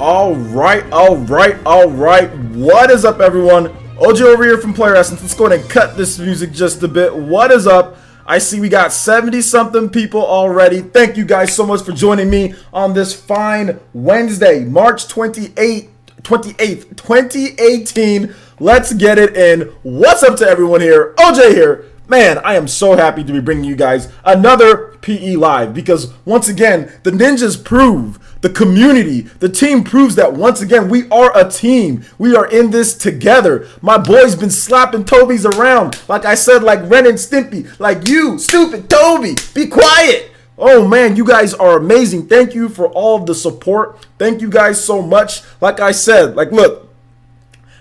All right. What is up, everyone? OJ over here from PlayerEssence. Let's go ahead and cut this music just a bit. What is up? I see we got 70-something people already. Thank you guys so much for joining me on this fine Wednesday, March 28th, 2018. Let's get it in. What's up to everyone here? OJ here. Man, I am so happy to be bringing you guys another PE Live because once again, the ninjas prove, the community, the team proves that once again, we are a team. We are in this together. My boy's been slapping Toby's around. Like I said, like Ren and Stimpy, like you, stupid Toby, be quiet. Oh man, you guys are amazing. Thank you for all of the support. Thank you guys so much. Like I said, like look,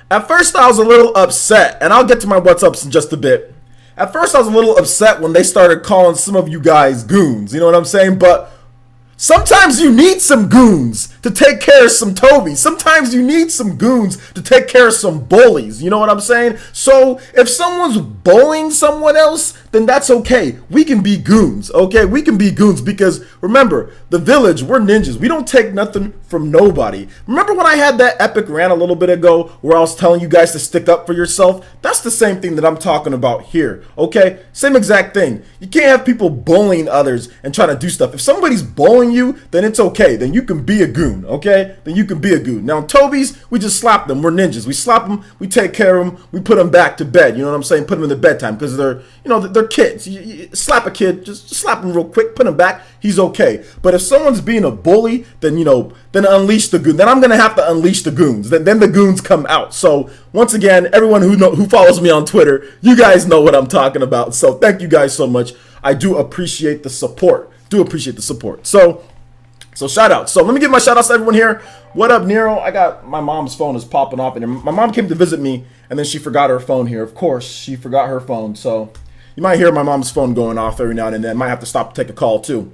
at first I was a little upset, and I'll get to my what's ups in just a bit. At first, I was a little upset when they started calling some of you guys goons. You know what I'm saying? But sometimes you need some goons to take care of some Toby. Sometimes you need some goons to take care of some bullies. You know what I'm saying? So if someone's bullying someone else, then that's okay. We can be goons, okay? We can be goons because remember, the village, we're ninjas. We don't take nothing from nobody. Remember when I had that epic rant a little bit ago where I was telling you guys to stick up for yourself? That's the same thing that I'm talking about here, okay? Same exact thing. You can't have people bullying others and trying to do stuff. If somebody's bullying you, then it's okay. Then you can be a goon, okay? Then you can be a goon. Now, Toby's, we just slap them. We're ninjas. We slap them. We take care of them. We put them back to bed. You know what I'm saying? Put them in the bedtime because they're, you know, they're kids. You slap a kid, just slap him real quick, put him back. He's okay. But if someone's being a bully, then, you know, then unleash the goon. Then I'm going to have to unleash the goons. Then the goons come out. So once again, everyone who follows me on Twitter, you guys know what I'm talking about. So thank you guys so much. I do appreciate the support. So shout out. So let me give my shout outs to everyone here. What up, Nero? I got my mom's phone is popping off in here. My mom came to visit me and then she forgot her phone here. Of course, she forgot her phone. So you might hear my mom's phone going off every now and then. Might have to stop to take a call too.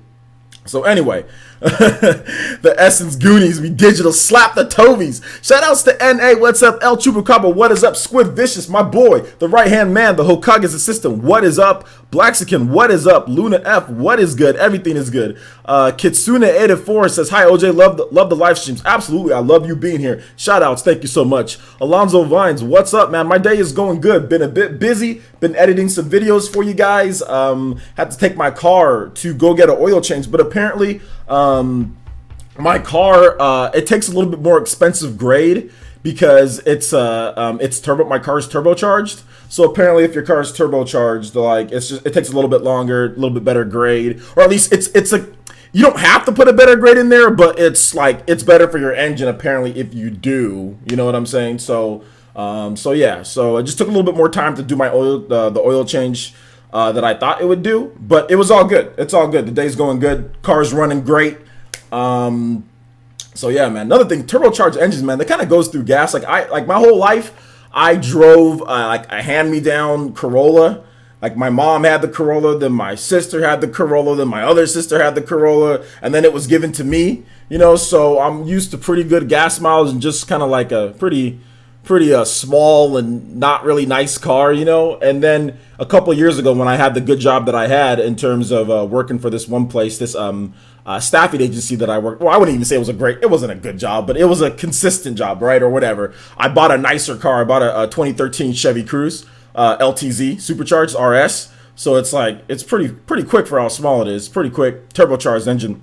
So anyway, the Essence Goonies, we digital slap the Tobies. Shout outs to NA, what's up? El Chupacabra, what is up? SqidVishus, my boy, the right hand man, the Hokage's assistant, what is up? Blaxican, what is up? Luna F, what is good? Everything is good. Kitsune84 says, hi OJ, love the live streams. Absolutely, I love you being here. Shout outs, thank you so much. Alonzo Vines, what's up, man? My day is going good. Been a bit busy, been editing some videos for you guys. Had to take my car to go get an oil change, but apparently my car it takes a little bit more expensive grade because it's my car is turbocharged. So apparently if your car is turbocharged, like it takes a little bit longer, a little bit better grade, or at least it's a, you don't have to put a better grade in there, but it's better for your engine apparently if you do, you know what I'm saying? So yeah, so it just took a little bit more time to do my oil, the oil change that I thought it would do, but it was all good. It's all good. The day's going good. Car's running great. So yeah, man. Another thing, turbocharged engines, man, that kind of goes through gas. Like my whole life, I drove like a hand-me-down Corolla. Like my mom had the Corolla, then my sister had the Corolla, then my other sister had the Corolla, and then it was given to me. You know, so I'm used to pretty good gas mileage and just kind of like a pretty small and not really nice car, you know. And then a couple of years ago when I had the good job that I had in terms of working for this one place, this staffing agency that I worked, well, I wouldn't even say it wasn't a good job, but it was a consistent job, right, or whatever. I bought a nicer car. I bought a 2013 Chevy Cruze LTZ supercharged RS. So it's like, it's pretty quick for how small it is. Pretty quick, turbocharged engine.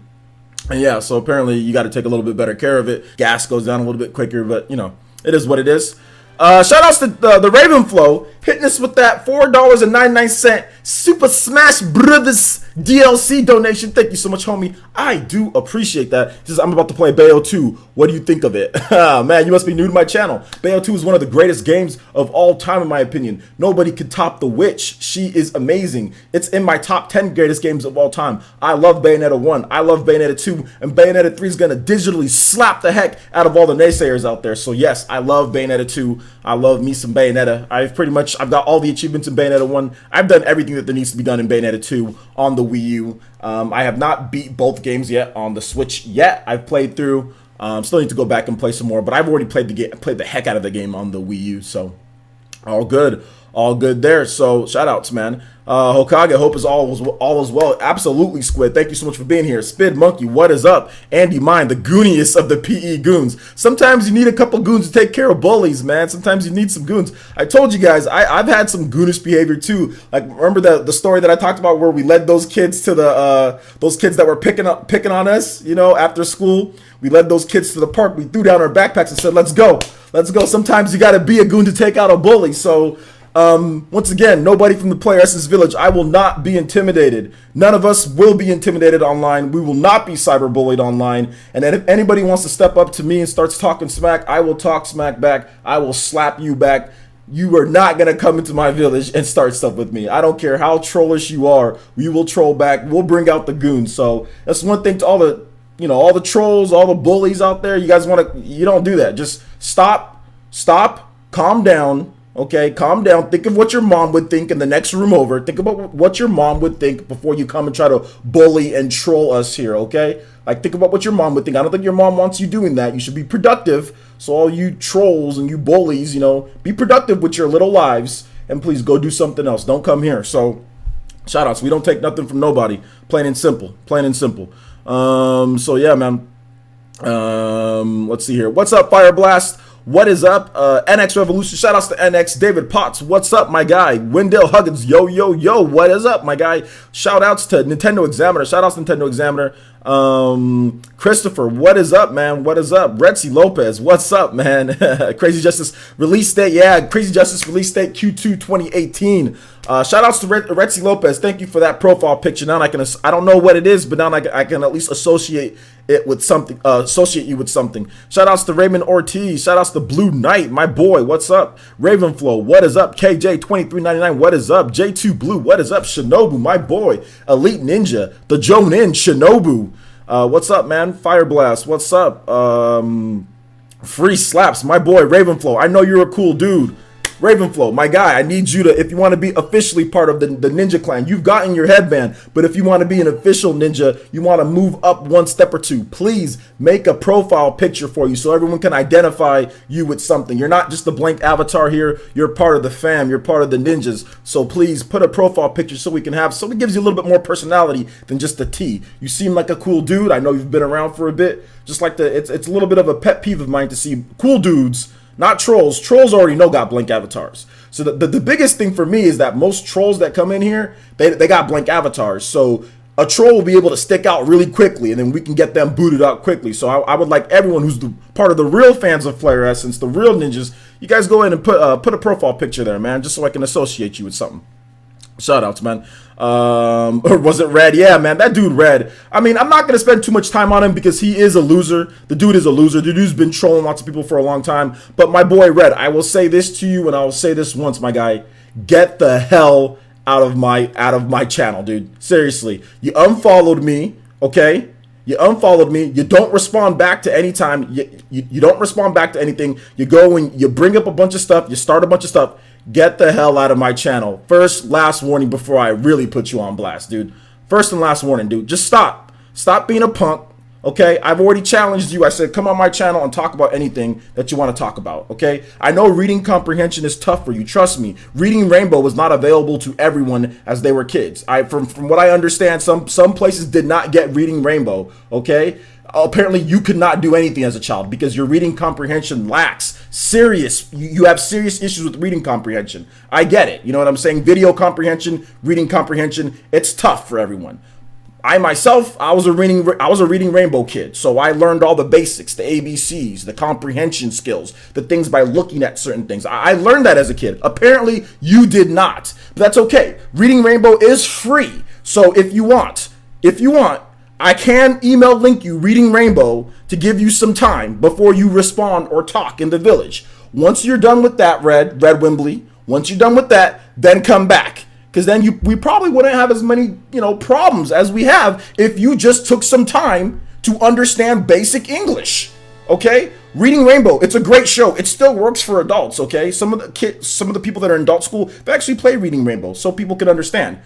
And yeah, so apparently you got to take a little bit better care of it. Gas goes down a little bit quicker, but you know, it is what it is. Shout outs to the Ravenflow hitting us with that $4.99 Super Smash Brothers DLC donation. Thank you so much, homie. I do appreciate that. He says, I'm about to play Bayo 2. What do you think of it? Man, you must be new to my channel. Bayo 2 is one of the greatest games of all time, in my opinion. Nobody could top The Witch. She is amazing. It's in my top 10 greatest games of all time. I love Bayonetta 1. I love Bayonetta 2. And Bayonetta 3 is going to digitally slap the heck out of all the naysayers out there. So yes, I love Bayonetta 2. I love me some Bayonetta. I've got all the achievements in Bayonetta 1. I've done everything that there needs to be done in Bayonetta 2 on the Wii U. I have not beat both games yet on the Switch yet. I've played through. Still need to go back and play some more, but I've already played the heck out of the game on the Wii U. So all good there. So shout outs, man. Hokage, hope is all is well. Absolutely, Squid. Thank you so much for being here. Spid Monkey, what is up? Andy Mine, the gooniest of the PE goons. Sometimes you need a couple goons to take care of bullies, man. Sometimes you need some goons. I told you guys, I've had some goonish behavior too. Like, remember the story that I talked about where we led those kids to those kids that were picking on us, you know, after school. We led those kids to the park. We threw down our backpacks and said, "Let's go, let's go." Sometimes you got to be a goon to take out a bully. So. Once again, nobody from the PlayerEssence village. I will not be intimidated. None of us will be intimidated online. We will not be cyberbullied online. And then if anybody wants to step up to me and starts talking smack, I will talk smack back. I will slap you back. You are not going to come into my village and start stuff with me. I don't care how trollish you are. We will troll back. We'll bring out the goons. So that's one thing to all the, all the trolls, all the bullies out there. You guys you don't do that. Just stop, calm down. Okay, calm down. Think of what your mom would think in the next room over. Think about what your mom would think before you come and try to bully and troll us here, okay? Like, think about what your mom would think. I don't think your mom wants you doing that. You should be productive. So all you trolls and you bullies, be productive with your little lives. And please go do something else. Don't come here. So, shout outs. We don't take nothing from nobody. Plain and simple. Plain and simple. So, yeah, man. Let's see here. What's up, Fire Blast? What is up? NX Revolution. Shout outs to NX. David Potts. What's up, my guy? Wendell Huggins. Yo, yo, yo. What is up, my guy? Shout outs to Nintendo Examiner. Shout outs to Nintendo Examiner. Christopher. What is up, man? What is up? Retzi Lopez. What's up, man? Crazy Justice release date. Yeah, Crazy Justice release date Q2 2018. Shout outs to Retzi Lopez. Thank you for that profile picture. Now I don't know what it is, but now I can at least associate it with something, associate you with something. Shout outs to Raymond Ortiz. Shout outs to Blue Knight, my boy. What's up? Ravenflow, what is up? KJ2399, what is up? J2 Blue, what is up? Shinobu, my boy. Elite Ninja, the Jonin Shinobu. What's up, man? Fire Blast, what's up? Free Slaps, my boy. Ravenflow, I know you're a cool dude. Ravenflow, my guy, I need you to, if you want to be officially part of the Ninja Clan, you've gotten your headband, but if you want to be an official ninja, you want to move up one step or two, please make a profile picture for you so everyone can identify you with something. You're not just a blank avatar here, you're part of the fam, you're part of the ninjas, so please put a profile picture so it gives you a little bit more personality than just a T. You seem like a cool dude, I know you've been around for a bit, just like it's a little bit of a pet peeve of mine to see cool dudes, not trolls. Trolls already know got blank avatars. So the biggest thing for me is that most trolls that come in here, they got blank avatars. So a troll will be able to stick out really quickly, and then we can get them booted out quickly. So I would like everyone who's part of the real fans of PlayerEssence, the real ninjas, you guys go in and put a profile picture there, man, just so I can associate you with something. Shout outs, man. Or was it Red? Yeah, man, that dude Red. I mean, I'm not going to spend too much time on him because he is a loser. The dude is a loser. The dude's been trolling lots of people for a long time. But my boy Red, I will say this to you, and I will say this once, my guy. Get the hell out of my channel, dude. Seriously. You unfollowed me, okay? You unfollowed me. You don't respond back to any time. You don't respond back to anything. You go and you bring up a bunch of stuff. You start a bunch of stuff. Get the hell out of my channel. First, last warning before I really put you on blast, dude. First and last warning, dude. Just stop. Stop being a punk, okay? I've already challenged you. I said, come on my channel and talk about anything that you want to talk about, okay? I know reading comprehension is tough for you. Trust me. Reading Rainbow was not available to everyone as they were kids. From what I understand, some places did not get Reading Rainbow, okay? Apparently you could not do anything as a child because your reading comprehension lacks you have serious issues with reading comprehension. I get it. You know what I'm saying? Video comprehension, reading comprehension, it's tough for everyone. I myself, I was a reading Rainbow kid, so I learned all the basics, the ABCs, the comprehension skills, the things by looking at certain things. I learned that as a kid. Apparently you did not. But that's okay. Reading Rainbow is free. So if you want, I can email link you Reading Rainbow to give you some time before you respond or talk in the village. Once you're done with that, Red Wimbley, once you're done with that, then come back. Because then we probably wouldn't have as many, problems as we have if you just took some time to understand basic English. Okay? Reading Rainbow, it's a great show. It still works for adults, okay? Some of the people that are in adult school, they actually play Reading Rainbow so people can understand.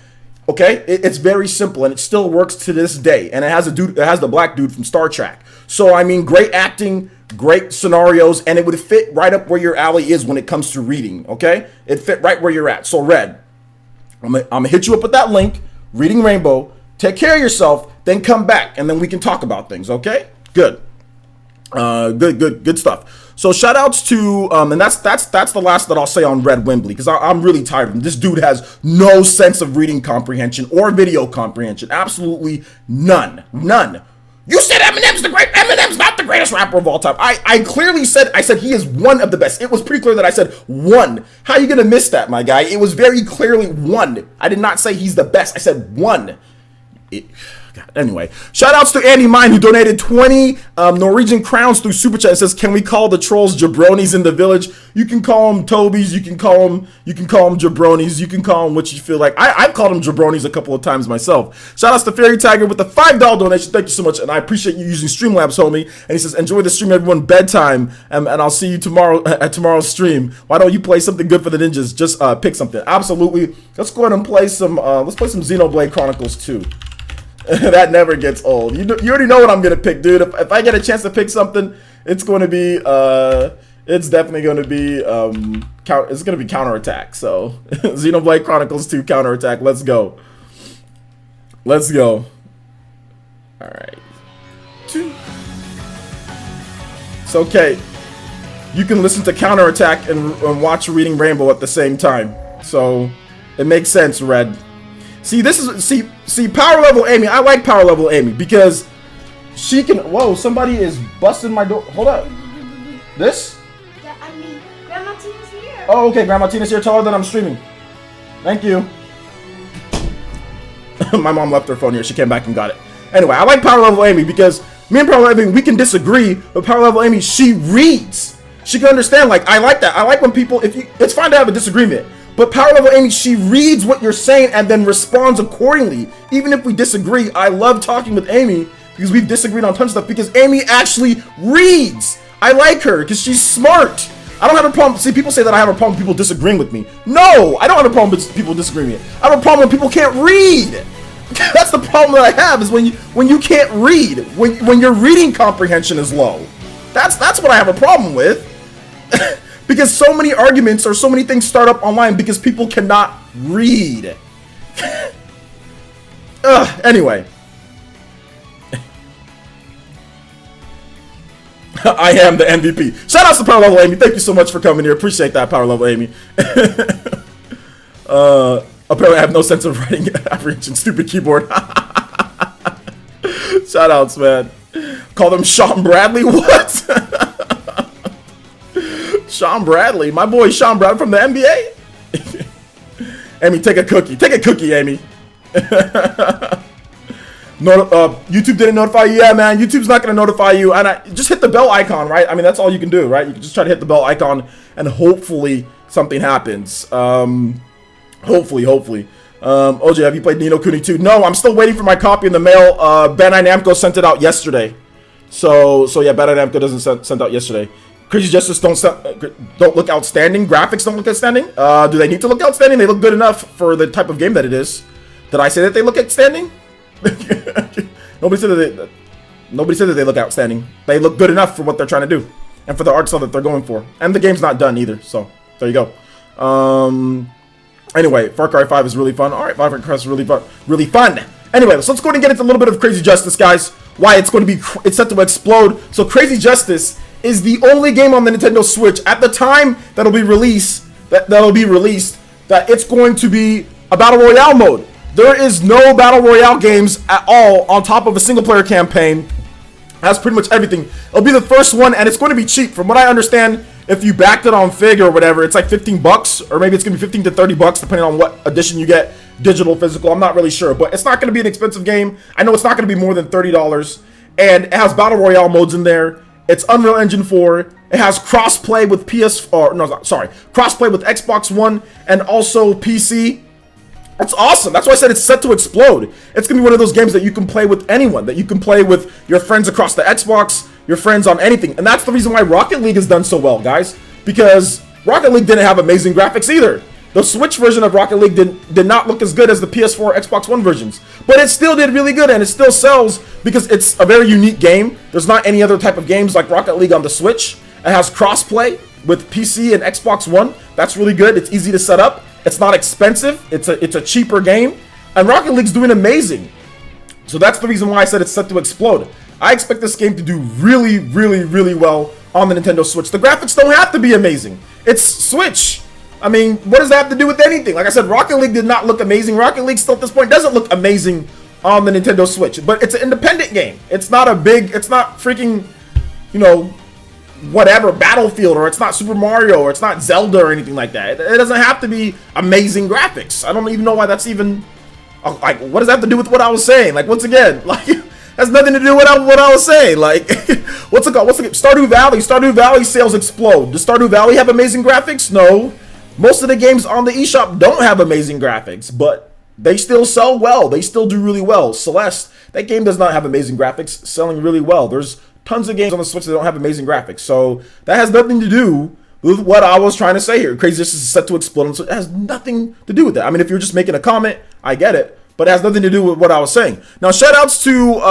Okay, it's very simple and it still works to this day. And it has the black dude from Star Trek. So I mean, great acting, great scenarios, and it would fit right up where your alley is when it comes to reading. Okay, it fit right where you're at. So Red, I'm gonna hit you up with that link, Reading Rainbow. Take care of yourself, then come back, and then we can talk about things, okay? Good. Good stuff. So shout outs to and that's the last that I'll say on Red Wembley, because I'm really tired of him. This dude has no sense of reading comprehension or video comprehension. Absolutely none. You said Eminem's the great. Eminem's not the greatest rapper of all time. I clearly said, he is one of the best. It was pretty clear that I said one. How are you gonna miss that, my guy? It was very clearly one. I did not say he's the best. I said one. God. Anyway, shout outs to Andy Mine, who donated 20 Norwegian crowns through Super Chat. It says, can we call the trolls jabronis in the village? You can call them Tobies, you can call them jabronis, you can call them what you feel like. I've called them jabronis a couple of times myself. Shout outs to Fairy Tiger with the $5 donation. Thank you so much, and I appreciate you using Streamlabs, homie. And he says, enjoy the stream, everyone, bedtime, and I'll see you tomorrow at tomorrow's stream. Why don't you play something good for the ninjas? Just pick something. Absolutely. Let's go ahead and play some Xenoblade Chronicles 2. That never gets old. You already know what I'm gonna pick, dude. If I get a chance to pick something, it's going to be it's definitely going to be it's going to be Counterattack. So Xenoblade Chronicles 2 Counterattack. Let's go. All right. It's okay. You can listen to Counterattack and watch Reading Rainbow at the same time. So it makes sense, Red. See, power level Amy. I like power level Amy because she can. Whoa, somebody is busting my door. Hold up. This? Yeah, I mean, Grandma Tina's here. Oh, okay. Grandma Tina's here. Tell her that I'm streaming. Thank you. My mom left her phone here. She came back and got it. Anyway, I like power level Amy because me and power level Amy, we can disagree, but power level Amy, she reads. She can understand. Like, I like that. I like when people. It's fine to have a disagreement. But power level Amy, she reads what you're saying and then responds accordingly. Even if we disagree, I love talking with Amy because we've disagreed on tons of stuff because Amy actually reads. I like her because she's smart. I don't have a problem. See, people say that I have a problem with people disagreeing with me. No, I don't have a problem with people disagreeing with me. I have a problem when people can't read. That's the problem that I have is when you can't read. When your reading comprehension is low. That's what I have a problem with. Because so many arguments or so many things start up online because people cannot read. Anyway. I am the MVP. Shout out to Power Level Amy. Thank you so much for coming here. Appreciate that, Power Level Amy. Apparently I have no sense of writing apprehension. Stupid keyboard. Shout outs, man. Call them Sean Bradley? What? Sean Bradley, my boy Sean Bradley from the NBA. Amy, take a cookie. Take a cookie, Amy. YouTube didn't notify you. Yeah, man. YouTube's not going to notify you. And just hit the bell icon, right? I mean, that's all you can do, right? You can just try to hit the bell icon and hopefully something happens. Hopefully. OJ, have you played Ni no Kuni 2? No, I'm still waiting for my copy in the mail. Bandai Namco sent it out yesterday. So yeah, Bandai Namco doesn't send out yesterday. Crazy Justice don't look outstanding. Graphics don't look outstanding. Do they need to look outstanding? They look good enough for the type of game that it is. Did I say that they look outstanding? Nobody said that they look outstanding. They look good enough for what they're trying to do, and for the art style that they're going for. And the game's not done either. So there you go. Anyway, Far Cry 5 is really fun. All right, Far Cry is really fun. Anyway, so let's go ahead and get into a little bit of Crazy Justice, guys. Why it's set to explode. So Crazy Justice is the only game on the Nintendo Switch at the time that'll be released that it's going to be a Battle Royale mode. There is no Battle Royale games at all on top of a single player campaign. Has pretty much everything. It'll be the first one, and it's going to be cheap. From what I understand, if you backed it on Fig or whatever, it's like $15, or maybe it's going to be $15 to $30, depending on what edition you get, digital, physical. I'm not really sure, but it's not going to be an expensive game. I know it's not going to be more than $30, and it has Battle Royale modes in there. It's Unreal Engine 4. It has crossplay with crossplay with Xbox One and also PC. That's awesome. That's why I said it's set to explode. It's going to be one of those games that you can play with anyone, that you can play with your friends across the Xbox, your friends on anything. And that's the reason why Rocket League has done so well, guys. Because Rocket League didn't have amazing graphics either. The Switch version of Rocket League did not look as good as the PS4, Xbox One versions. But it still did really good, and it still sells because it's a very unique game. There's not any other type of games like Rocket League on the Switch. It has crossplay with PC and Xbox One. That's really good. It's easy to set up. It's not expensive. It's a cheaper game, and Rocket League's doing amazing. So that's the reason why I said it's set to explode. I expect this game to do really, really, really well on the Nintendo Switch. The graphics don't have to be amazing. It's Switch. I mean, what does that have to do with anything? Like I said, Rocket League did not look amazing. Rocket League still at this point doesn't look amazing on the Nintendo Switch. But it's an independent game. It's not freaking, you know, whatever, Battlefield, or it's not Super Mario, or it's not Zelda or anything like that. It doesn't have to be amazing graphics. I don't even know why that's even, like, what does that have to do with what I was saying? Like, once again, like, has nothing to do with what I was saying. Like, what's it called? Stardew Valley. Stardew Valley sales explode. Does Stardew Valley have amazing graphics? No. Most of the games on the eShop don't have amazing graphics, but they still sell well. They still do really well. Celeste, that game does not have amazing graphics, selling really well. There's tons of games on the Switch that don't have amazing graphics. So that has nothing to do with what I was trying to say here. Crazy Justice is set to explode, so it has nothing to do with that. I mean, if you're just making a comment, I get it. But it has nothing to do with what I was saying. Now, shout outs to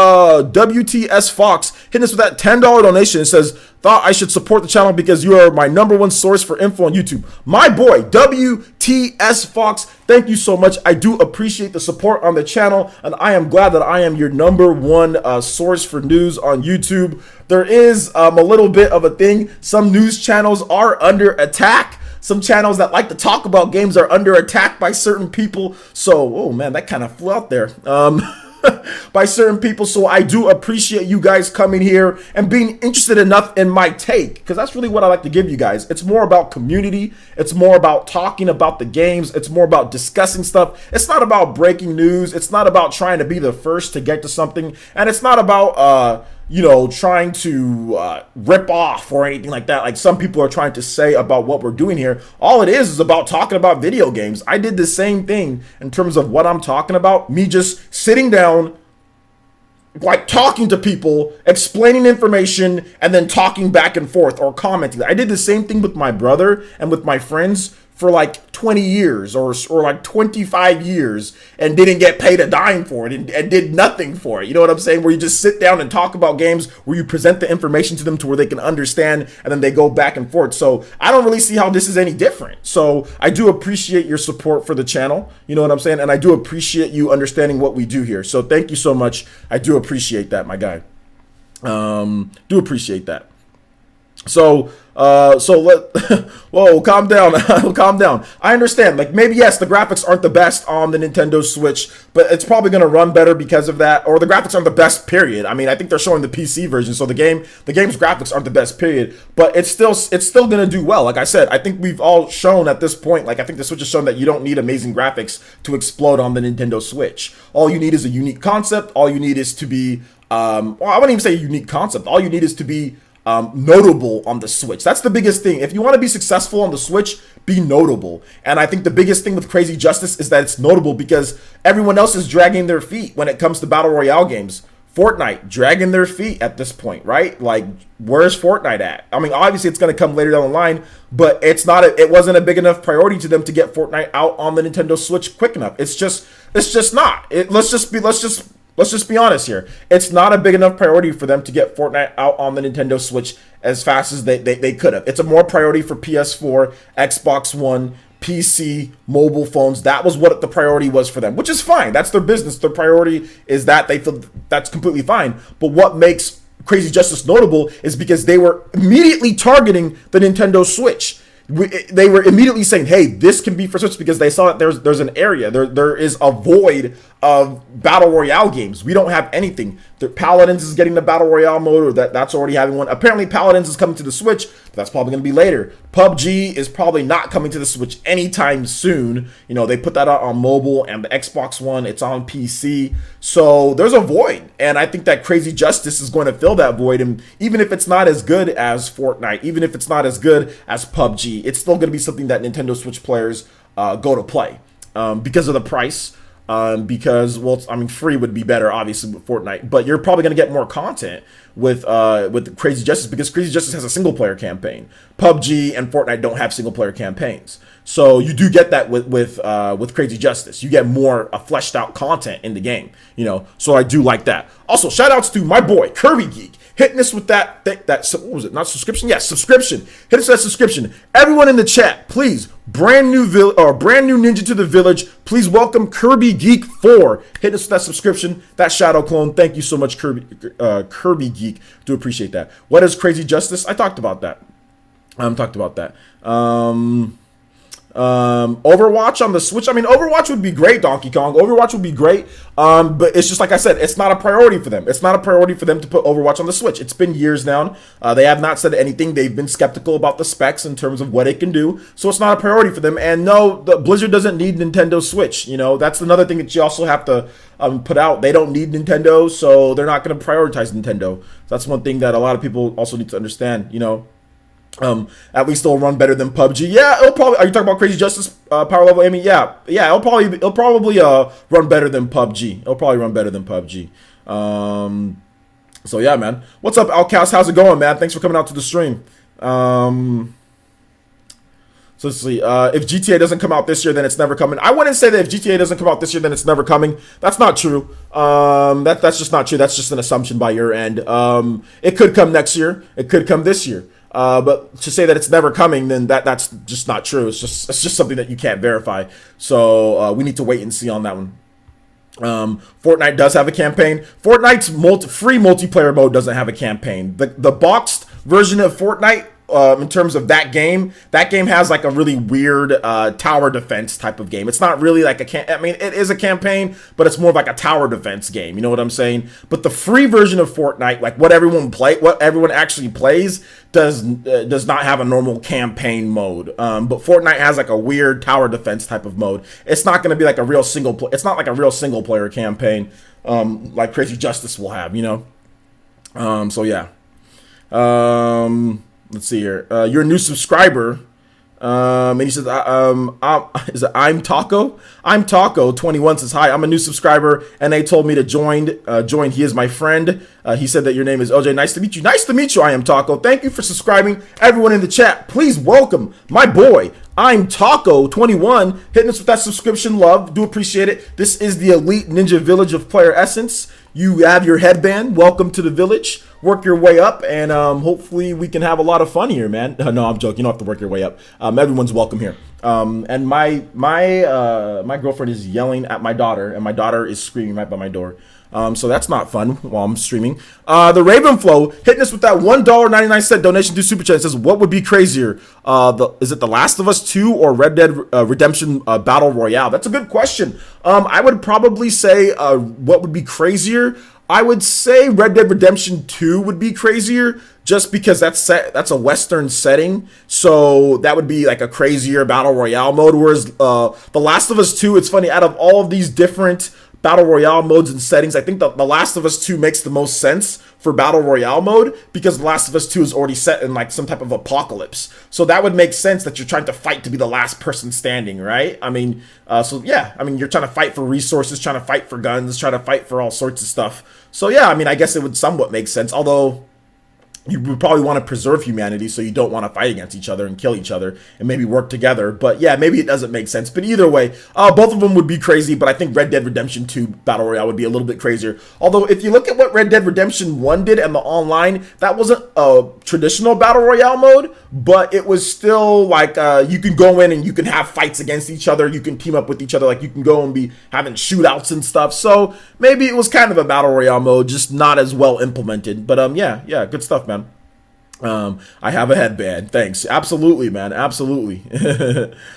WTS Fox hitting us with that $10 donation. It says, thought I should support the channel because you are my #1 source for info on YouTube. My boy, WTS Fox, thank you so much. I do appreciate the support on the channel, and I am glad that I am your #1 source for news on YouTube. There is a little bit of a thing. Some news channels are under attack. Some channels that like to talk about games are under attack by certain people. So, oh man, that kind of flew out there. By certain people. So I do appreciate you guys coming here and being interested enough in my take, because that's really what I like to give you guys. It's more about community. It's more about talking about the games. It's more about discussing stuff. It's not about breaking news. It's not about trying to be the first to get to something. And it's not about, you know, trying to rip off or anything like that, like some people are trying to say about what we're doing here. All it is about talking about video games. I did the same thing in terms of what I'm talking about. Me just sitting down, like talking to people, explaining information, and then talking back and forth or commenting. I did the same thing with my brother and with my friends for like 20 years or like 25 years and didn't get paid a dime for it and did nothing for it. You know what I'm saying? Where you just sit down and talk about games, where you present the information to them to where they can understand, and then they go back and forth. So I don't really see how this is any different. So I do appreciate your support for the channel. You know what I'm saying? And I do appreciate you understanding what we do here. So thank you so much. I do appreciate that, my guy. Do appreciate that. So whoa, calm down. Calm down. I understand, like, maybe yes, the graphics aren't the best on the Nintendo Switch, but it's probably going to run better because of that, or the graphics aren't the best, period. I mean, I think they're showing the PC version, so the game's graphics aren't the best, period, but it's still going to do well. Like I said, I think we've all shown at this point, like, I think the Switch has shown that you don't need amazing graphics to explode on the Nintendo Switch. All you need is a unique concept. All you need is to be, well, I wouldn't even say a unique concept. All you need is to be notable on the Switch. That's the biggest thing. If you want to be successful on the Switch, be notable. And I think the biggest thing with Crazy Justice is that it's notable because everyone else is dragging their feet when it comes to Battle Royale games. Fortnite dragging their feet at this point, right? Like, where's Fortnite at? I mean, obviously it's going to come later down the line, but it wasn't a big enough priority to them to get Fortnite out on the Nintendo Switch quick enough. It's just not. Let's just be honest here. It's not a big enough priority for them to get Fortnite out on the Nintendo Switch as fast as they could have. It's a more priority for PS4, Xbox One, PC, mobile phones. That was what the priority was for them, which is fine. That's their business. Their priority is that. They feel that's completely fine. But what makes Crazy Justice notable is because they were immediately targeting the Nintendo Switch. They were immediately saying, hey, this can be for Switch, because they saw that there's an area, there is a void of Battle Royale games. We don't have anything. The Paladins is getting the Battle Royale mode, or that's already having one. Apparently Paladins is coming to the Switch, but that's probably going to be later. PUBG is probably not coming to the Switch anytime soon. You know, they put that out on mobile, and the Xbox One, it's on PC. So there's a void, and I think that Crazy Justice is going to fill that void. And even if it's not as good as Fortnite, even if it's not as good as PUBG, it's still going to be something that Nintendo Switch players go to play because of the price. Because, well, I mean, free would be better, obviously, with Fortnite, but you're probably going to get more content with Crazy Justice, because Crazy Justice has a single-player campaign. PUBG and Fortnite don't have single-player campaigns, so you do get that with Crazy Justice. You get more fleshed-out content in the game, you know. So I do like that. Also, shout-outs to my boy Kirby Geek. hitting us with what was it? Not subscription? Yes, subscription. Hit us with that subscription. Everyone in the chat, please, brand new ninja to the village. Please welcome Kirby Geek 4. Hit us with that subscription, that shadow clone. Thank you so much, Kirby Geek. Do appreciate that. What is Crazy Justice? I talked about that. Overwatch on the Switch. I mean, Overwatch would be great, Donkey Kong. Overwatch would be great. But it's just like I said, it's not a priority for them. It's not a priority for them to put Overwatch on the Switch. It's been years now. They have not said anything. They've been skeptical about the specs in terms of what it can do. So it's not a priority for them. And no, the Blizzard doesn't need Nintendo Switch. You know, that's another thing that you also have to put out. They don't need Nintendo, so they're not going to prioritize Nintendo. That's one thing that a lot of people also need to understand, you know. At least it'll run better than PUBG. Yeah, it'll probably. Are you talking about Crazy Justice power level aiming? Yeah. It'll probably run better than PUBG. It'll probably run better than PUBG. So yeah, man. What's up, Outcast? How's it going, man? Thanks for coming out to the stream. So let's see. If GTA doesn't come out this year, then it's never coming. I wouldn't say that if GTA doesn't come out this year, then it's never coming. That's not true. That's just not true. That's just an assumption by your end. It could come next year. It could come this year. But to say that it's never coming, then that's just not true. It's just something that you can't verify. So we need to wait and see on that one. Fortnite does have a campaign. Fortnite's free multiplayer mode doesn't have a campaign. The boxed version of Fortnite, in terms of that game has like a really weird tower defense type of game. It's not really like it is a campaign, but it's more like a tower defense game. You know what I'm saying? But the free version of Fortnite, like what everyone actually plays, does not have a normal campaign mode. But Fortnite has like a weird tower defense type of mode. It's not going to be like a real it's not like a real single player campaign, like Crazy Justice will have, you know? So yeah. Let's see here. You're a new subscriber. And he says, is it I'm Taco? I'm Taco 21 says, hi, I'm a new subscriber and they told me to join. He is my friend. He said that your name is OJ. Nice to meet you. Nice to meet you. I am Taco. Thank you for subscribing. Everyone in the chat, please welcome my boy. I'm Taco 21 hitting us with that subscription love. Do appreciate it. This is the Elite Ninja Village of PlayerEssence. You have your headband. Welcome to the village. Work your way up, and hopefully we can have a lot of fun here, man. No, I'm joking. You don't have to work your way up. Everyone's welcome here. And my girlfriend is yelling at my daughter, and my daughter is screaming right by my door. So that's not fun while I'm streaming. The Ravenflow hitting us with that $1.99 donation to Super Chat. It says, what would be crazier? Is it The Last of Us 2 or Red Dead Redemption Battle Royale? That's a good question. I would probably say what would be crazier? I would say Red Dead Redemption 2 would be crazier, just because that's a Western setting, so that would be like a crazier Battle Royale mode, whereas The Last of Us 2, it's funny, out of all of these different Battle Royale modes and settings, I think The Last of Us 2 makes the most sense for Battle Royale mode, because The Last of Us 2 is already set in like some type of apocalypse. So that would make sense that you're trying to fight to be the last person standing, right? I mean, so yeah, I mean, you're trying to fight for resources, trying to fight for guns, trying to fight for all sorts of stuff. So yeah, I mean, I guess it would somewhat make sense, although you would probably want to preserve humanity, so you don't want to fight against each other and kill each other and maybe work together. But yeah, maybe it doesn't make sense. But either way, both of them would be crazy, but I think Red Dead Redemption 2 Battle Royale would be a little bit crazier. Although if you look at what Red Dead Redemption 1 did and the online, that wasn't a traditional Battle Royale mode, but it was still like you can go in and you can have fights against each other. You can team up with each other. Like you can go and be having shootouts and stuff. So maybe it was kind of a Battle Royale mode, just not as well implemented. But yeah, good stuff, man. I have a headband. Thanks. Absolutely, man. Absolutely.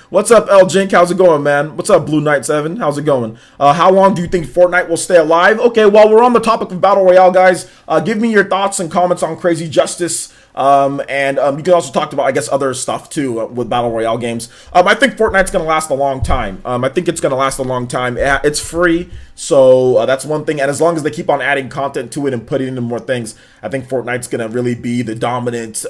What's up, L Jink? How's it going, man? What's up, Blue Knight 7? How's it going? How long do you think Fortnite will stay alive? Okay, while we're on the topic of Battle Royale, guys, give me your thoughts and comments on Crazy Justice. And you can also talk about, I guess, other stuff too with Battle Royale games. I think Fortnite's going to last a long time. I think it's going to last a long time. It's free, so that's one thing. And as long as they keep on adding content to it and putting in more things, I think Fortnite's going to really be the dominant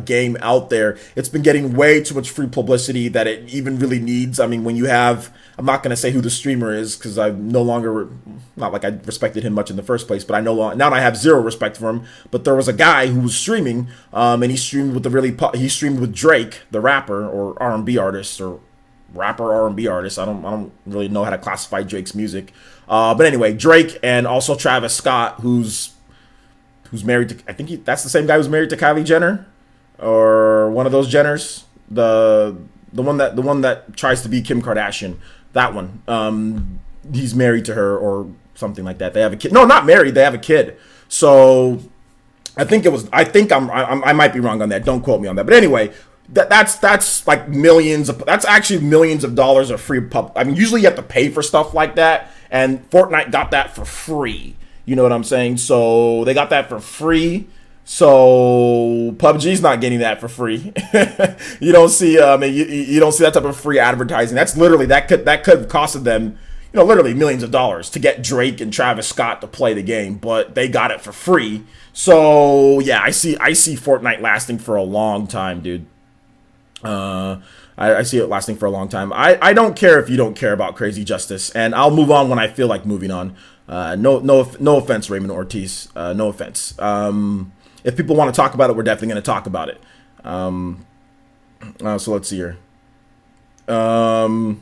game out there. It's been getting way too much free publicity that it even really needs. I mean, when you have... I'm not going to say who the streamer is because I no longer, not like I respected him much in the first place, but I now I have zero respect for him. But there was a guy who was streaming, and he streamed with Drake, the rapper or R&B artist or rapper R&B artist. I don't really know how to classify Drake's music. But anyway, Drake and also Travis Scott, who's who's married to, I think that's the same guy who's married to Kylie Jenner, or one of those Jenners. The one that tries to be Kim Kardashian. That one. He's married to her or something like that. They have a kid. No, not married. They have a kid. So I might be wrong on that. Don't quote me on that. But anyway, that's like that's actually millions of dollars of free pub. I mean, usually you have to pay for stuff like that, and Fortnite got that for free. You know what I'm saying? So they got that for free. So PUBG's not getting that for free. You don't see you don't see that type of free advertising. That's literally that could have costed them, literally millions of dollars to get Drake and Travis Scott to play the game, but they got it for free. So yeah, I see Fortnite lasting for a long time, dude. I see it lasting for a long time. I don't care if you don't care about Crazy Justice, and I'll move on when I feel like moving on. No offense, Raymond Ortiz. No offense. If people want to talk about it, we're definitely going to talk about it. So let's see here. Not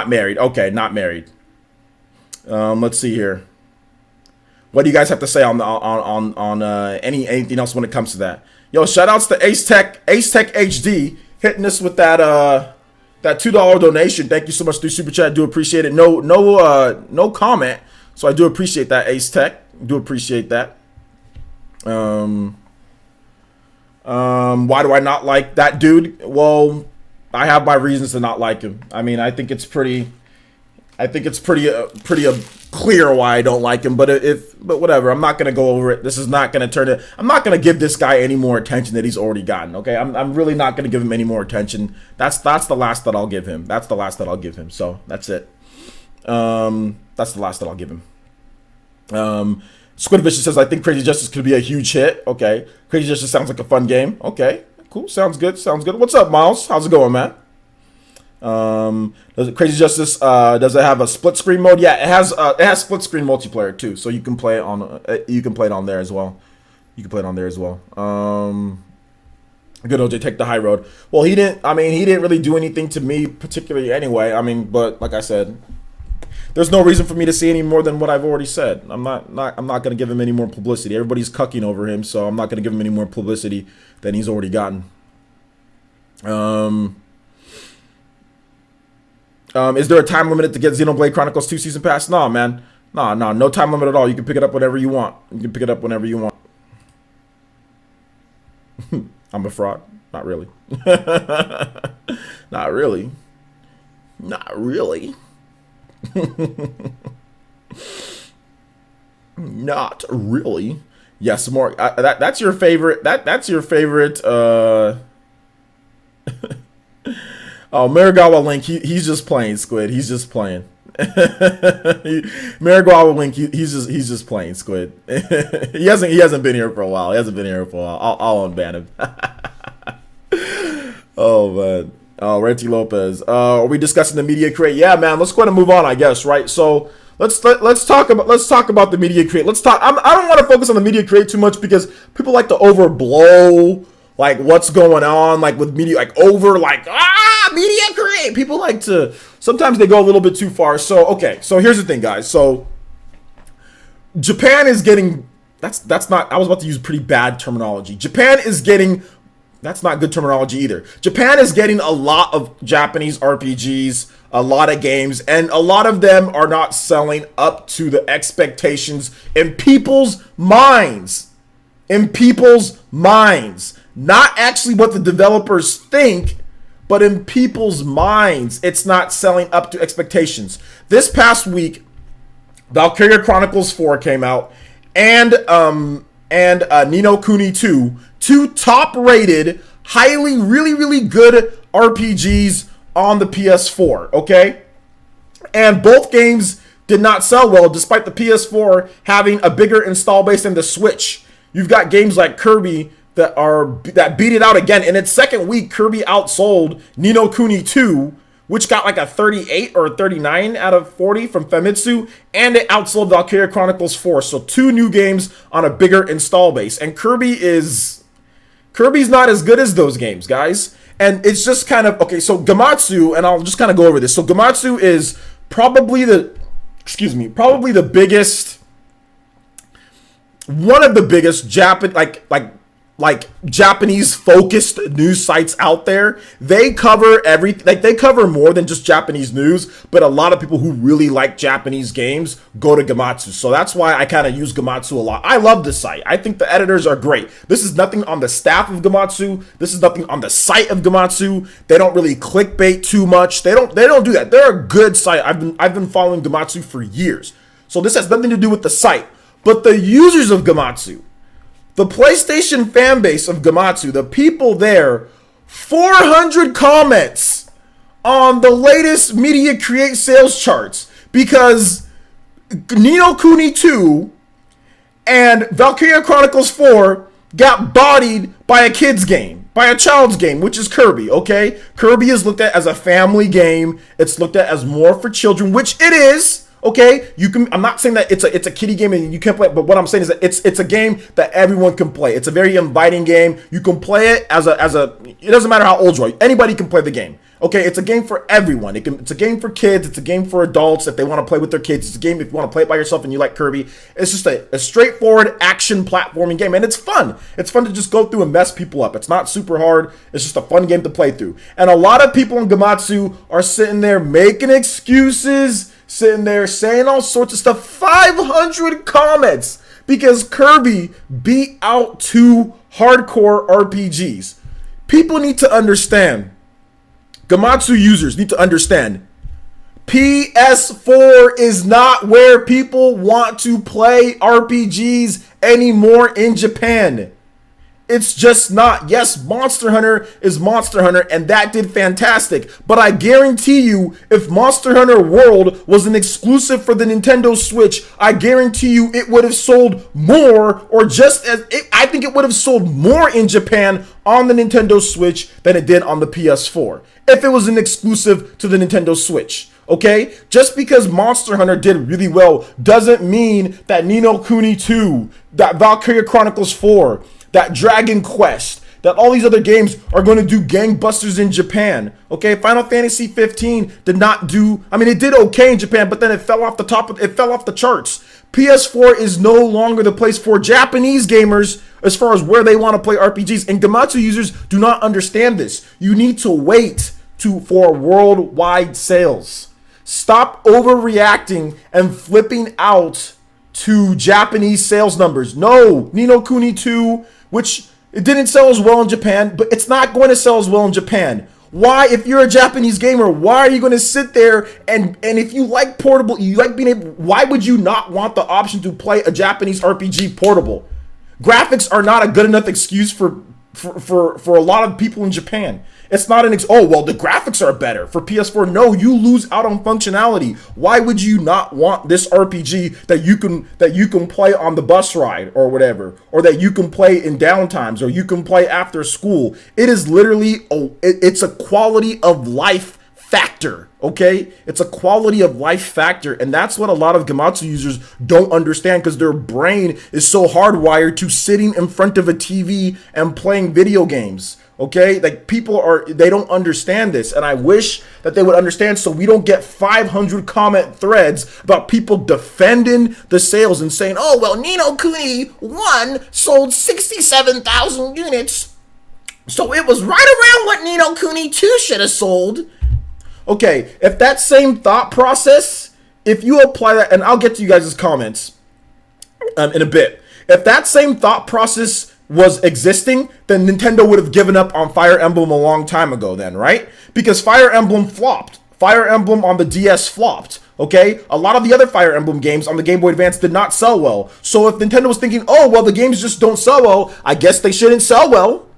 married. Okay, not married. Let's see here. What do you guys have to say on anything else when it comes to that? Yo, shout outs to Ace Tech HD hitting us with that $2 donation. Thank you so much through Super Chat. Do appreciate it. No comment. So I do appreciate that, Ace Tech. Do appreciate that. Why do I not like that dude? Well, I have my reasons to not like him. I mean, I think it's pretty clear why I don't like him, but whatever. I'm not gonna go over it. This is not gonna turn it. I'm not gonna give this guy any more attention that he's already gotten. Okay, I'm really not gonna give him any more attention. That's the last that I'll give him. That's the last that I'll give him. So that's it. That's the last that I'll give him. SqidVishus says, I think Crazy Justice could be a huge hit. Okay, Crazy Justice sounds like a fun game. Okay, cool. Sounds good. What's up, Miles? How's it going, man? Does Crazy Justice does it have a split screen mode? Yeah, it has split screen multiplayer too, so you can play it on there as well. Good OJ, take the high road. Well, he didn't really do anything to me particularly anyway. I mean, but like I said, there's no reason for me to see any more than what I've already said. I'm not going to give him any more publicity. Everybody's cucking over him, so I'm not going to give him any more publicity than he's already gotten. Is there a time limit to get Xenoblade Chronicles 2 Season Pass? No, man. No time limit at all. You can pick it up whenever you want. I'm a fraud. Not really. Not really. Not really. Yes, more. That's your favorite. That's your favorite. Oh, Marigawa Link, he's just playing, Squid. He's just playing. Marigawa Link, he's just playing, Squid. he hasn't been here for a while. I'll unban him. Oh man. Oh, Renty Lopez. Are we discussing the media crate? Yeah, man. Let's go ahead and move on, I guess, right? So let's talk about the media crate. I don't want to focus on the media crate too much because people like to overblow like what's going on, like with media, like media crate. People like to, sometimes they go a little bit too far. So okay, so here's the thing, guys. So Japan is getting, that's not, I was about to use pretty bad terminology. Japan is getting, that's not good terminology either. Japan is getting a lot of Japanese RPGs, a lot of games, and a lot of them are not selling up to the expectations in people's minds. Not actually what the developers think, but in people's minds, it's not selling up to expectations. This past week, Valkyria Chronicles 4 came out, and Ni no Kuni 2, two top-rated, really good RPGs on the PS4, okay? And both games did not sell well, despite the PS4 having a bigger install base than the Switch. You've got games like Kirby that beat it out again. In its second week, Kirby outsold Ni no Kuni 2, which got like a 38 or a 39 out of 40 from Famitsu, and it outsold Valkyria Chronicles 4. So two new games on a bigger install base. And Kirby's not as good as those games, guys. And it's just kind of, okay, so Gematsu, and I'll just kind of go over this. So Gematsu is probably the biggest one of the biggest like Japanese focused news sites out there. They cover they cover more than just Japanese news, but a lot of people who really like Japanese games go to Gematsu. So that's why I kind of use Gematsu a lot. I love this site. I think the editors are great. This is nothing on the staff of Gematsu. This is nothing on the site of Gematsu. They don't really clickbait too much. They don't do that. They're a good site. I've been following Gematsu for years. So this has nothing to do with the site, but the users of Gematsu. The PlayStation fan base of Gematsu, the people there, 400 comments on the latest Media Create sales charts because Ni no Kuni 2 and Valkyria Chronicles 4 got bodied by a kid's game, by a child's game, which is Kirby, okay? Kirby is looked at as a family game. It's looked at as more for children, which it is. Okay, you can. I'm not saying that it's a kiddie game and you can't play it, but what I'm saying is that it's a game that everyone can play. It's a very inviting game. You can play it as a. It doesn't matter how old you are. Anybody can play the game. Okay, it's a game for everyone. It's a game for kids. It's a game for adults if they want to play with their kids. It's a game if you want to play it by yourself and you like Kirby. It's just a straightforward action platforming game, and it's fun. It's fun to just go through and mess people up. It's not super hard. It's just a fun game to play through. And a lot of people in Gematsu are sitting there making excuses. Sitting there saying all sorts of stuff. 500 comments because Kirby beat out 2 hardcore RPGs. People need to understand. Gematsu users need to understand. PS4 is not where people want to play RPGs anymore in Japan. It's just not. Yes, Monster Hunter is Monster Hunter, and that did fantastic. But I guarantee you, if Monster Hunter World was an exclusive for the Nintendo Switch, I guarantee you it would have sold more, or just as I think it would have sold more in Japan on the Nintendo Switch than it did on the PS4. If it was an exclusive to the Nintendo Switch. Okay? Just because Monster Hunter did really well doesn't mean that Ni no Kuni 2, that Valkyria Chronicles 4, that Dragon Quest, that all these other games are going to do gangbusters in Japan. Okay, Final Fantasy 15 did not do. I mean, it did okay in Japan, but then it fell off the charts. PS4 is no longer the place for Japanese gamers as far as where they want to play RPGs. And Gematsu users do not understand this. You need to wait for worldwide sales. Stop overreacting and flipping out to Japanese sales numbers. No, Ni no Kuni 2, which it didn't sell as well in Japan, but it's not going to sell as well in Japan. Why, if you're a Japanese gamer, why are you going to sit there and if you like portable, you like being able, why would you not want the option to play a Japanese RPG portable? Graphics are not a good enough excuse for a lot of people in Japan. It's not oh, well, the graphics are better for PS4. No, you lose out on functionality. Why would you not want this RPG that you can play on the bus ride or whatever, or that you can play in downtimes, or you can play after school? It is literally it's a quality of life factor, okay? It's a quality of life factor, and that's what a lot of Gematsu users don't understand because their brain is so hardwired to sitting in front of a TV and playing video games. Okay, like they don't understand this, and I wish that they would understand so we don't get 500 comment threads about people defending the sales and saying, oh, well, Ni no Kuni 1 sold 67,000 units, so it was right around what Ni no Kuni 2 should have sold. Okay, if that same thought process, if you apply that, and I'll get to you guys' comments in a bit, if that same thought process was existing, then Nintendo would have given up on Fire Emblem a long time ago then, right? Because Fire Emblem flopped. Fire Emblem on the DS flopped, okay? A lot of the other Fire Emblem games on the Game Boy Advance did not sell well. So if Nintendo was thinking, oh, well, the games just don't sell well, I guess they shouldn't sell well.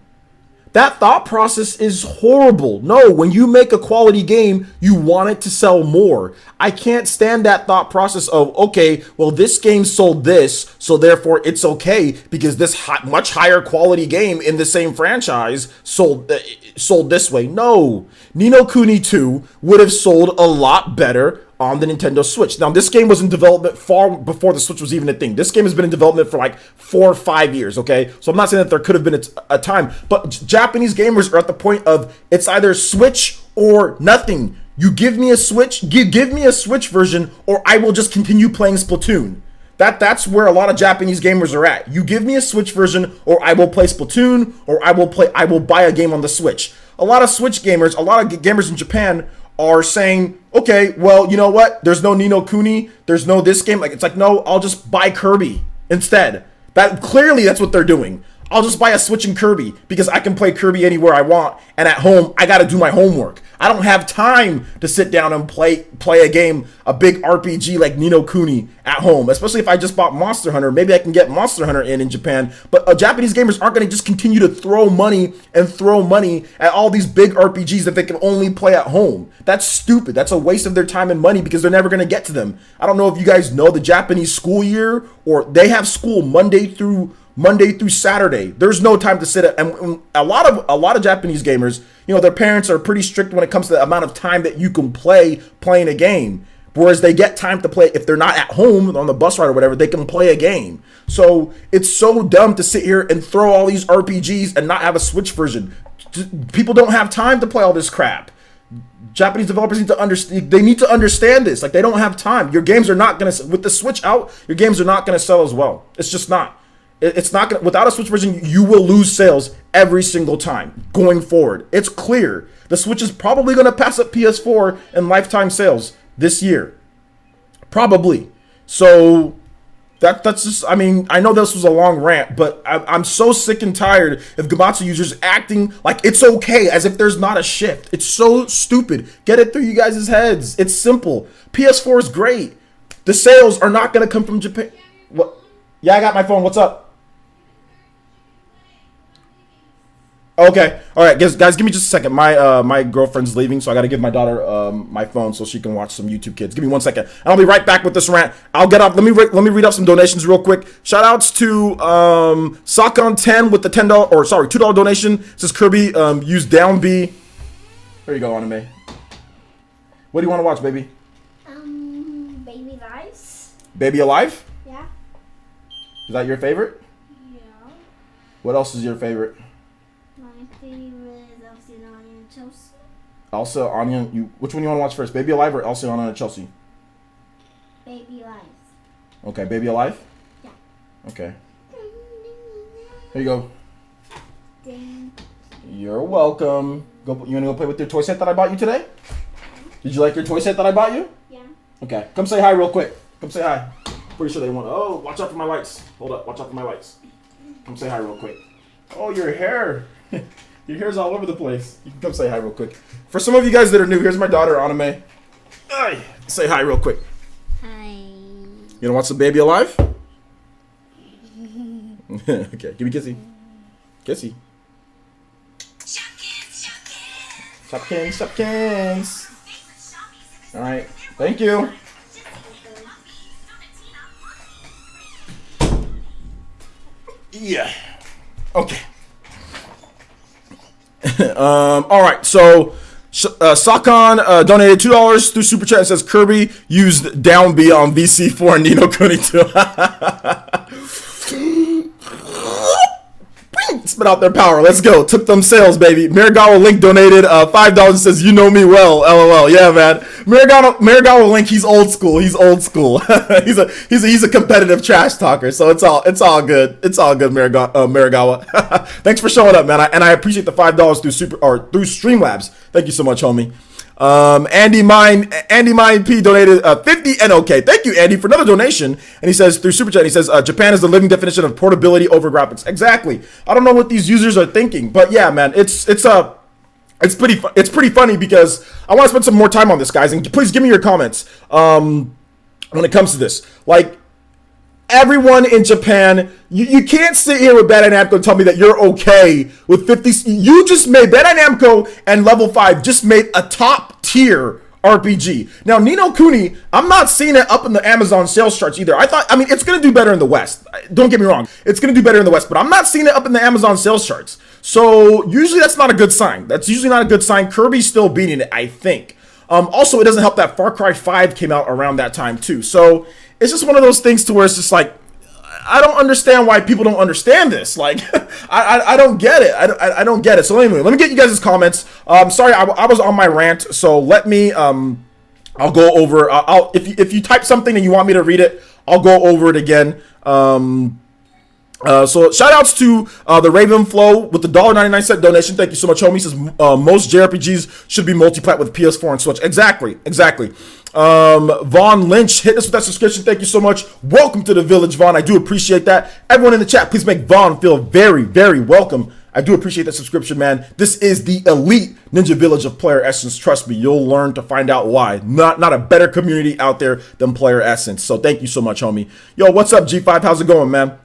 That thought process is horrible. No, when you make a quality game, you want it to sell more. I can't stand that thought process of, okay, well, this game sold this, so therefore it's okay because this much higher quality game in the same franchise sold this way. No, Ni no Kuni 2 would have sold a lot better on the Nintendo Switch. Now, this game was in development far before the Switch was even a thing. This game has been in development for like 4 or 5 years, okay? So I'm not saying that there could have been a time, but Japanese gamers are at the point of it's either Switch or nothing. You give me a Switch, give me a Switch version, or I will just continue playing Splatoon. That's where a lot of Japanese gamers are at. You give me a Switch version, or I will play Splatoon, or I will buy a game on the Switch. A lot of Switch gamers, a lot of gamers in Japan are saying, okay, well, you know what? There's no Ni no Kuni, there's no this game. Like, it's like, no, I'll just buy Kirby instead. Clearly that's what they're doing. I'll just buy a Switch and Kirby because I can play Kirby anywhere I want, and at home I got to do my homework. I don't have time to sit down and play a game, a big RPG like Ni no Kuni at home, especially if I just bought Monster Hunter. Maybe I can get Monster Hunter in Japan, but Japanese gamers aren't going to just continue to throw money at all these big RPGs that they can only play at home. That's stupid. That's a waste of their time and money because they're never going to get to them. I don't know if you guys know the Japanese school year, or they have school Monday through Saturday. There's no time to sit at, and a lot of Japanese gamers, you know, their parents are pretty strict when it comes to the amount of time that you can playing a game. Whereas they get time to play if they're not at home on the bus ride or whatever, they can play a game. So it's so dumb to sit here and throw all these RPGs and not have a Switch version. People don't have time to play all this crap. Japanese developers need to understand. They need to understand this. Like, they don't have time. Your games are not gonna, with the Switch out, your games are not gonna sell as well. It's just not. It's not gonna, without a Switch version, you will lose sales every single time going forward. It's clear. The Switch is probably gonna pass up PS4 in lifetime sales this year. Probably. So that's just, I mean, I know this was a long rant, but I'm so sick and tired of Gematsu users acting like it's okay, as if there's not a shift. It's so stupid. Get it through you guys' heads. It's simple. PS4 is great. The sales are not gonna come from Japan. What? Yeah, I got my phone. What's up? Okay, all right, guys, give me just a second. My girlfriend's leaving, so I got to give my daughter my phone so she can watch some YouTube Kids. Give me 1 second, and I'll be right back with this rant. I'll get up. Let me read up some donations real quick. Shout outs to Sakon10 with the $2 donation. It says Kirby use down B. There you go, Anime. What do you want to watch, baby? Baby Lives. Baby Alive? Yeah. Is that your favorite? Yeah. What else is your favorite? My favorite is Elsie, Anya, and Chelsea. Elsa, Anya, which one you want to watch first? Baby Alive or Elsa, Anya, and Chelsea? Baby Lives. Okay, Baby Alive? Yeah. Okay. Here you go. Ding. You're welcome. You want to go play with your toy set that I bought you today? Did you like your toy set that I bought you? Yeah. Okay. Come say hi real quick. Come say hi. Pretty sure they want. Oh, watch out for my lights. Hold up. Watch out for my lights. Come say hi real quick. Oh, your hair. Your hair's all over the place. You can come say hi real quick. For some of you guys that are new, here's my daughter, Anime. Ay, say hi real quick. Hi. You gonna watch the Baby Alive? Okay, give me kissy. Kissy. Shopkins. Alright, thank you. Yeah. Okay. Alright, so Sakon donated $2 through Super Chat and says Kirby used down B on VC4 and Ni no Kuni 2. Spit out their power. Let's go. Took them sales, baby. Marigawa Link donated $5 and says, "You know me well." LOL. Yeah, man. Marigawa Link. He's old school. He's he's a competitive trash talker. So it's all good. It's all good, Marigawa. Thanks for showing up, man. I appreciate the $5 through Streamlabs. Thank you so much, homie. Andy Mine P donated 50 NOK. Thank you, Andy, for another donation. And he says through Super Chat, he says Japan is the living definition of portability over graphics. Exactly. I don't know what these users are thinking, but yeah, man, it's pretty funny because I want to spend some more time on this, guys. And please give me your comments when it comes to this. Like, everyone in Japan, you can't sit here with Bandai Namco and tell me that you're okay with 50. You just made Bandai Namco and Level 5 just made a top tier RPG. Now, Ni no Kuni, I'm not seeing it up in the Amazon sales charts either. I mean, it's going to do better in the West. Don't get me wrong. It's going to do better in the West, but I'm not seeing it up in the Amazon sales charts. So usually that's not a good sign. That's usually not a good sign. Kirby's still beating it, I think. Also, it doesn't help that Far Cry 5 came out around that time too. So it's just one of those things to where it's just like, I don't understand why people don't understand this. Like, I don't get it. I don't get it. So anyway, let me get you guys' comments. Sorry, I was on my rant. So let me, I'll go over, if you type something and you want me to read it, I'll go over it again. So shout outs to the Raven Flow with the $1.99 donation. Thank you so much, homie. He says most JRPGs should be multi-plat with PS4 and Switch. Exactly. Vaughn Lynch hit us with that subscription. Thank you so much. Welcome to the village, Vaughn. I do appreciate that. Everyone in the chat, please make Vaughn feel very, very welcome. I do appreciate that subscription, man. This is the elite Ninja Village of PlayerEssence. Trust me, you'll learn to find out why. Not a better community out there than PlayerEssence. So thank you so much, homie. Yo, what's up, G5? How's it going, man?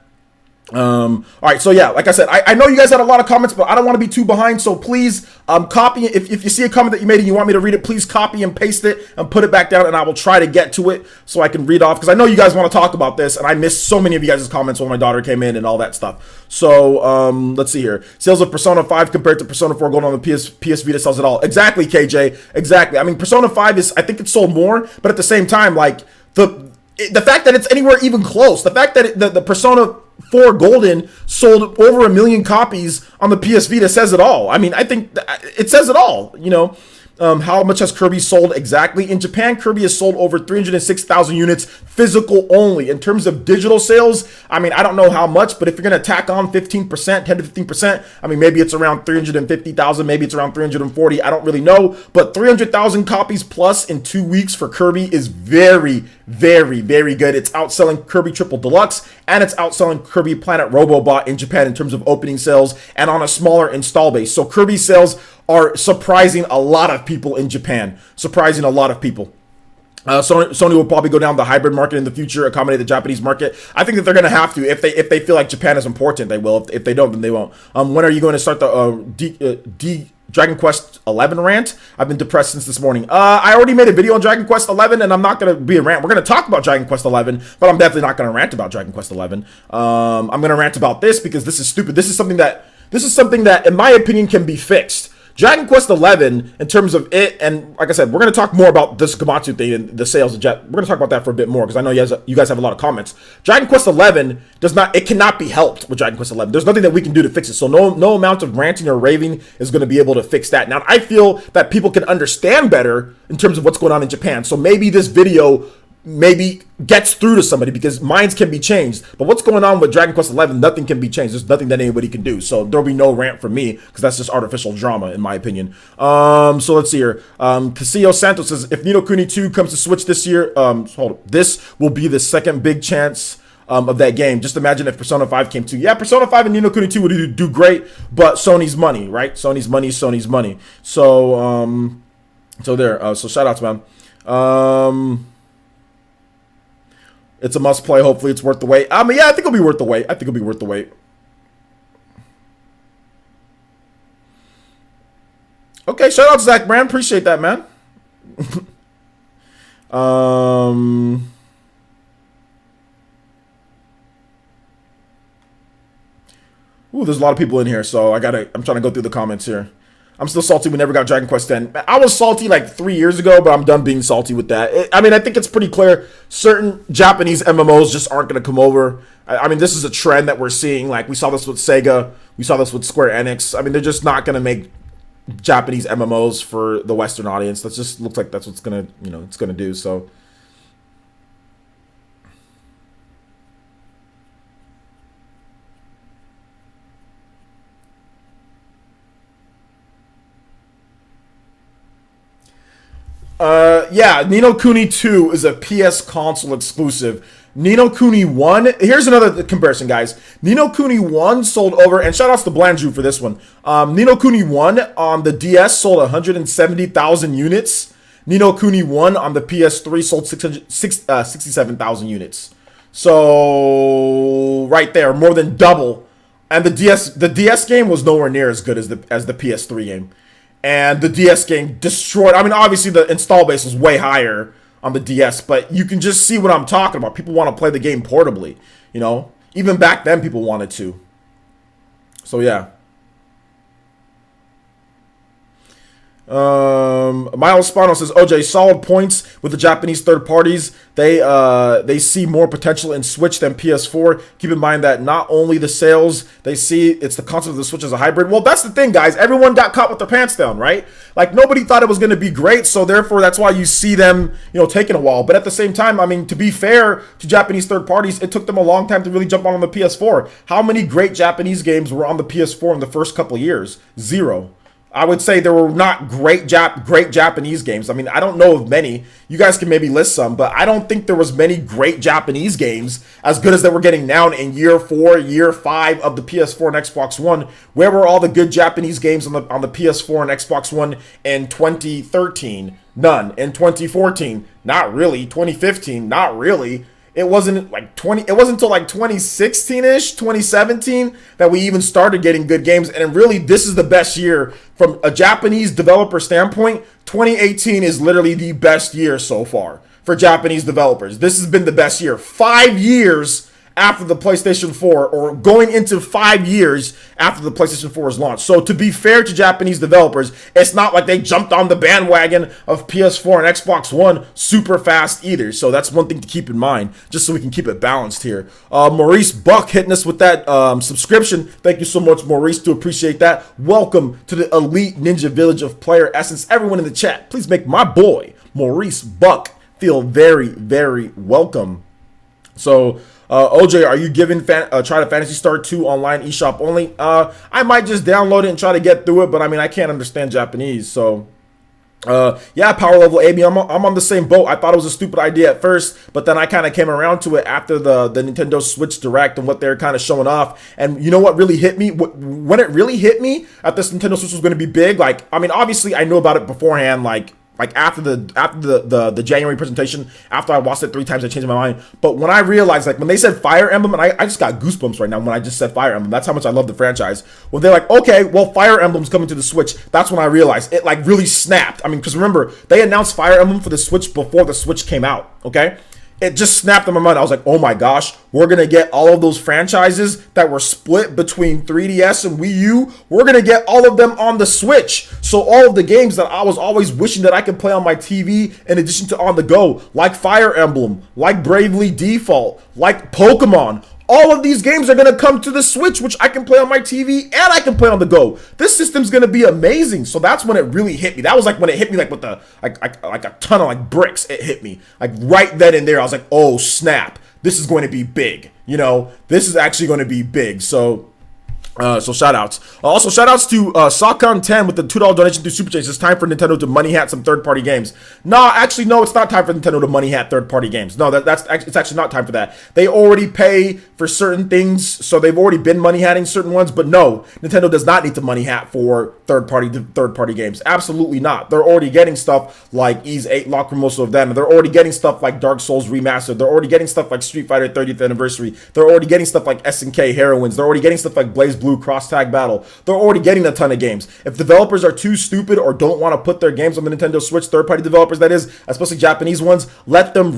All right, so yeah, like I said, I know you guys had a lot of comments, but I don't want to be too behind, so please copy it. If you see a comment that you made and you want me to read it, please copy and paste it and put it back down, and I will try to get to it so I can read off, because I know you guys want to talk about this, and I missed so many of you guys' comments when my daughter came in and all that stuff. So let's see here. Sales of Persona 5 compared to Persona 4 Gold on the PS Vita sells it all. Exactly, KJ. Exactly. I mean, Persona 5 is, I think it sold more, but at the same time, like the fact that it's anywhere even close, the fact that the Persona 4 Golden sold over 1 million copies on the PS Vita says it all. I mean, I think it says it all, you know. How much has Kirby sold exactly? In Japan, Kirby has sold over 306,000 units physical only. In terms of digital sales, I mean, I don't know how much, but if you're going to tack on 15%, 10 to 15%, I mean, maybe it's around 350,000, maybe it's around 340. I don't really know, but 300,000 copies plus in 2 weeks for Kirby is very, very, very good. It's outselling Kirby Triple Deluxe, and it's outselling Kirby Planet Robobot in Japan in terms of opening sales and on a smaller install base. So Kirby sales are surprising a lot of people in Japan. Surprising a lot of people. Sony will probably go down the hybrid market in the future, accommodate the Japanese market. I think that they're going to have to. If they feel like Japan is important, they will. If they don't, then they won't. When are you going to start the Dragon Quest 11 rant? I've been depressed since this morning. I already made a video on Dragon Quest 11, and I'm not going to be a rant. We're going to talk about Dragon Quest 11, but I'm definitely not going to rant about Dragon Quest 11. I'm going to rant about this because this is stupid. This is something that, in my opinion, can be fixed. Dragon Quest 11, in terms of it, and like I said, we're going to talk more about this Gematsu thing and the sales of Jet. We're going to talk about that for a bit more because I know you guys have a lot of comments. Dragon Quest 11 cannot be helped with Dragon Quest 11. There's nothing that we can do to fix it. So no amount of ranting or raving is going to be able to fix that. Now, I feel that people can understand better in terms of what's going on in Japan. So maybe this video maybe gets through to somebody because minds can be changed. But what's going on with Dragon Quest 11, nothing can be changed. There's nothing that anybody can do. So there'll be no rant from me because that's just artificial drama in my opinion. So let's see here. Casillo Santos says, if Ni no Kuni 2 comes to Switch this year, this will be the second big chance of that game. Just imagine if Persona 5 came to. Yeah, Persona 5 and Ni no Kuni 2 would do great, but Sony's money, right? Sony's money. So, so shout outs, man. It's a must play. Hopefully it's worth the wait. Yeah, I think it'll be worth the wait. Okay, shout out to Zach Brand. Appreciate that, man. Ooh, there's a lot of people in here, so I'm trying to go through the comments here. I'm still salty we never got Dragon Quest X. I was salty like 3 years ago, but I'm done being salty with that. I think it's pretty clear certain Japanese MMOs just aren't going to come over. I mean, this is a trend that we're seeing. Like, we saw this with Sega. We saw this with Square Enix. I mean, they're just not going to make Japanese MMOs for the Western audience. That just looks like that's what's going to, it's going to do, so. Yeah, Ni no Kuni 2 is a PS console exclusive. Ni no Kuni 1, here's another comparison, guys. Ni no Kuni 1 sold over, and shout outs to Blandrew for this one. Ni no Kuni 1 on the DS sold 170,000 units. Ni no Kuni 1 on the PS3 sold 67,000 units. So, right there, more than double. And the DS game was nowhere near as good as the PS3 game. And the DS game destroyed. I mean, obviously the install base was way higher on the DS, but you can just see what I'm talking about. People want to play the game portably, Even back then, people wanted to. So, yeah. Miles Spano says, OJ, solid points with the Japanese third parties. They see more potential in Switch than PS4. Keep in mind that not only the sales they see, it's the concept of the Switch as a hybrid. Well, that's the thing, guys. Everyone got caught with their pants down, right? Like, nobody thought it was going to be great, so therefore that's why you see them, taking a while. But at the same time, I mean, to be fair to Japanese third parties, it took them a long time to really jump on the PS4. How many great Japanese games were on the PS4 in the first couple of years? Zero. I would say there were not great Japanese games. I mean, I don't know of many. You guys can maybe list some, but I don't think there was many great Japanese games as good as that we're getting now in year 4, year 5 of the PS4 and Xbox One. Where were all the good Japanese games on the PS4 and Xbox One in 2013? None. In 2014? Not really. 2015? Not really. It wasn't until like 2016-ish, 2017 that we even started getting good games. And really, this is the best year from a Japanese developer standpoint. 2018 is literally the best year so far for Japanese developers. This has been the best year. 5 years after the PlayStation 4, or going into 5 years after the PlayStation 4 was launched. So to be fair to Japanese developers, it's not like they jumped on the bandwagon of PS4 and Xbox One super fast either. So that's one thing to keep in mind, just so we can keep it balanced here. Maurice Buck hitting us with that subscription. Thank you so much, Maurice. Do appreciate that. Welcome to the elite ninja village of PlayerEssence. Everyone in the chat, please make my boy, Maurice Buck, feel very, very welcome. So, OJ, are you giving Try to Phantasy Star 2 online eShop only? I might just download it and try to get through it, but I mean, I can't understand Japanese, so... yeah, Power Level AB, I'm on the same boat. I thought it was a stupid idea at first, but then I kind of came around to it after the Nintendo Switch Direct and what they're kind of showing off. And you know what really hit me? When it really hit me that this Nintendo Switch was going to be big, like, I mean, obviously I knew about it beforehand, like after the January presentation, after I watched it 3 times, I changed my mind. But when I realized, like, when they said Fire Emblem, and I just got goosebumps right now when I just said Fire Emblem. That's how much I love the franchise. When they're like, okay, well, Fire Emblem's coming to the Switch, that's when I realized it, like, really snapped. I mean, because remember, they announced Fire Emblem for the Switch before the Switch came out, okay? It just snapped in my mind. I was like, oh my gosh, we're going to get all of those franchises that were split between 3DS and Wii U. We're going to get all of them on the Switch. So all of the games that I was always wishing that I could play on my TV in addition to on the go, like Fire Emblem, like Bravely Default, like Pokemon, all of these games are going to come to the Switch, which I can play on my TV and I can play on the go. This system's going to be amazing. So that's when it really hit me. That was like when it hit me, like with the like a ton of like bricks. It hit me like right then and there. I was like, oh snap, this is going to be big. This is actually going to be big. So shout outs. Also shout outs to Sakon10 with the $2 donation through Super Chase. It's time for Nintendo to money hat some third party games. No, actually, no, it's not time for Nintendo to money hat third party games. No, it's actually not time for that. They already pay for certain things, so they've already been money hatting certain ones. But no, Nintendo does not need to money hat for third party games. Absolutely not. They're already getting stuff like Ys 8, Lacrimosa of them. They're already getting stuff like Dark Souls Remastered. They're already getting stuff like Street Fighter 30th Anniversary. They're already getting stuff like SNK Heroines. They're already getting stuff like Blaze Blue Cross Tag Battle. They're already getting a ton of games. If developers are too stupid or don't want to put their games on the Nintendo Switch, third-party developers, that is, especially Japanese ones, let them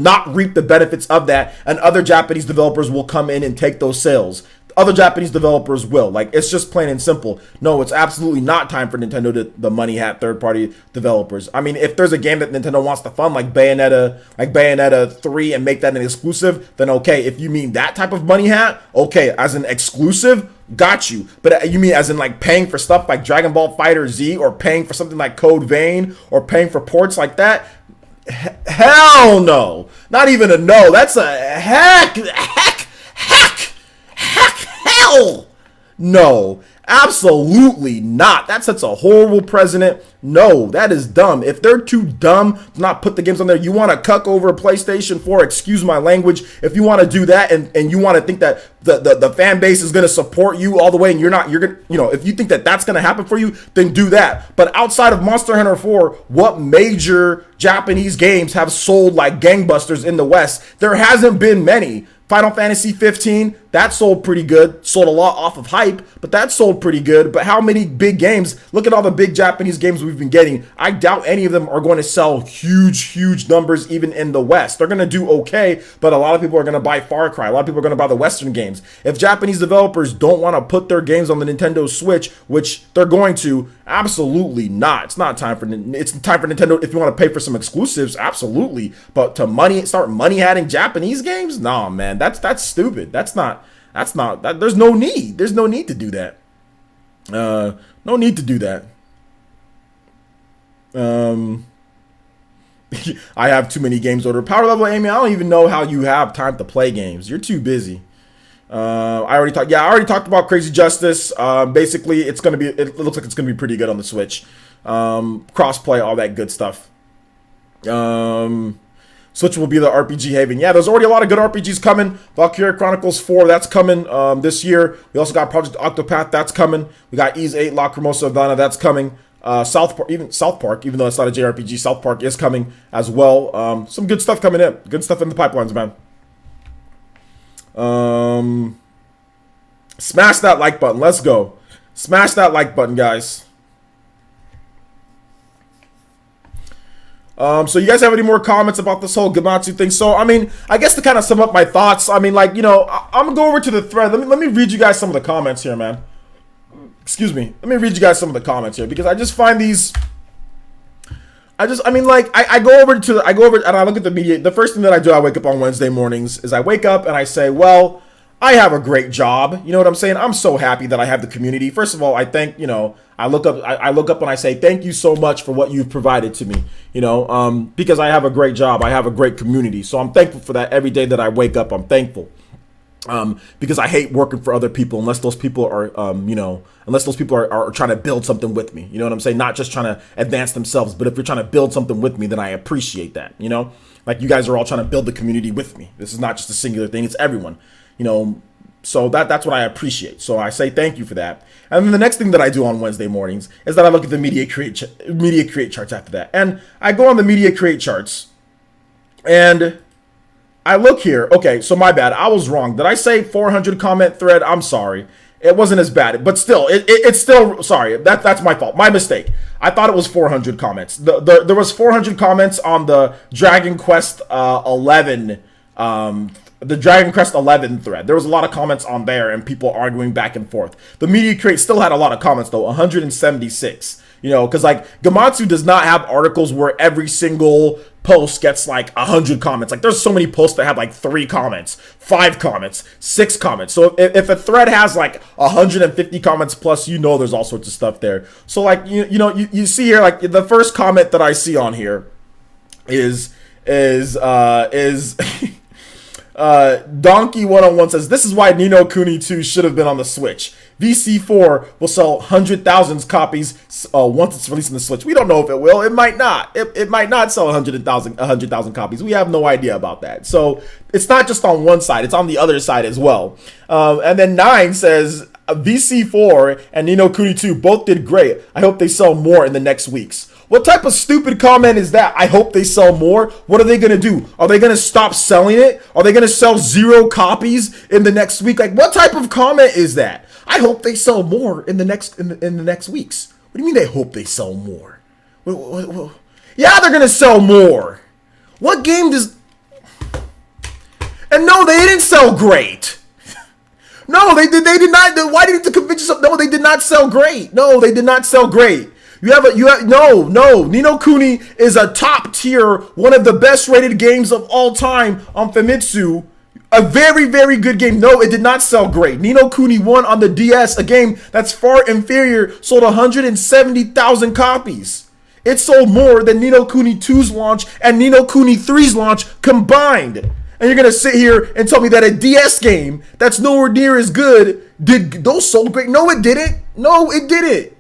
not reap the benefits of that, and other Japanese developers will come in and take those sales. Other Japanese developers will. Like, it's just plain and simple. No, it's absolutely not time for Nintendo to the money hat third-party developers. I mean, if there's a game that Nintendo wants to fund, like Bayonetta 3, and make that an exclusive, then okay. If you mean that type of money hat, okay, as an exclusive, got you. But you mean as in like paying for stuff like Dragon Ball Fighter Z, or paying for something like Code Vein, or paying for ports like that? Hell no. Not even a no. That's a heck, hell no. Absolutely not. That sets a horrible precedent. No, that is dumb. If they're too dumb to not put the games on there, you want to cuck over a PlayStation 4, excuse my language. If you want to do that and you want to think that the fan base is going to support you all the way, and you're going to, if you think that that's going to happen for you, then do that. But outside of Monster Hunter 4, what major Japanese games have sold like gangbusters in the West? There hasn't been many. Final Fantasy 15, that sold pretty good. Sold a lot off of hype, but that sold pretty good. But how many big games? Look at all the big Japanese games we've been getting. I doubt any of them are going to sell huge numbers even in the West. They're going to do okay, but a lot of people are going to buy Far Cry. A lot of people are going to buy the Western games. If Japanese developers don't want to put their games on the Nintendo Switch, which they're going to, Absolutely not. It's not time for it's time for Nintendo if you want to pay for some exclusives. Absolutely, but to start money adding Japanese games? Nah, man, that's stupid. There's no need. There's no need to do that. No need to do that. I have too many games ordered. Power level Amy, I don't even know how you have time to play games. You're too busy. I already talked about Crazy Justice. Basically, it looks like it's gonna be pretty good on the Switch. Crossplay, all that good stuff. Switch will be the RPG haven. Yeah, there's already a lot of good RPGs coming. Valkyria Chronicles 4, that's coming this year. We also got Project Octopath, that's coming. We got Ys 8, Lacrimosa Ivana, that's coming. South Park, even though it's not a JRPG, South Park is coming as well. Some good stuff coming in. Good stuff in the pipelines, man. Smash that like button. Let's go. Smash that like button, guys. So you guys have any more comments about this whole Gematsu thing? So, I mean, I guess to kind of sum up my thoughts, I mean, like, you know, I'm gonna go over to the thread. Let me read you guys some of the comments here, man. Excuse me. Let me read you guys some of the comments here because I just find these. I go over and I look at the media. The first thing that I do, I wake up on Wednesday mornings, is I wake up and I say, well, I have a great job. You know what I'm saying? I'm so happy that I have the community. First of all, I thank, you know, I look up and I say, thank you so much for what you've provided to me, you know, because I have a great job. I have a great community. So I'm thankful for that every day that I wake up. I'm thankful. Because I hate working for other people unless those people are, are trying to build something with me. You know what I'm saying? Not just trying to advance themselves, but if you're trying to build something with me, then I appreciate that. You know, like you guys are all trying to build the community with me. This is not just a singular thing. It's everyone, you know, so that's what I appreciate. So I say thank you for that. And then the next thing that I do on Wednesday mornings is that I look at the media create charts after that. And I go on the media create charts and I look here. Okay, so my bad. I was wrong. Did I say 400 comment thread? I'm sorry. It wasn't as bad, but still, it's still, sorry. That's my fault. My mistake. I thought it was 400 comments. There was 400 comments on the Dragon Quest 11 the Dragon Quest 11 thread. There was a lot of comments on there and people arguing back and forth. The media crate still had a lot of comments though, 176. You know, because like Gematsu does not have articles where every single post gets like 100 comments. Like there's so many posts that have like 3 comments, 5 comments, 6 comments. So if a thread has like 150 comments plus, you know there's all sorts of stuff there. So like you see here, like the first comment that I see on here is Donkey 101 says, this is why Ni no Kuni 2 should have been on the Switch. VC4 will sell 100,000 copies once it's released on the Switch. We don't know if it will. It might not. It might not sell 100,000 copies. We have no idea about that. So it's not just on one side. It's on the other side as well. And then 9 says, VC4 and Ni no Kuni 2 both did great. I hope they sell more in the next weeks. What type of stupid comment is that? I hope they sell more. What are they going to do? Are they going to stop selling it? Are they going to sell 0 copies in the next week? Like, what type of comment is that? I hope they sell more in the next weeks. What do you mean they hope they sell more? What? Yeah, they're going to sell more. What game does... And no, they didn't sell great. No, they did not. Why did you convince yourself? No, they did not sell great. No, they did not sell great. No. Ni no Kuni is a top tier, one of the best rated games of all time on Famitsu. A very, very good game. No, it did not sell great. Ni no Kuni 1 on the DS, a game that's far inferior, sold 170,000 copies. It sold more than Ni no Kuni 2's launch and Ni no Kuni 3's launch combined. And you're going to sit here and tell me that a DS game that's nowhere near as good, those sold great? No, it didn't. No, it didn't.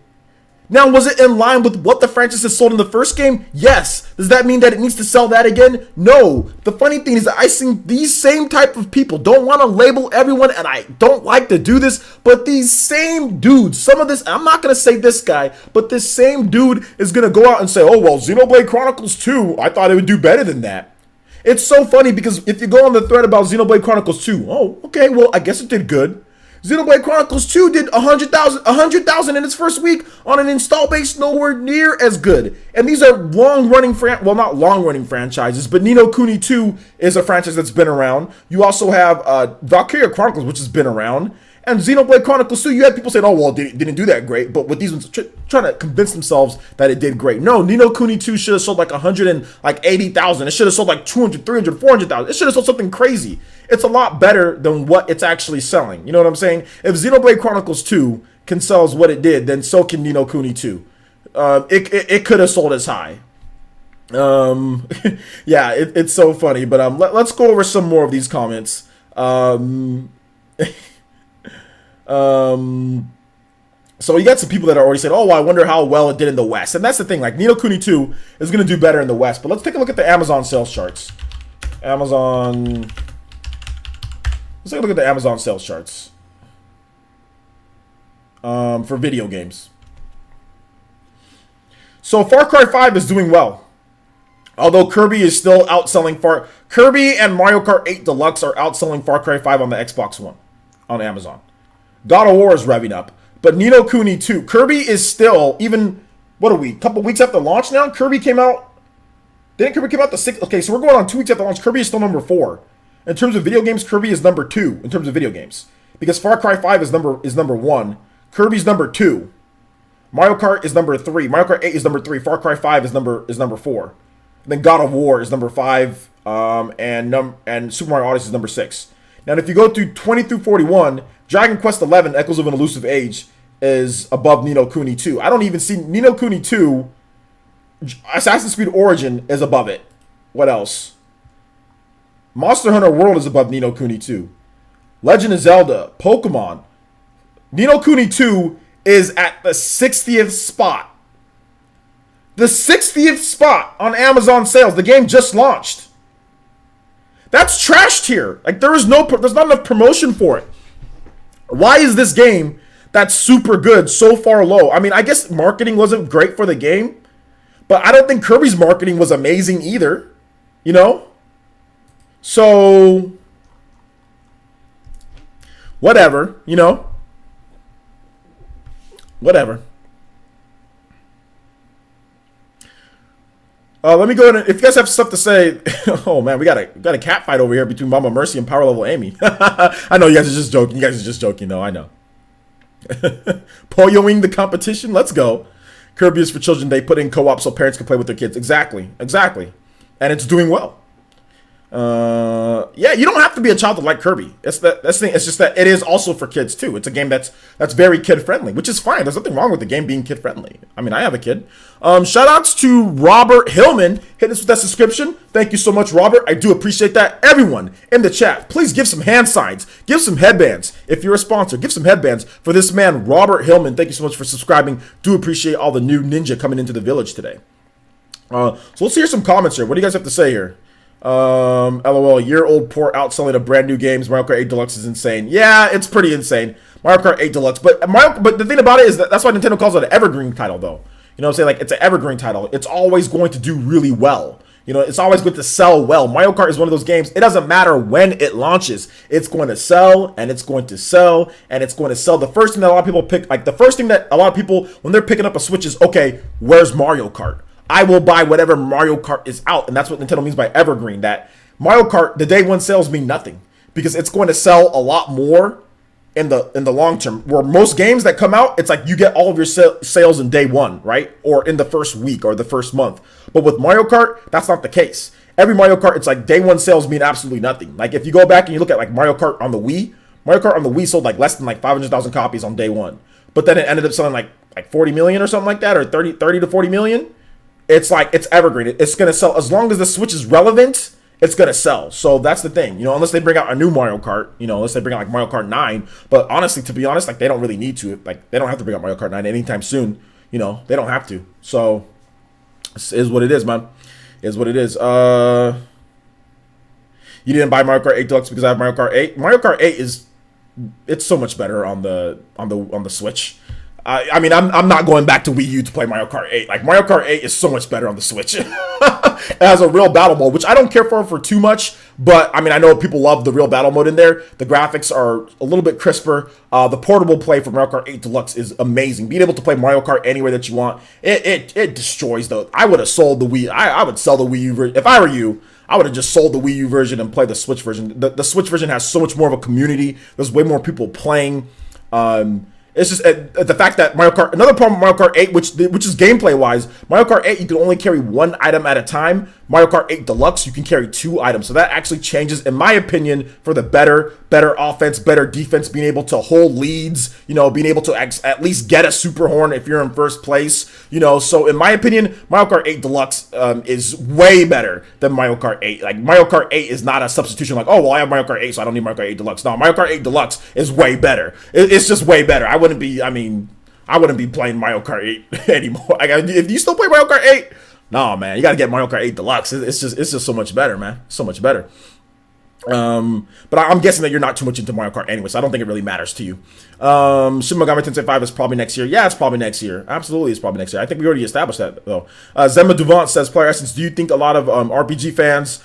Now, was it in line with what the franchise has sold in the first game? Yes. Does that mean that it needs to sell that again? No. The funny thing is that I see these same type of people, don't want to label everyone, and I don't like to do this, but these same dudes, some of this, I'm not going to say this guy, but this same dude is going to go out and say, oh, well, Xenoblade Chronicles 2, I thought it would do better than that. It's so funny because if you go on the thread about Xenoblade Chronicles 2, oh, okay, well, I guess it did good. Xenoblade Chronicles 2 did 100,000 in its first week on an install base nowhere near as good. And these are long-running, not long-running franchises, but Ni no Kuni 2 is a franchise that's been around. You also have Valkyria Chronicles, which has been around. And Xenoblade Chronicles 2, you had people saying, oh, well, it didn't do that great. But with these ones, trying to convince themselves that it did great. No, Ni no Kuni 2 should have sold like 180,000. It should have sold like 200, 300, 400,000. It should have sold something crazy. It's a lot better than what it's actually selling. You know what I'm saying? If Xenoblade Chronicles 2 can sell as what it did, then so can Ni no Kuni 2. It could have sold as high. Yeah, it's so funny. But let's go over some more of these comments. So you got some people that are already saying, oh, I wonder how well it did in the West. And that's the thing, like Ni no Kuni 2 is going to do better in the West. But let's take a look at the Amazon sales charts. Let's take a look at the Amazon sales charts for video games. So Far Cry 5 is doing well. Although Kirby is still outselling Kirby and Mario Kart 8 Deluxe are outselling Far Cry 5 on the Xbox One on Amazon. God of War is revving up. But Ni no Kuni 2, Kirby is still, even, what are we, a couple weeks after launch now? Kirby came out, didn't Kirby come out the 6th? Okay, so we're going on 2 weeks after launch. Kirby is still number 4. In terms of video games, Kirby is number 2 in terms of video games. Because Far Cry 5 is number 1. Kirby's number 2. Mario Kart is number 3. Mario Kart 8 is number 3. Far Cry 5 is number 4. And then God of War is number 5. And Super Mario Odyssey is number 6. Now, if you go through 20 through 41, Dragon Quest XI, Echoes of an Elusive Age, is above Ni no Kuni 2. I don't even see Ni no Kuni 2. Assassin's Creed Origin is above it. What else? Monster Hunter World is above Ni no Kuni 2. Legend of Zelda, Pokemon. Ni no Kuni 2 is at the 60th spot. The 60th spot on Amazon sales. The game just launched. That's trashed here. Like there's not enough promotion for it. Why is this game that's super good so far low? I mean, I guess marketing wasn't great for the game, but I don't think Kirby's marketing was amazing either, you know? So, whatever, you know? Whatever. Let me go in. If you guys have stuff to say, oh man, we got a cat fight over here between Mama Mercy and Power Level Amy. I know you guys are just joking. You guys are just joking, though. I know. Poyoing the competition. Let's go. Kirby is for children. They put in co-op so parents can play with their kids. Exactly. And it's doing well. Yeah, you don't have to be a child to like Kirby. That's the thing. It's just that it is also for kids too. It's a game that's very kid friendly, which is fine. There's nothing wrong with the game being kid friendly. I mean, I have a kid. Shout outs to Robert Hillman. Hit us with that subscription. Thank you so much, Robert. I do appreciate that. Everyone in the chat, please give some hand signs, give some headbands. If you're a sponsor, give some headbands for this man, Robert Hillman. Thank you so much for subscribing. Do appreciate all the new ninja coming into the village today. So let's hear some comments here. What do you guys have to say here? LOL, year-old port outselling of brand new games. Mario Kart 8 Deluxe is insane. Yeah, it's pretty insane. Mario Kart 8 Deluxe. But the thing about it is that's why Nintendo calls it an evergreen title, though. You know what I'm saying? Like, it's an evergreen title. It's always going to do really well. You know, it's always going to sell well. Mario Kart is one of those games, it doesn't matter when it launches. It's going to sell, and it's going to sell, and it's going to sell. The first thing that a lot of people pick, like, the first thing that a lot of people, when they're picking up a Switch is, okay, where's Mario Kart? I will buy whatever Mario Kart is out. And that's what Nintendo means by evergreen. That Mario Kart, the day one sales mean nothing. Because it's going to sell a lot more in the long term. Where most games that come out, it's like you get all of your sales in day one, right? Or in the first week or the first month. But with Mario Kart, that's not the case. Every Mario Kart, it's like day one sales mean absolutely nothing. Like if you go back and you look at like Mario Kart on the Wii sold like less than like 500,000 copies on day one. But then it ended up selling like 40 million or something like that, or 30 to 40 million. It's like, it's evergreen. It's going to sell. As long as the Switch is relevant, it's going to sell. So that's the thing. You know, unless they bring out a new Mario Kart, you know, unless they bring out like Mario Kart 9. But honestly, to be honest, like they don't really need to. Like they don't have to bring out Mario Kart 9 anytime soon. You know, they don't have to. So this is what it is, man. It is what it is. You didn't buy Mario Kart 8 Deluxe because I have Mario Kart 8. Mario Kart 8 it's so much better on the Switch. I mean, I'm not going back to Wii U to play Mario Kart 8. Like, Mario Kart 8 is so much better on the Switch. It has a real battle mode, which I don't care for too much. But, I mean, I know people love the real battle mode in there. The graphics are a little bit crisper. The portable play for Mario Kart 8 Deluxe is amazing. Being able to play Mario Kart anywhere that you want, it destroys the... I would have sold the Wii... I would sell the Wii U... If I were you, I would have just sold the Wii U version and played the Switch version. The Switch version has so much more of a community. There's way more people playing. It's just the fact that Mario Kart. Another problem with Mario Kart 8, which is gameplay wise, Mario Kart 8 you can only carry one item at a time. Mario Kart 8 Deluxe you can carry 2 items, so that actually changes, in my opinion, for the better offense, better defense, being able to hold leads, being able to at least get a super horn if you're in first place, So in my opinion, Mario Kart 8 Deluxe is way better than Mario Kart 8. Like Mario Kart 8 is not a substitution. Like, oh well, I have Mario Kart 8, so I don't need Mario Kart 8 Deluxe. No, Mario Kart 8 Deluxe is way better. It's just way better. I wouldn't be playing Mario Kart 8 anymore. If you still play Mario Kart 8, no man, you gotta get Mario Kart 8 Deluxe. It's just so much better, man. So much better. But I'm guessing that you're not too much into Mario Kart anyway, so I don't think it really matters to you. Shin Megami Tensei 5 is probably next year. Yeah, it's probably next year. Absolutely, it's probably next year. I think we already established that though. Zemma Duvant says, PlayerEssence, do you think a lot of RPG fans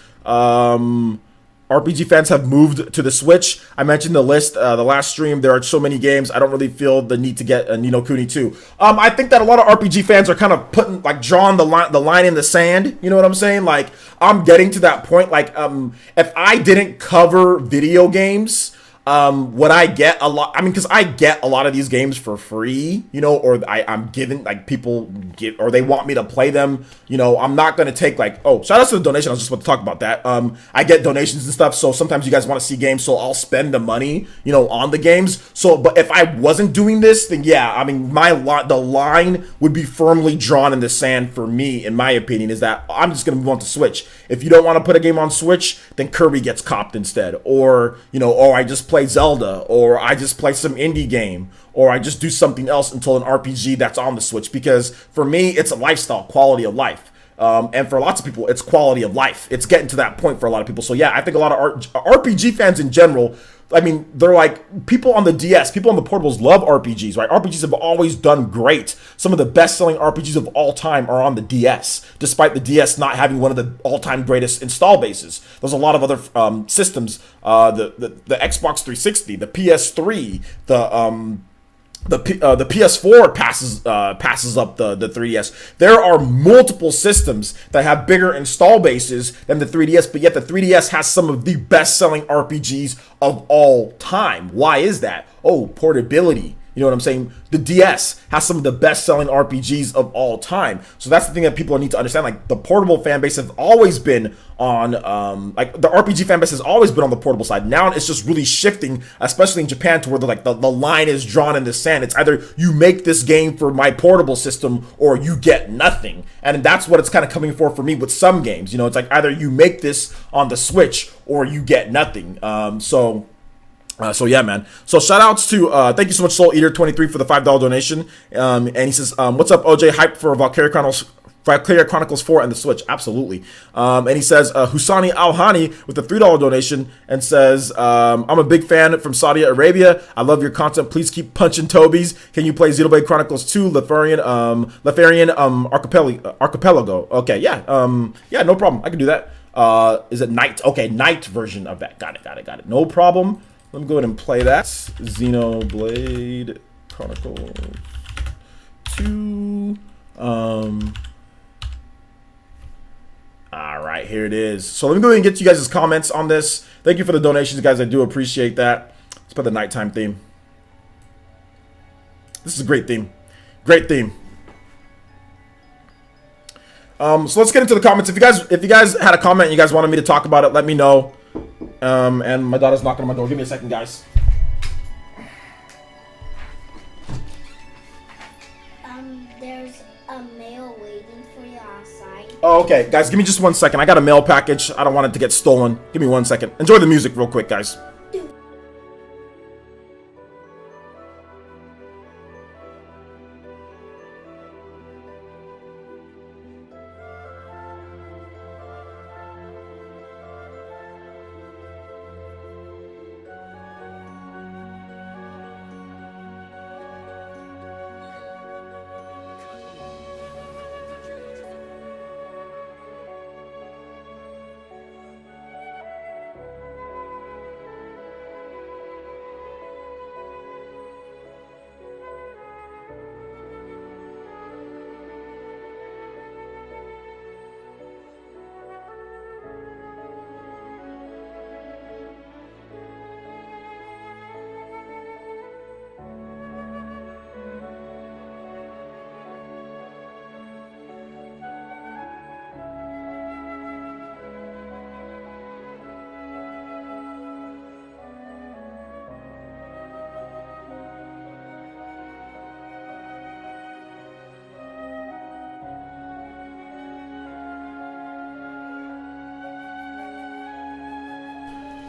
have moved to the Switch? I mentioned the list, the last stream. There are so many games. I don't really feel the need to get a Ni no Kuni 2. I think that a lot of RPG fans are kind of drawing the line in the sand. You know what I'm saying? Like, I'm getting to that point. Like, if I didn't cover video games, would I get a lot? I mean, because I get a lot of these games for free, or I'm given, like, people get, or they want me to play them. I'm not going to take, like, oh, shout out to the donation. I was just about to talk about that. I get donations and stuff, so sometimes you guys want to see games, so I'll spend the money, on the games. So, but if I wasn't doing this, then yeah, I mean, the line would be firmly drawn in the sand for me, in my opinion, is that I'm just going to move on to Switch. If you don't want to put a game on Switch, then Kirby gets copped instead. Or, or I just play Zelda, or I just play some indie game, or I just do something else until an RPG that's on the Switch. Because for me, it's a lifestyle, quality of life. And for lots of people, it's quality of life. It's getting to that point for a lot of people. So yeah, I think a lot of RPG fans in general, I mean, they're like, people on the DS, people on the portables love RPGs, right? RPGs have always done great. Some of the best-selling RPGs of all time are on the DS, despite the DS not having one of the all-time greatest install bases. There's a lot of other systems, the Xbox 360, the PS3, the PS4 passes up the 3DS. There are multiple systems that have bigger install bases than the 3DS, but yet the 3DS has some of the best-selling RPGs of all time. Why is that? Oh, portability. You know what I'm saying? The DS has some of the best-selling RPGs of all time. So that's the thing that people need to understand. Like, the portable fan base has always been on, like, the RPG fan base has always been on the portable side. Now it's just really shifting, especially in Japan, to where the line is drawn in the sand. It's either you make this game for my portable system or you get nothing. And that's what it's kind of coming for me with some games. It's like either you make this on the Switch or you get nothing. So yeah, man. So shout outs to thank you so much, Soul Eater 23 for the $5 donation. And he says, what's up, OJ? Hyped for Valkyria Chronicles 4 and the Switch. Absolutely. And he says, Husani Alhani with a $3 donation and says, I'm a big fan from Saudi Arabia. I love your content. Please keep punching Tobies. Can you play Xenoblade Chronicles 2 Lefarian Archipelago? Okay, yeah. Yeah, no problem. I can do that. Is it Night? Okay, Night version of that. Got it. No problem. Let me go ahead and play that. Xenoblade Chronicles 2. Alright, here it is. So let me go ahead and get you guys' comments on this. Thank you for the donations, guys. I do appreciate that. Let's put the nighttime theme. This is a great theme. Great theme. So let's get into the comments. If you guys had a comment and you guys wanted me to talk about it, let me know. And my daughter's knocking on my door. Give me a second, guys. There's a mail waiting for you outside. Oh, okay. Guys, give me just 1 second. I got a mail package. I don't want it to get stolen. Give me 1 second. Enjoy the music real quick, guys.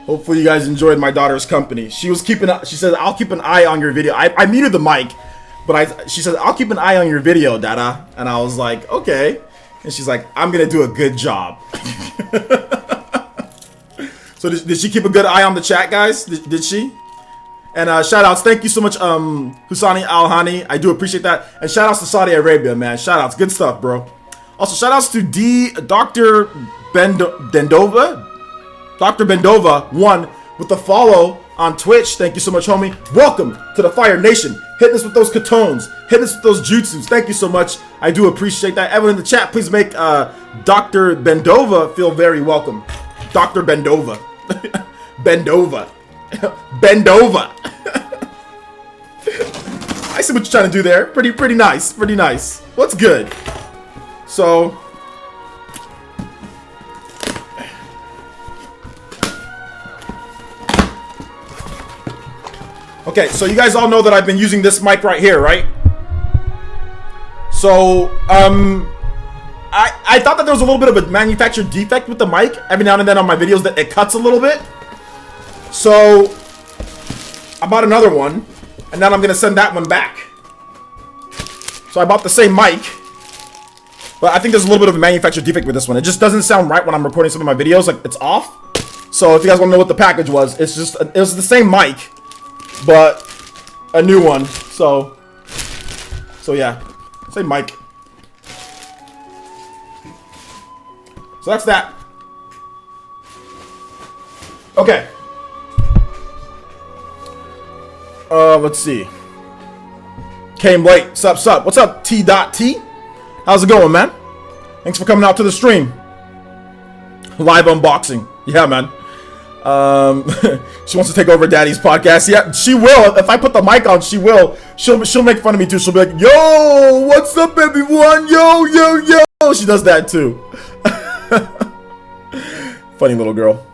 Hopefully you guys enjoyed my daughter's company. She said, I'll keep an eye on your video. I muted the mic, but she said, I'll keep an eye on your video, Dada. And I was like, okay. And she's like, I'm going to do a good job. So did she keep a good eye on the chat, guys? Did she? And shout outs. Thank you so much, Husani Al-Hani. I do appreciate that. And shout outs to Saudi Arabia, man. Shout outs. Good stuff, bro. Also, shout outs to Dr. Bendova. Dr. Bendova 1 with the follow on Twitch. Thank you so much, homie. Welcome to the Fire Nation. Hitting us with those katones. Hitting us with those jutsus. Thank you so much. I do appreciate that. Everyone in the chat, please make Dr. Bendova feel very welcome. Dr. Bendova. Bendova. Bendova. I see what you're trying to do there. Pretty nice. Pretty nice. What's good? So... okay, so you guys all know that I've been using this mic right here, right? So, I thought that there was a little bit of a manufacturer defect with the mic. Every now and then on my videos that it cuts a little bit. So, I bought another one, and then I'm gonna send that one back. So I bought the same mic, but I think there's a little bit of a manufacturer defect with this one. It just doesn't sound right when I'm recording some of my videos, like it's off. So if you guys want to know what the package was, it was the same mic, but a new one. So yeah, same mic. So that's that. Okay. Let's see. Came late. Sup. What's up, T.T? How's it going, man? Thanks for coming out to the stream. Live unboxing. Yeah, man. She wants to take over Daddy's podcast. Yeah, she will. If I put the mic on, she will. She'll make fun of me too. She'll be like, yo, what's up, everyone? Yo. She does that too. Funny little girl.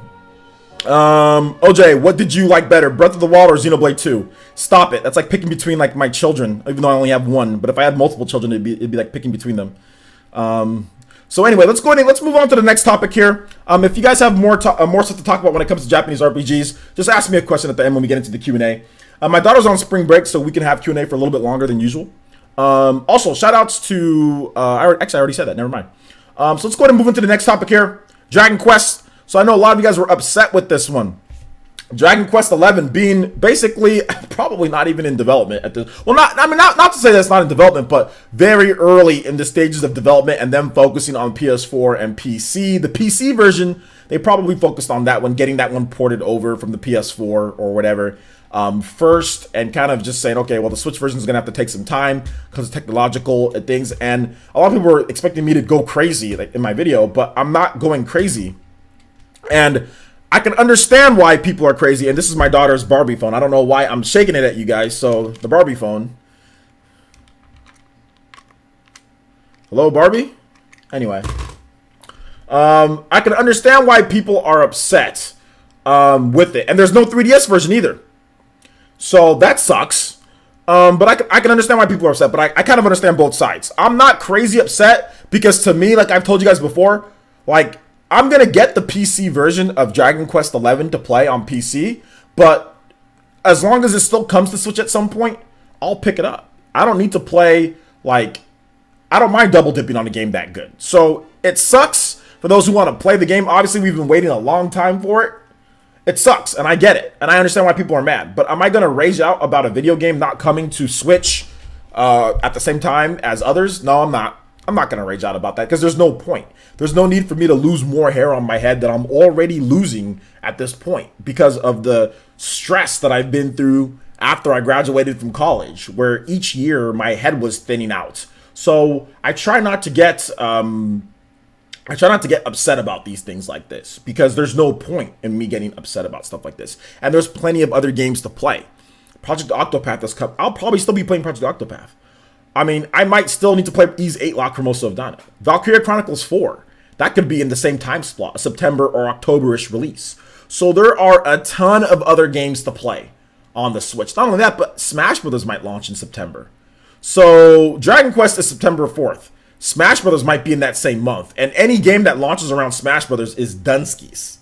OJ, what did you like better, Breath of the Wild or Xenoblade 2? Stop it. That's like picking between like my children, even though I only have one. But if I had multiple children, it'd be like picking between them. So anyway, let's go ahead and let's move on to the next topic here. If you guys have more stuff to talk about when it comes to Japanese RPGs, just ask me a question at the end when we get into the Q&A. My daughter's on spring break, so we can have Q&A for a little bit longer than usual. Also, shout outs to actually I already said that. Never mind. So let's go ahead and move into the next topic here. Dragon Quest. So I know a lot of you guys were upset with this one. Dragon Quest 11 being basically probably not even in development at this. Well, not to say that it's not in development, but very early in the stages of development, and them focusing on PS4 and PC. The PC version, they probably focused on that one, getting that one ported over from the PS4 or whatever first, and kind of just saying, okay, well, the Switch version is gonna have to take some time because of technological things. And a lot of people were expecting me to go crazy like in my video, but I'm not going crazy. And I can understand why people are crazy. And this is my daughter's Barbie phone. I don't know why I'm shaking it at you guys. So the Barbie phone. Hello, Barbie? Anyway. I can understand why people are upset with it. And there's no 3DS version either. So that sucks. But I can understand why people are upset. But I kind of understand both sides. I'm not crazy upset because to me, like I've told you guys before, like, I'm going to get the PC version of Dragon Quest 11 to play on PC, but as long as it still comes to Switch at some point, I'll pick it up. I don't need to play, like, I don't mind double dipping on a game that good. So it sucks for those who want to play the game. Obviously, we've been waiting a long time for it. It sucks, and I get it, and I understand why people are mad, but am I going to rage out about a video game not coming to Switch at the same time as others? No, I'm not. I'm not going to rage out about that because there's no point. There's no need for me to lose more hair on my head that I'm already losing at this point because of the stress that I've been through after I graduated from college, where each year my head was thinning out. So I try not to get upset about these things like this because there's no point in me getting upset about stuff like this. And there's plenty of other games to play. Project Octopath has come. I'll probably still be playing Project Octopath. I mean, I might still need to play Ys 8 Lock for most of Donna. Valkyria Chronicles 4. That could be in the same time slot, a September or October-ish release. So there are a ton of other games to play on the Switch. Not only that, but Smash Brothers might launch in September. So Dragon Quest is September 4th. Smash Brothers might be in that same month. And any game that launches around Smash Brothers is Dunskies.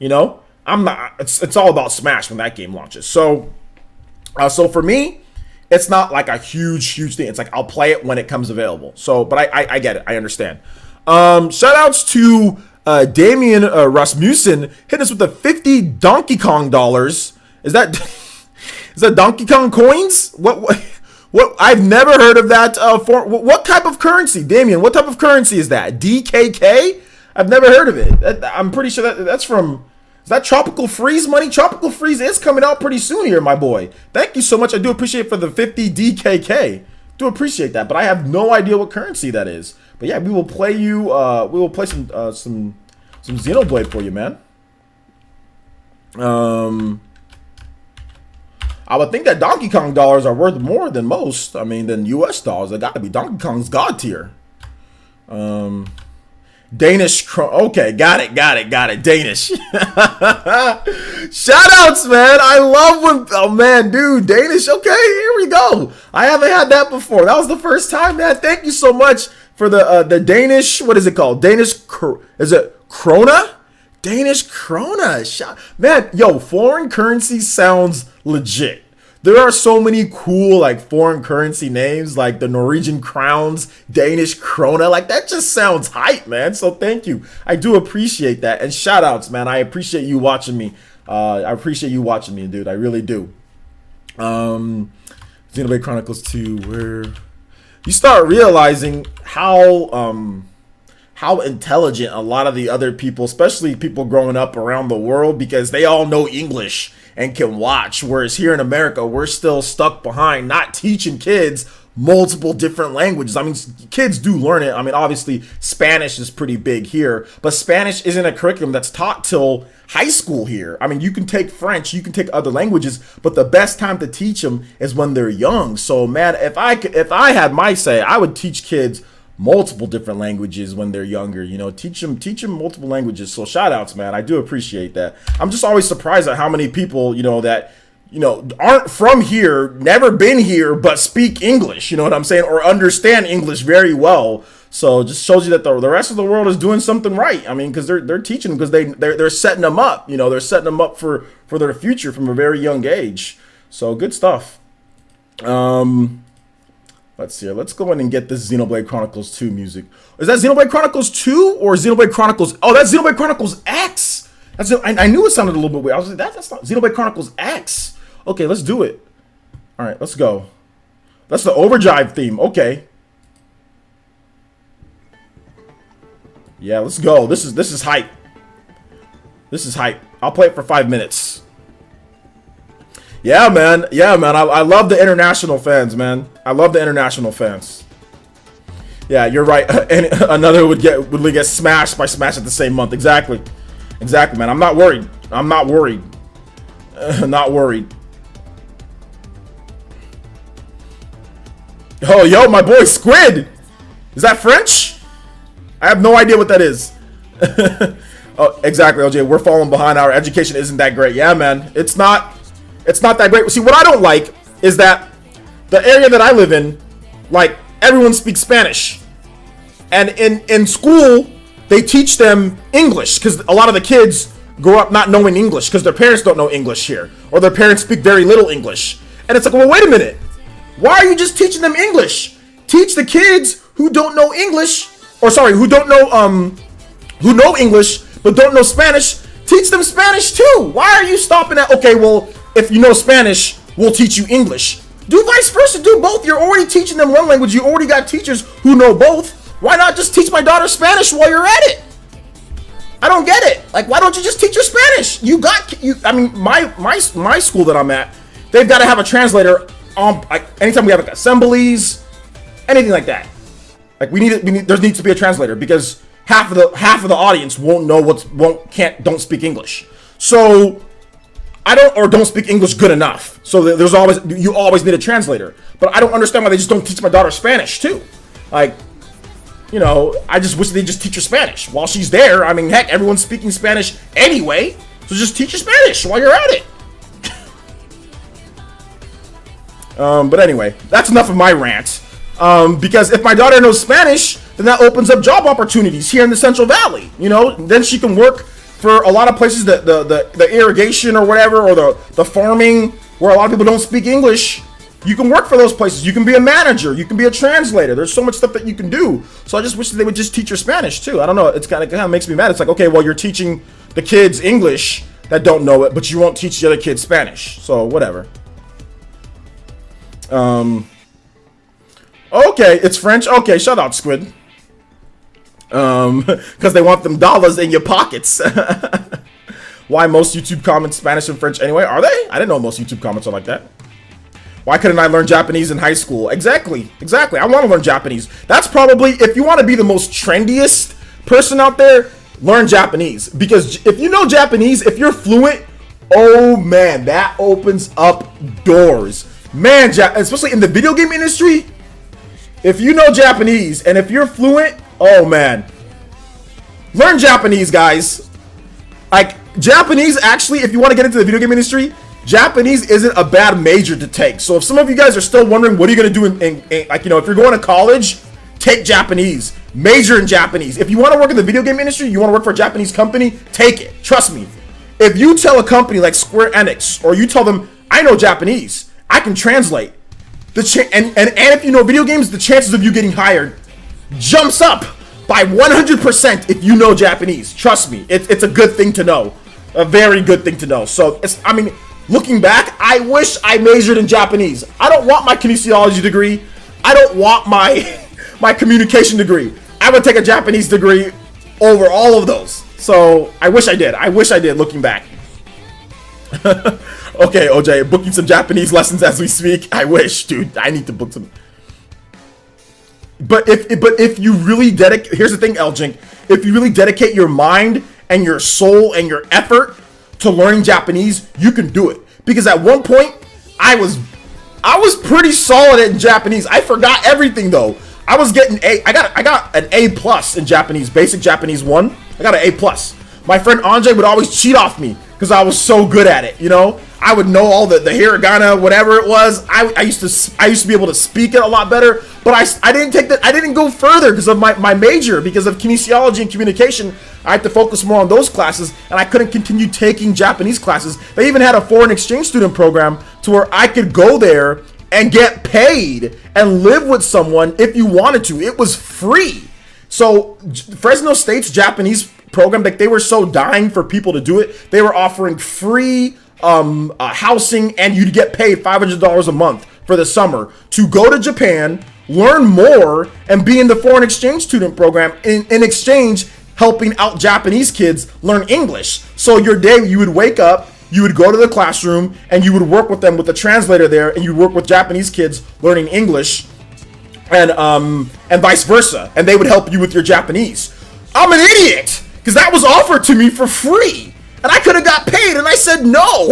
You know? I'm not. It's all about Smash when that game launches. So for me, it's not like a huge thing. It's like I'll play it when it comes available. So, but I get it. I understand. Shout outs to Damian Rasmussen hitting us with the 50 Donkey Kong dollars. Is that Donkey Kong coins? What? I've never heard of that. What type of currency, Damian? What type of currency is that? DKK? I've never heard of it. I'm pretty sure that's from. Is that Tropical Freeze money? Tropical Freeze is coming out pretty soon here, my boy. Thank you so much. I do appreciate it for the 50 DKK. Do appreciate that, but I have no idea what currency that is. But yeah, we will play you. We will play some Xenoblade for you, man. I would think that Donkey Kong dollars are worth more than most. I mean, than US dollars. They got to be. Donkey Kong's god tier. Danish. Okay, got it. Danish. Shout outs, man. I love when. Oh man, dude, Danish. Okay, here we go. I haven't had that before. That was the first time, man. Thank you so much for the Danish. What is it called? Danish. Is it krona? Danish krona. Man, yo, foreign currency sounds legit. There are so many cool like foreign currency names, like the Norwegian crowns, Danish krona. Like that just sounds hype, man. So thank you. I do appreciate that. And shout outs, man. I appreciate you watching me. Dude. I really do. Xenoblade Chronicles 2, where you start realizing how intelligent a lot of the other people, especially people growing up around the world, because they all know English and can watch. Whereas here in America, we're still stuck behind not teaching kids multiple different languages. I mean, kids do learn it. I mean, obviously, Spanish is pretty big here, but Spanish isn't a curriculum that's taught till high school here. I mean, you can take French, you can take other languages, but the best time to teach them is when they're young. So, man, if I had my say, I would teach kids multiple different languages when they're younger, you know, teach them multiple languages. So shout outs, man. I do appreciate that. I'm just always surprised at how many people, you know, that, you know, aren't from here, never been here, but speak English, you know what I'm saying? Or understand English very well. So just shows you that the rest of the world is doing something right. I mean, because they're teaching, because they're setting them up, you know, they're setting them up for their future from a very young age. So good stuff. Let's see here. Let's go in and get this Xenoblade Chronicles 2 music. Is that Xenoblade Chronicles 2 or Xenoblade Chronicles? Oh, that's Xenoblade Chronicles X. I knew it sounded a little bit weird. I was like, that's not Xenoblade Chronicles X. Okay, let's do it. All right, let's go. That's the Overdrive theme. Okay. Yeah, let's go. This is hype. This is hype. I'll play it for 5 minutes. Yeah, man. I love the international fans, man. I love the international fans. Yeah, you're right. And another would get smashed by Smash at the same month. Exactly, man. I'm not worried. Not worried. Oh, yo, my boy Squid. Is that French? I have no idea what that is. Oh, exactly, OJ. We're falling behind. Our education isn't that great. Yeah, man. It's not that great. See, what I don't like is that the area that I live in, like, everyone speaks Spanish. And in school, they teach them English, because a lot of the kids grow up not knowing English because their parents don't know English here, or their parents speak very little English. And it's like, well, wait a minute. Why are you just teaching them English? Teach the kids who don't know English, or sorry, who know English but don't know Spanish. Teach them Spanish too. Why are you stopping at, okay, well, if you know Spanish, we'll teach you English. Do vice versa. Do both. You're already teaching them one language. You already got teachers who know both. Why not just teach my daughter Spanish while you're at it? I don't get it. Like, why don't you just teach her Spanish? I mean, my school that I'm at, they've got to have a translator on, like, anytime we have like assemblies, anything like that. Like, there needs to be a translator, because half of the audience won't know don't speak English. So don't speak English good enough. So you always need a translator. But I don't understand why they just don't teach my daughter Spanish too. Like, you know, I just wish they just teach her Spanish while she's there. I mean, heck, everyone's speaking Spanish anyway, so just teach her Spanish while you're at it. But anyway, that's enough of my rant. Because if my daughter knows Spanish, then that opens up job opportunities here in the Central Valley. You know, then she can work for a lot of places, the irrigation or whatever, or the farming, where a lot of people don't speak English, you can work for those places. You can be a manager. You can be a translator. There's so much stuff that you can do. So I just wish that they would just teach your Spanish too. I don't know. It's kind of makes me mad. It's like, okay, well, you're teaching the kids English that don't know it, but you won't teach the other kids Spanish. So whatever. Okay, it's French. Okay, shut up, Squid. Because they want them dollars in your pockets. Why most YouTube comments Spanish and French anyway? Are they? I didn't know most YouTube comments are like that. Why couldn't I learn Japanese in high school? Exactly. I want to learn Japanese. That's probably, if you want to be the most trendiest person out there, learn Japanese. Because if you know Japanese, if you're fluent, oh man, that opens up doors. Man, especially in the video game industry, if you know Japanese and if you're fluent, oh man, learn Japanese, guys. Like, Japanese, actually, if you want to get into the video game industry, Japanese isn't a bad major to take. So if some of you guys are still wondering what are you going to do in like, you know, if you're going to college, take Japanese, major in Japanese. If you want to work in the video game industry, you want to work for a Japanese company, take it. Trust me. If you tell a company like Square Enix, or you tell them, I know Japanese, I can translate, and if you know video games, the chances of you getting hired jumps up by 100% if you know Japanese. Trust me, it's a good thing to know, a very good thing to know. So I mean, looking back, I wish I majored in Japanese. I don't want my kinesiology degree. I don't want my communication degree. I would take a Japanese degree over all of those. So I wish I did. Looking back. Okay, OJ, booking some Japanese lessons as we speak. I wish, dude. I need to book some. But if you really dedicate, here's the thing, Eljink. If you really dedicate your mind and your soul and your effort to learning Japanese, you can do it. Because at one point, I was pretty solid in Japanese. I forgot everything though. I was getting I got an A+ in Japanese, basic Japanese 1. I got an A+. My friend Anjay would always cheat off me because I was so good at it, you know? I would know all the hiragana, whatever it was. I used to be able to speak it a lot better, but I didn't take that. I didn't go further because of my major, because of kinesiology and communication. I had to focus more on those classes, and I couldn't continue taking Japanese classes. They even had a foreign exchange student program to where I could go there and get paid and live with someone if you wanted to. It was free. So Fresno State's Japanese program, like, they were so dying for people to do it. They were offering free housing, and you'd get paid $500 a month for the summer to go to Japan, learn more, and be in the foreign exchange student program, in exchange helping out Japanese kids learn English. So your day, you would wake up, you would go to the classroom, and you would work with them with the translator there, and you'd work with Japanese kids learning English, and vice versa, and they would help you with your Japanese. I'm an idiot, because that was offered to me for free. And I could have got paid, and I said no.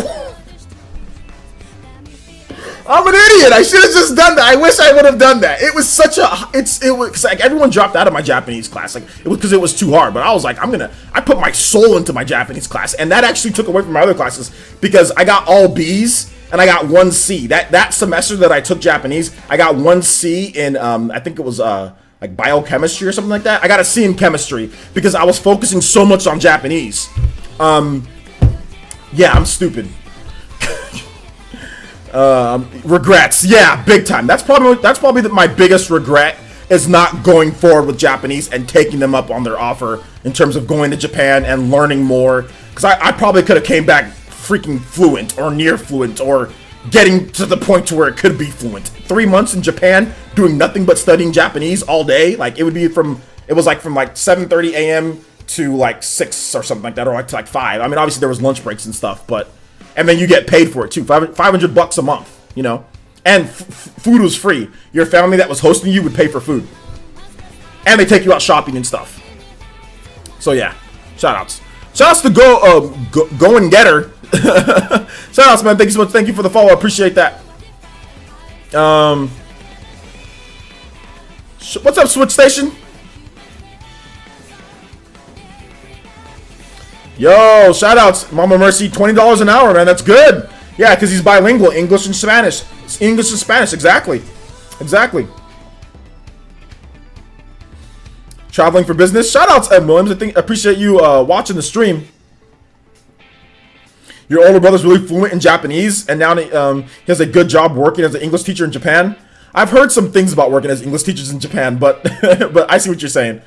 I'm an idiot. I should have just done that. I wish I would have done that. It was such a, it was like everyone dropped out of my Japanese class, like it was because it was too hard. But I was like, I put my soul into my Japanese class, and that actually took away from my other classes because I got all B's and I got 1 C. That semester that I took Japanese, I got 1 C in I think it was like biochemistry or something like that. I got a C in chemistry because I was focusing so much on Japanese. Yeah, I'm stupid. Regrets, yeah, big time. That's probably my biggest regret, is not going forward with Japanese and taking them up on their offer in terms of going to Japan and learning more. Because I probably could have came back freaking fluent or near fluent or getting to the point to where it could be fluent. 3 months in Japan doing nothing but studying Japanese all day. Like, it was like from 7:30 a.m. to like 6 or something like that, or like to like 5. I mean, obviously there was lunch breaks and stuff, but, and then you get paid for it too, $500 a month, you know, and food was free. Your family that was hosting you would pay for food, and they take you out shopping and stuff. So yeah, shout outs to go and get her. Shout outs, man. Thank you so much. Thank you for the follow. I appreciate that. What's up, Switch Station? Yo, shout outs, Mama Mercy, $20 an hour, man. That's good. Yeah, because he's bilingual, English and Spanish. English and Spanish, exactly. Traveling for business. Shout outs, Ed Williams. I appreciate you watching the stream. Your older brother's really fluent in Japanese, and now he has a good job working as an English teacher in Japan. I've heard some things about working as English teachers in Japan, but but I see what you're saying.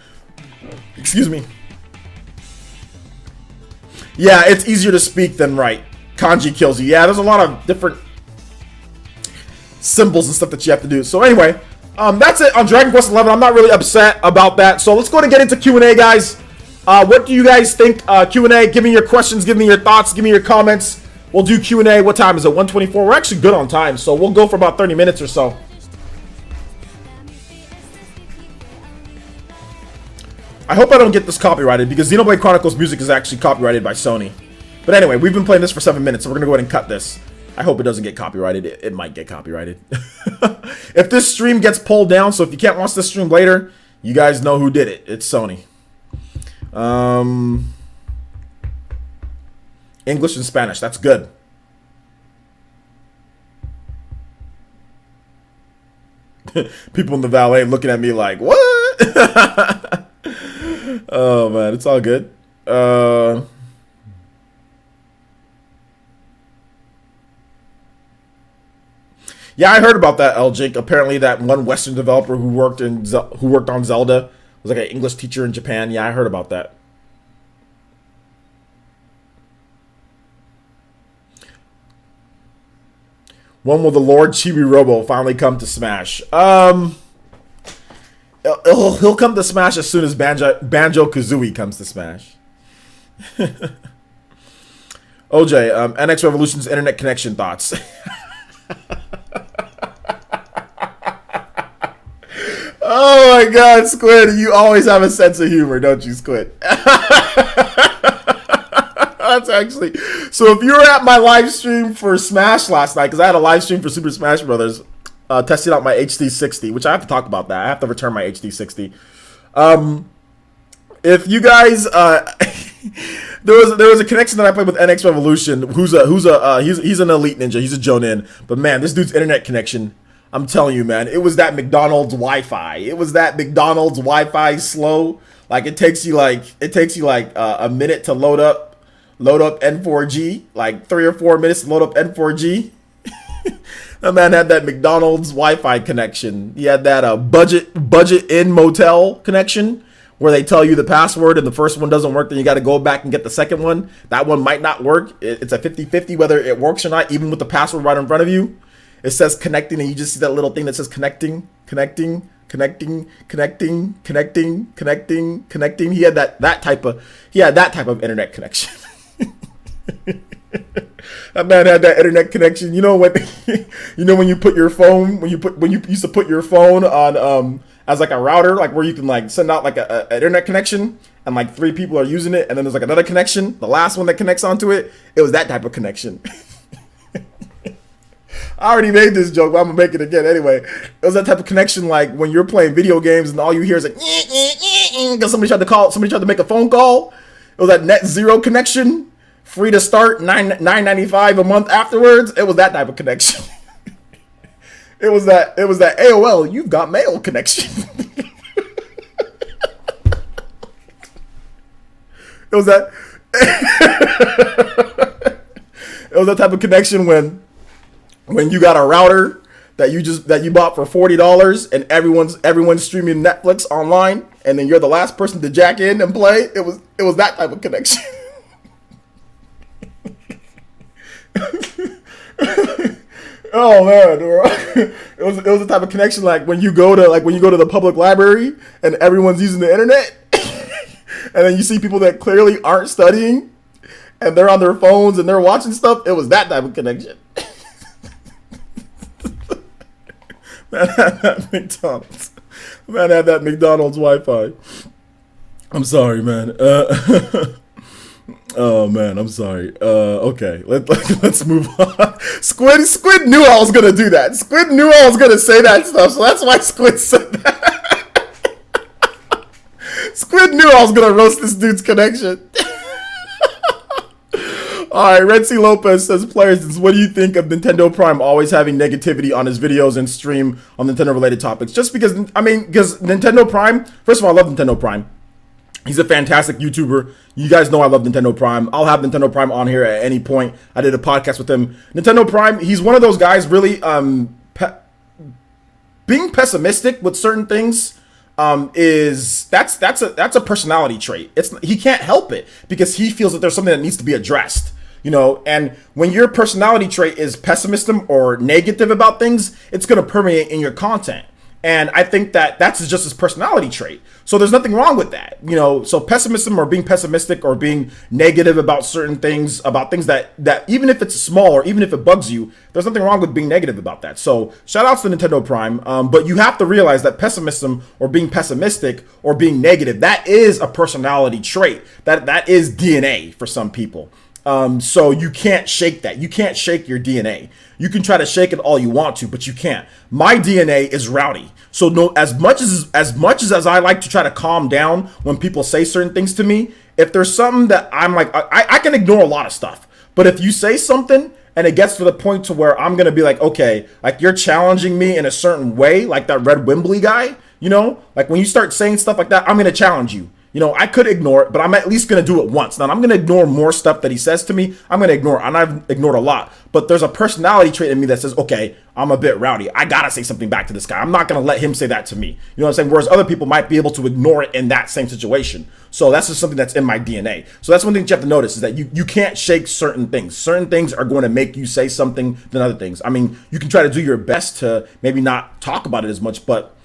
Excuse me. Yeah, it's easier to speak than write. Kanji kills you. Yeah, there's a lot of different symbols and stuff that you have to do. So anyway, that's it on Dragon Quest XI. I'm not really upset about that. So let's go ahead and get into Q&A, guys. What do you guys think? Q&A, give me your questions, give me your thoughts, give me your comments. We'll do Q&A. What time is it? 1:24. We're actually good on time, so we'll go for about 30 minutes or so. I hope I don't get this copyrighted because Xenoblade Chronicles music is actually copyrighted by Sony. But anyway, we've been playing this for 7 minutes, so we're going to go ahead and cut this. I hope it doesn't get copyrighted. It might get copyrighted. If this stream gets pulled down, so if you can't watch this stream later, you guys know who did it. It's Sony. English and Spanish. That's good. People in the valet looking at me like, what? Oh, man. It's all good. Yeah, I heard about that, LJ. Apparently, that one Western developer who worked on Zelda was like an English teacher in Japan. Yeah, I heard about that. When will the Lord Chibi Robo finally come to Smash? He'll come to Smash as soon as Banjo-Kazooie comes to Smash. OJ, NX Revolution's internet connection thoughts. Oh my god, Squid, you always have a sense of humor, don't you, Squid? That's actually... So if you were at my live stream for Smash last night, because I had a live stream for Super Smash Brothers, testing out my HD60, which I have to talk about that. I have to return my HD60. If you guys... there was a connection that I played with NX Revolution, he's an elite ninja, he's a Jonin, but man, this dude's internet connection, I'm telling you, man, it was that McDonald's Wi-Fi. It was that McDonald's Wi-Fi slow. Like it takes you like a minute to load up N4G, like 3 or 4 minutes to load up N4G. That man had that McDonald's Wi-Fi connection. He had that budget in motel connection where they tell you the password and the first one doesn't work, then you got to go back and get the second one. That one might not work. It's a 50-50 whether it works or not, even with the password right in front of you. It says connecting, and you just see that little thing that says connecting. He had that type of internet connection. That man had that internet connection. You know when you put your phone when you used to put your phone on as like a router, like where you can like send out like an internet connection and like 3 people are using it, and then there's like another connection, the last one that connects onto it. It was that type of connection. I already made this joke, but I'm gonna make it again anyway. It was that type of connection, like when you're playing video games and all you hear is like because somebody tried to make a phone call. It was that net zero connection, free to start, $9.95 a month afterwards. It was that type of connection. It was that AOL, you've got mail connection. It was that type of connection when you got a router that you bought for $40 and everyone's streaming Netflix online, and then you're the last person to jack in and play. It was that type of connection. Oh man, it was the type of connection like when you go to the public library and everyone's using the internet, and then you see people that clearly aren't studying and they're on their phones and they're watching stuff. It was that type of connection. Man had that McDonald's. Man had that McDonald's Wi-Fi. I'm sorry, man. Oh man, I'm sorry. Okay, let's move on. Squid knew I was gonna do that. Squid knew I was gonna say that stuff, so that's why Squid said that. Squid knew I was gonna roast this dude's connection. Alright, Red Sea Lopez says, players, what do you think of Nintendo Prime always having negativity on his videos and stream on Nintendo related topics? Just because Nintendo Prime, first of all, I love Nintendo Prime. He's a fantastic YouTuber. You guys know I love Nintendo Prime. I'll have Nintendo Prime on here at any point. I did a podcast with him. Nintendo Prime, he's one of those guys really being pessimistic with certain things that's a personality trait. He can't help it because he feels that there's something that needs to be addressed. And when your personality trait is pessimism or negative about things, it's going to permeate in your content. And I think that that's just his personality trait. So there's nothing wrong with that. So pessimism or being pessimistic or being negative about certain things, about things that even if it's small or even if it bugs you, there's nothing wrong with being negative about that. So shout outs to Nintendo Prime. But you have to realize that pessimism or being pessimistic or being negative, that is a personality trait. That is DNA for some people. So you can't shake that. You can't shake your DNA. You can try to shake it all you want to, but you can't. My DNA is rowdy. So no, as much as I like to try to calm down when people say certain things to me, if there's something that I'm like, I can ignore a lot of stuff. But if you say something and it gets to the point to where I'm going to be like, okay, like you're challenging me in a certain way, like that Red Wembley guy, like when you start saying stuff like that, I'm going to challenge you. I could ignore it, but I'm at least going to do it once. Now, I'm going to ignore more stuff that he says to me. I'm going to ignore it, and I've ignored a lot. But there's a personality trait in me that says, okay, I'm a bit rowdy. I got to say something back to this guy. I'm not going to let him say that to me. You know what I'm saying? Whereas other people might be able to ignore it in that same situation. So that's just something that's in my DNA. So that's one thing that you have to notice is that you can't shake certain things. Certain things are going to make you say something than other things. I mean, you can try to do your best to maybe not talk about it as much, but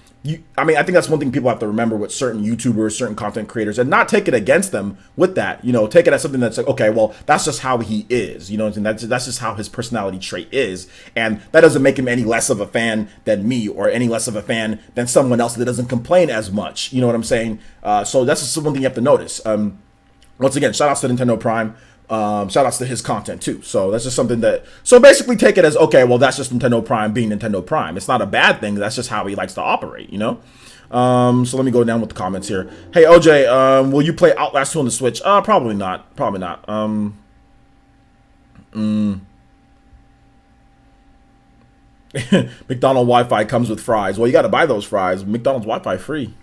I think that's one thing people have to remember with certain YouTubers, certain content creators, and not take it against them with that. Take it as something that's like, okay, well, that's just how he is. And that's just how his personality trait is, and that doesn't make him any less of a fan than me or any less of a fan than someone else that doesn't complain as much. You know what I'm saying? So that's just one thing you have to notice. Once again, shout outs to Nintendo Prime. Shout outs to his content too. So that's just something so basically take it as, okay, well, that's just Nintendo Prime being Nintendo Prime. It's not a bad thing. That's just how he likes to operate, So let me go down with the comments here. Hey, OJ, will you play Outlast 2 on the Switch? Probably not. Probably not. McDonald's Wi-Fi comes with fries. Well, you got to buy those fries. McDonald's Wi-Fi free.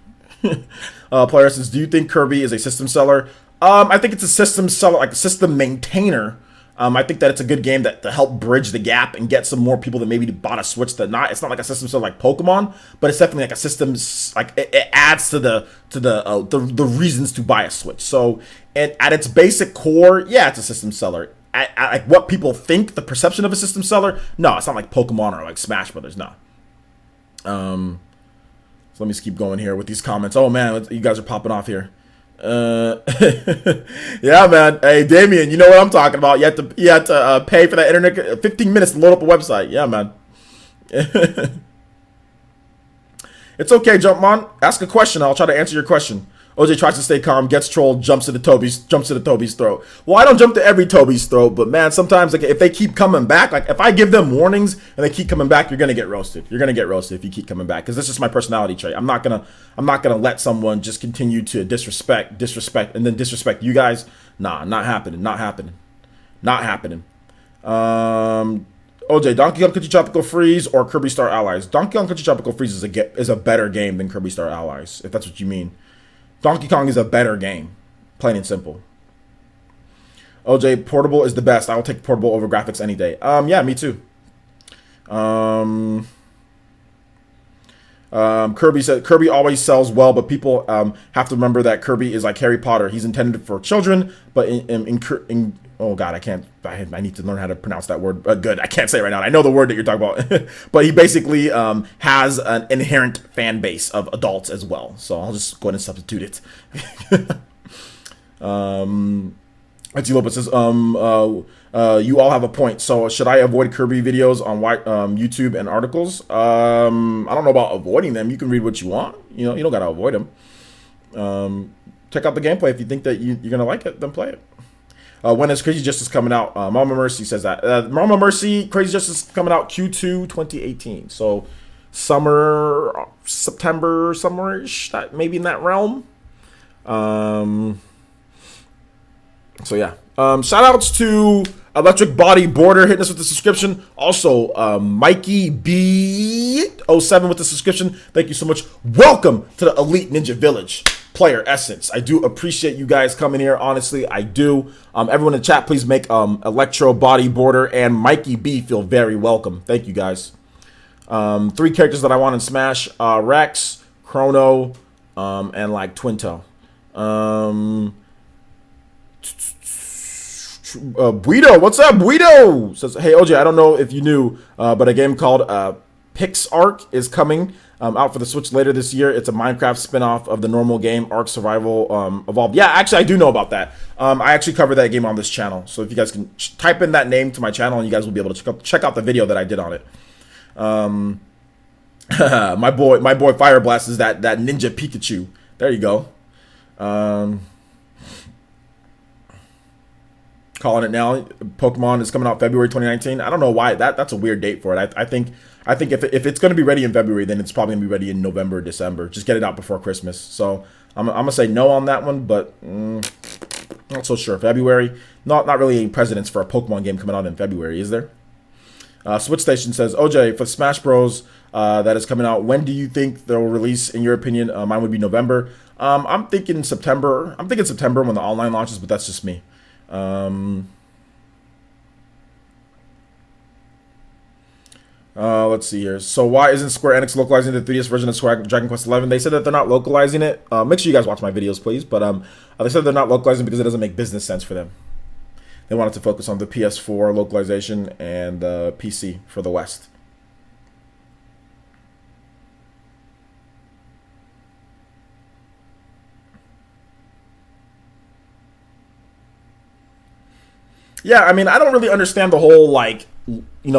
PlayerEssence, do you think Kirby is a system seller? I think it's a system seller, like a system maintainer. I think that it's a good game to help bridge the gap and get some more people that maybe bought a Switch that not. It's not like a system seller like Pokemon, but it's definitely like a system. Like it adds to the reasons to buy a Switch. So at its basic core, yeah, it's a system seller. At like what people think, the perception of a system seller, no, it's not like Pokemon or like Smash Brothers. No. So let me just keep going here with these comments. Oh man, you guys are popping off here. Yeah, man. Hey, Damien, you know what I'm talking about. You have to pay for that internet 15 minutes to load up a website. Yeah, man. It's okay, Jumpmon. Ask a question. I'll try to answer your question. OJ tries to stay calm, gets trolled, jumps to the Toby's throat. Well, I don't jump to every Toby's throat, but man, sometimes like if they keep coming back, like if I give them warnings and they keep coming back, you're gonna get roasted. You're gonna get roasted if you keep coming back because this is my personality trait. I'm not gonna let someone just continue to disrespect, and then disrespect you guys. Nah, not happening. OJ, Donkey Kong Country Tropical Freeze or Kirby Star Allies? Donkey Kong Country Tropical Freeze is a better game than Kirby Star Allies, if that's what you mean. Donkey Kong is a better game, plain and simple. OJ, portable is the best. I will take portable over graphics any day. Yeah, me too. Kirby always sells well, but people have to remember that Kirby is like Harry Potter. He's intended for children, but oh god, I need to learn how to pronounce that word. Good, I can't say it right now. I know the word that you're talking about, but he basically has an inherent fan base of adults as well. So I'll just go ahead and substitute it. Etsy Lopez says, you all have a point. So should I avoid Kirby videos on YouTube and articles? I don't know about avoiding them. You can read what you want. You don't gotta avoid them. Check out the gameplay if you think that you're gonna like it. Then play it. When is Crazy Justice coming out? Mama Mercy says that. Mama Mercy, Crazy Justice coming out Q2 2018. So summer, September, summerish, maybe in that realm. So yeah. Shout outs to Electric Body Border hitting us with the subscription. Also, Mikey B07 with the subscription. Thank you so much. Welcome to the Elite Ninja Village. PlayerEssence. I do appreciate you guys coming here. Honestly, I do. Everyone in the chat, please make Electro Bodyboarder and Mikey B feel very welcome. Thank you guys. 3 characters that I want in Smash: Rex, Chrono, and like Twinto. Guido, what's up? Guido says, "Hey OJ, I don't know if you knew, but a game called PixARK is coming out for the Switch later this year. It's a Minecraft spin-off of the normal game Ark Survival Evolved." Yeah, actually, I do know about that. I actually covered that game on this channel, so if you guys can type in that name to my channel, and you guys will be able to check out the video that I did on it. My boy Fire Blast is that Ninja Pikachu. There you go. Calling it now. Pokemon is coming out February 2019. I don't know why that's a weird date for it. I think if it's going to be ready in February, then it's probably going to be ready in November or December. Just get it out before Christmas. So I'm gonna say no on that one, but not so sure. February, not really any precedence for a Pokemon game coming out in February, is there? Switch Station says, OJ, for Smash Bros. That is coming out, when do you think they'll release, in your opinion? Mine would be November. I'm thinking September. I'm thinking September when the online launches, but that's just me. Let's see here. So why isn't Square Enix localizing the 3DS version of Dragon Quest XI? They said that they're not localizing it. Make sure you guys watch my videos, please. But they said they're not localizing because it doesn't make business sense for them. They wanted to focus on the PS4 localization and PC for the West. Yeah, I mean, I don't really understand the whole, like,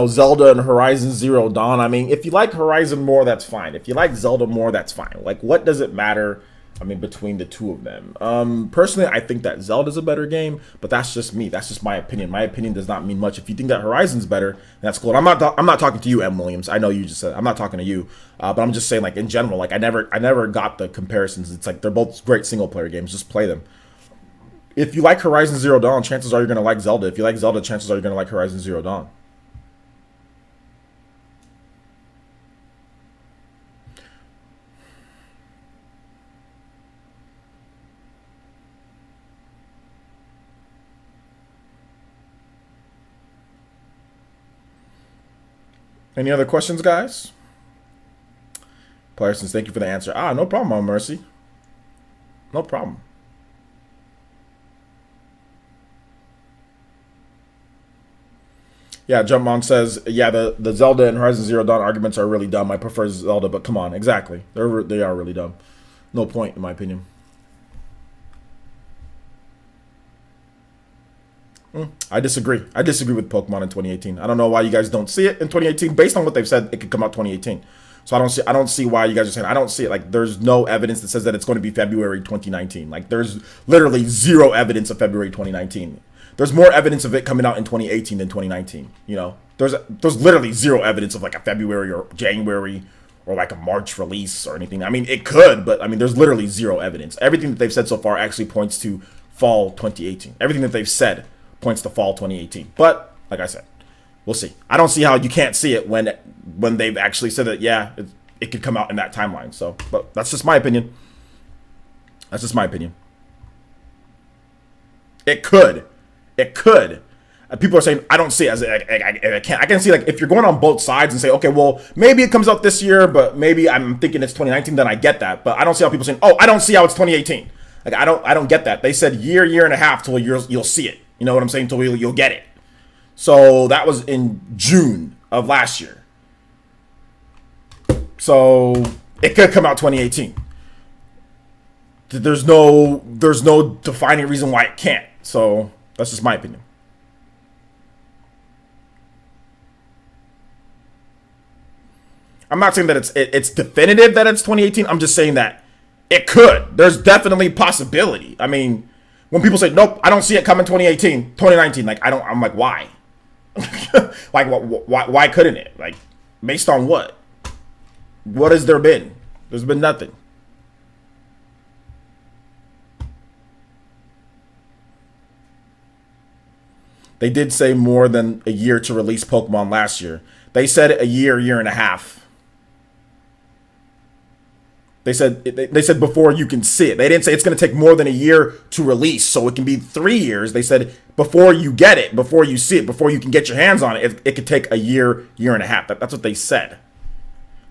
Zelda and Horizon Zero Dawn. I mean, if you like Horizon more, that's fine. If you like Zelda more, that's fine. Like, what does it matter, I mean, between the two of them? Personally, I think that Zelda's a better game, but that's just me. That's just my opinion. My opinion does not mean much. If you think that Horizon's better, that's cool. And I'm not talking to you, M. Williams. I know you just said I'm not talking to you, but I'm just saying, like, in general, like, I never got the comparisons. It's like they're both great single-player games. Just play them. If you like Horizon Zero Dawn, chances are you're going to like Zelda. If you like Zelda, chances are you're going to like Horizon Zero Dawn. Any other questions, guys? PlayerEssence, thank you for the answer. No problem, Mom Mercy. No problem. Yeah, Jumpmon says, yeah, the Zelda and Horizon Zero Dawn arguments are really dumb. I prefer Zelda, but come on, exactly. They are really dumb. No point, in my opinion. I disagree. I disagree with Pokemon in 2018. I don't know why you guys don't see it in 2018. Based on what they've said, it could come out 2018. So I don't see why you guys are saying, I don't see it. Like, there's no evidence that says that it's going to be February 2019. Like, there's literally zero evidence of February 2019. There's more evidence of it coming out in 2018 than 2019. There's literally zero evidence of like a February or January or like a March release or anything. I mean, it could, but I mean, there's literally zero evidence. Everything that they've said so far actually points to fall 2018. Everything that they've said points to fall 2018. But like I said, we'll see. I don't see how you can't see it when they've actually said that, yeah, it could come out in that timeline. So, but that's just my opinion. That's just my opinion. It could. It could. People are saying, I don't see it as I can't. I can see, like, if you're going on both sides and say, okay, well, maybe it comes out this year, but maybe I'm thinking it's 2019, then I get that. But I don't see how people saying, oh, I don't see how it's 2018. Like, I don't get that. They said year and a half till you'll see it. You know what I'm saying? Till you'll get it. So that was in June of last year. So it could come out 2018. There's no defining reason why it can't. So that's just my opinion. I'm not saying that it's definitive that it's 2018. I'm just saying that it could. There's definitely possibility. I mean, when people say, nope, I don't see it coming 2018, 2019, like, I'm like, why? Like, why couldn't it? Like, based on what? What has there been? There's been nothing. They did say more than a year to release Pokemon last year. They said a year and a half. They said before you can see it. They didn't say it's going to take more than a year to release, so it can be 3 years. They said before you get it, before you see it, before you can get your hands on it, it could take a year, year and a half. That's what they said.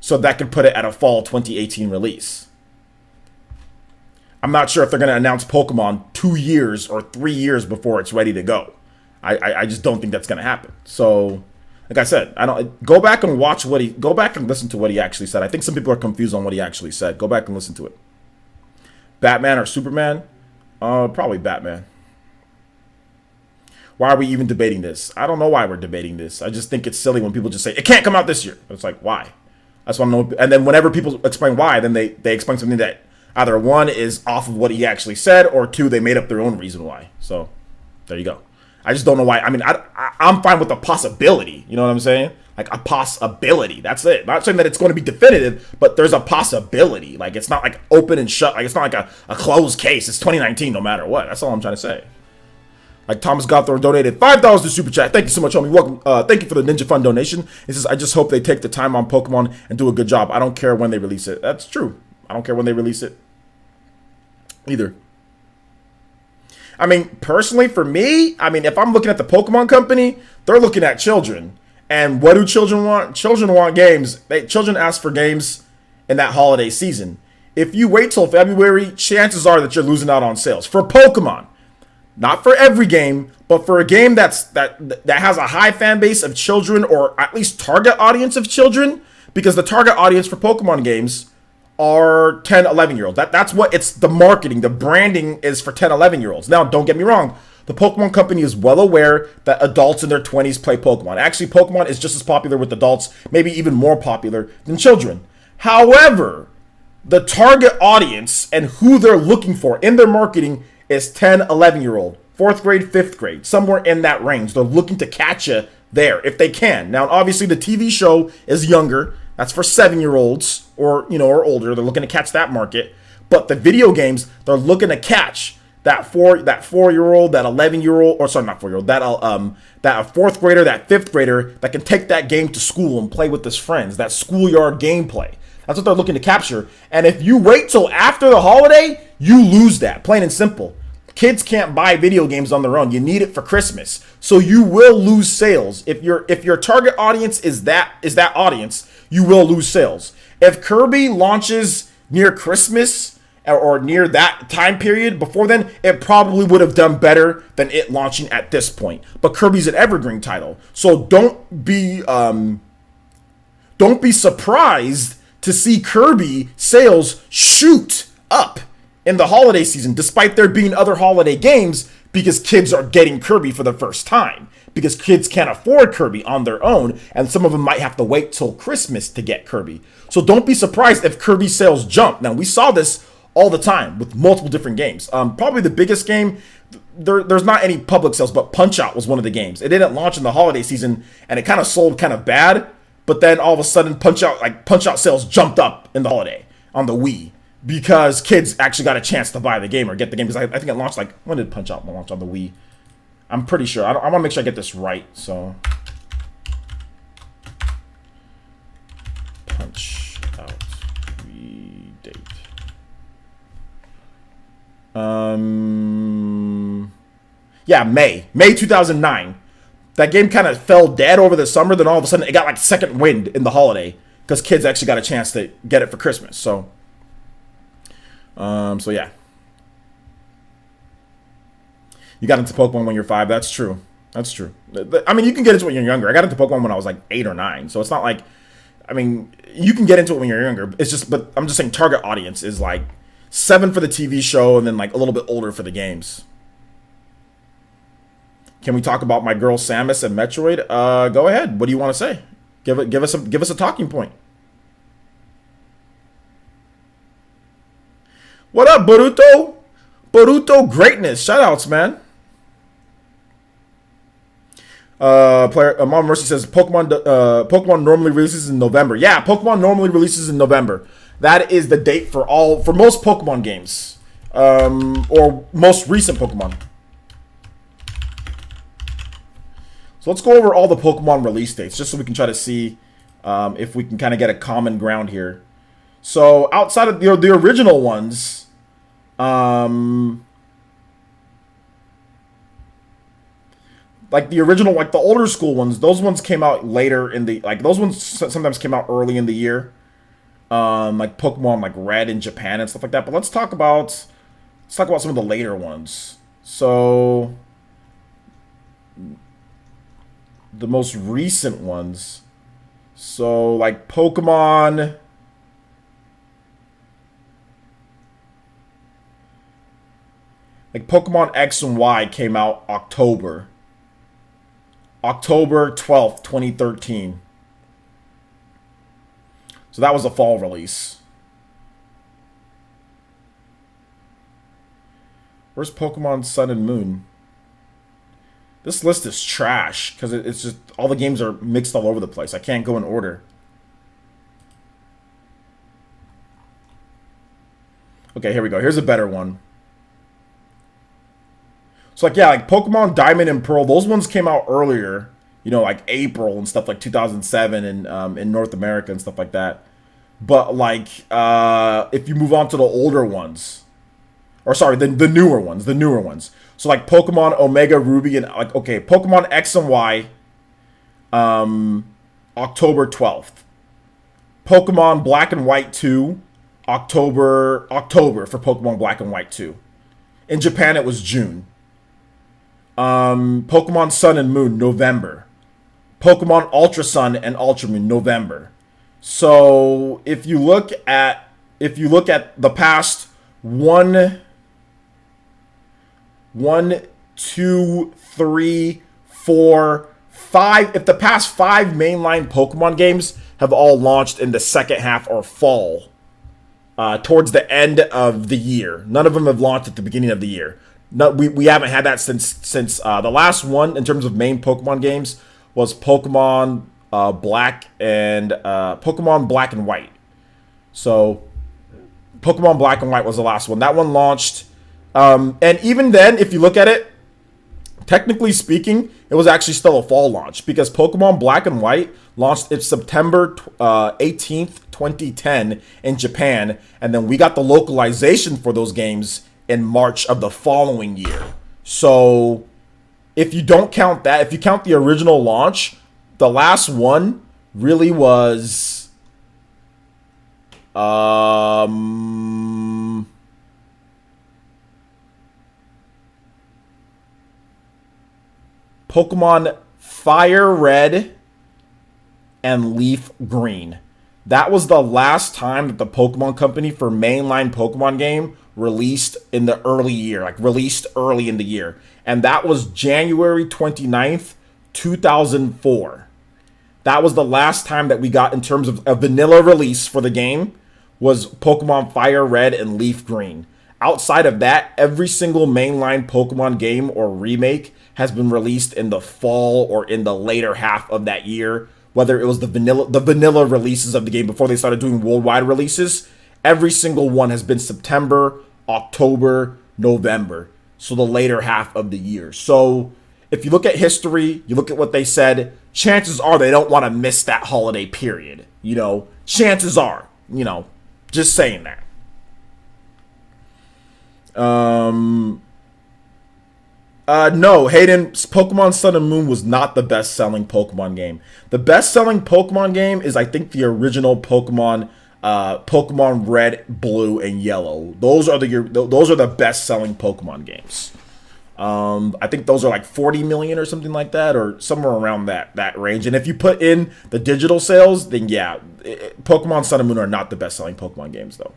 So that could put it at a fall 2018 release. I'm not sure if they're going to announce Pokemon 2 years or 3 years before it's ready to go. I just don't think that's going to happen. So, like I said, go back and listen to what he actually said. I think some people are confused on what he actually said. Go back and listen to it. Batman or Superman? Probably Batman. Why are we even debating this? I don't know why we're debating this. I just think it's silly when people just say it can't come out this year. It's like, why? That's what I know. And then whenever people explain why, then they explain something that either one is off of what he actually said, or two, they made up their own reason why. So there you go. I just don't know why. I mean, I'm fine with the possibility. You know what I'm saying? Like a possibility. That's it. Not saying that it's going to be definitive, but there's a possibility. Like it's not like open and shut. Like it's not like a closed case. It's 2019 no matter what. That's all I'm trying to say. Like Thomas Gothorn donated $5 to Super Chat. Thank you so much, homie. Welcome. Thank you for the Ninja Fund donation. He says, I just hope they take the time on Pokemon and do a good job. I don't care when they release it. That's true. I don't care when they release it either. I mean, personally, for me, I mean, if I'm looking at the Pokemon company, they're looking at children. And what do children want? Children want games. Children ask for games in that holiday season. If you wait till February, chances are that you're losing out on sales. For Pokemon. Not for every game, but for a game that has a high fan base of children, or at least target audience of children, because the target audience for Pokemon games are 10, 11-year-olds. That's what it's the marketing, the branding is for 10, 11-year-olds. Now, don't get me wrong. The Pokemon company is well aware that adults in their 20s play Pokemon. Actually, Pokemon is just as popular with adults, maybe even more popular than children. However, the target audience and who they're looking for in their marketing is 10, 11-year-old, 4th grade, 5th grade, somewhere in that range. They're looking to catch you there if they can. Now, obviously, the TV show is younger. That's for 7-year-olds or older. They're looking to catch that market. But the video games, they're looking to catch that 4-year-old, that 11-year-old, or sorry, not 4-year-old, that 4th grader, that 5th grader that can take that game to school and play with his friends, that schoolyard gameplay. That's what they're looking to capture. And if you wait till after the holiday, you lose that, plain and simple. Kids can't buy video games on their own. You need it for Christmas. So you will lose sales. If your target audience is that audience, you will lose sales. If Kirby launches near Christmas or near that time period before then, it probably would have done better than it launching at this point. But Kirby's an evergreen title. So don't be surprised to see Kirby sales shoot up in the holiday season, despite there being other holiday games, because kids are getting Kirby for the first time. Because kids can't afford Kirby on their own, and some of them might have to wait till Christmas to get Kirby. So don't be surprised if Kirby sales jump. Now, we saw this all the time with multiple different games. Probably the biggest game, there's not any public sales, but Punch-Out was one of the games. It didn't launch in the holiday season, and it kind of sold kind of bad. But then all of a sudden, Punch-Out sales jumped up in the holiday on the Wii because kids actually got a chance to buy the game or get the game. Because I think it launched when did Punch-Out launch on the Wii? I'm pretty sure. I want to make sure I get this right. So, Punch-Out Wii date. Yeah, May 2009. That game kind of fell dead over the summer. Then all of a sudden, it got like second wind in the holiday because kids actually got a chance to get it for Christmas. So yeah. You got into Pokemon when you're 5. That's true. That's true. I mean, you can get into it when you're younger. I got into Pokemon when I was like 8 or 9. So it's not like, I mean, you can get into it when you're younger. It's just, but I'm just saying target audience is like 7 for the TV show and then like a little bit older for the games. Can we talk about my girl Samus and Metroid? Go ahead. What do you want to say? Give us a talking point. What up, Boruto? Boruto greatness. Shoutouts, man. Mom Mercy says Pokemon normally releases in November. Yeah, Pokemon normally releases in November. That is the date for most Pokemon games, or most recent Pokemon. So let's go over all the Pokemon release dates, just so we can try to see if we can kind of get a common ground here. So outside of the original ones, like the original, like the older school ones, those ones came out later in the, like those ones sometimes came out early in the year. Like Pokemon like Red in Japan and stuff like that. But let's talk about some of the later ones. So the most recent ones. So like Pokemon X and Y came out October 12th, 2013. So that was a fall release. Where's Pokemon Sun and Moon? This list is trash because it's just all the games are mixed all over the place. I can't go in order. Okay, here we go. Here's a better one. So like, yeah, like Pokemon Diamond and Pearl, those ones came out earlier, you know, like April and stuff, like 2007 and in North America and stuff like that. But like, if you move on to the older ones, or sorry, the newer ones. So like Pokemon Omega Ruby and like, okay, Pokemon X and Y, October 12th. Pokemon Black and White 2, October for Pokemon Black and White 2. In Japan, it was June. Pokemon Sun and Moon, November. Pokemon Ultra Sun and Ultra Moon, November. So if you look at the past 1, 2, 3, 4, 5, if the past 5 mainline Pokemon games have all launched in the second half or fall, towards the end of the year. None of them have launched at the beginning of the year. No, we haven't had that since the last one in terms of main Pokemon games was Pokemon Black and White. So Pokemon Black and White was the last one. That one launched, and even then, if you look at it, technically speaking, it was actually still a fall launch because Pokemon Black and White launched its September 18th, 2010 in Japan, and then we got the localization for those games in March of the following year. So if you don't count that, if you count the original launch, the last one really was Pokemon Fire Red and Leaf Green. That was the last time that the Pokemon Company for mainline Pokemon game released in the early year, like released early in the year. And that was January 29th, 2004. That was the last time that we got in terms of a vanilla release for the game was Pokemon Fire Red and Leaf Green. Outside of that, every single mainline Pokemon game or remake has been released in the fall or in the later half of that year. Whether it was the vanilla releases of the game before they started doing worldwide releases, every single one has been September, October, November. So the later half of the year. So if you look at history, you look at what they said, chances are they don't want to miss that holiday period. You know, chances are, you know, just saying that. No, Hayden, Pokemon Sun and Moon was not the best-selling Pokemon game. The best-selling Pokemon game is, I think, the original Pokemon, Pokemon Red, Blue, and Yellow. Those are the best-selling Pokemon games. I think those are like 40 million or something like that, or somewhere around that range. And if you put in the digital sales, then yeah, Pokemon Sun and Moon are not the best-selling Pokemon games, though.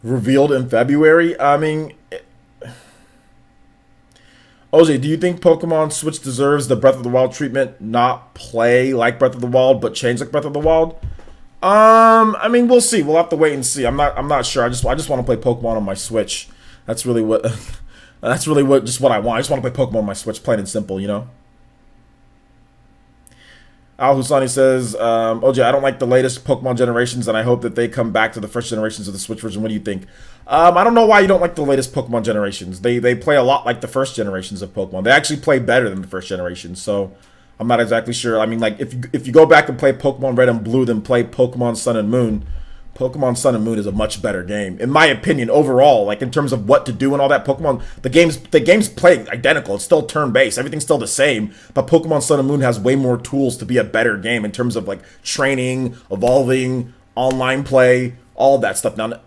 Revealed in February. I mean, OJ, do you think Pokemon Switch deserves the Breath of the Wild treatment? Not play like Breath of the Wild, but change like Breath of the Wild. I mean, we'll see. We'll have to wait and see. I'm not sure. I just want to play Pokemon on my Switch. That's really what. That's really what I want. I just want to play Pokemon on my Switch, plain and simple. You know. Al Husani says, OJ, I don't like the latest Pokemon generations, and I hope that they come back to the first generations of the Switch version. What do you think? I don't know why you don't like the latest Pokemon generations. They play a lot like the first generations of Pokemon. They actually play better than the first generation, so I'm not exactly sure. I mean, like, if you go back and play Pokemon Red and Blue, then play Pokemon Sun and Moon, Pokemon Sun and Moon is a much better game, in my opinion, overall. Like, in terms of what to do and all that, the games play identical. It's still turn-based. Everything's still the same, but Pokemon Sun and Moon has way more tools to be a better game in terms of, like, training, evolving, online play, all that stuff. Now,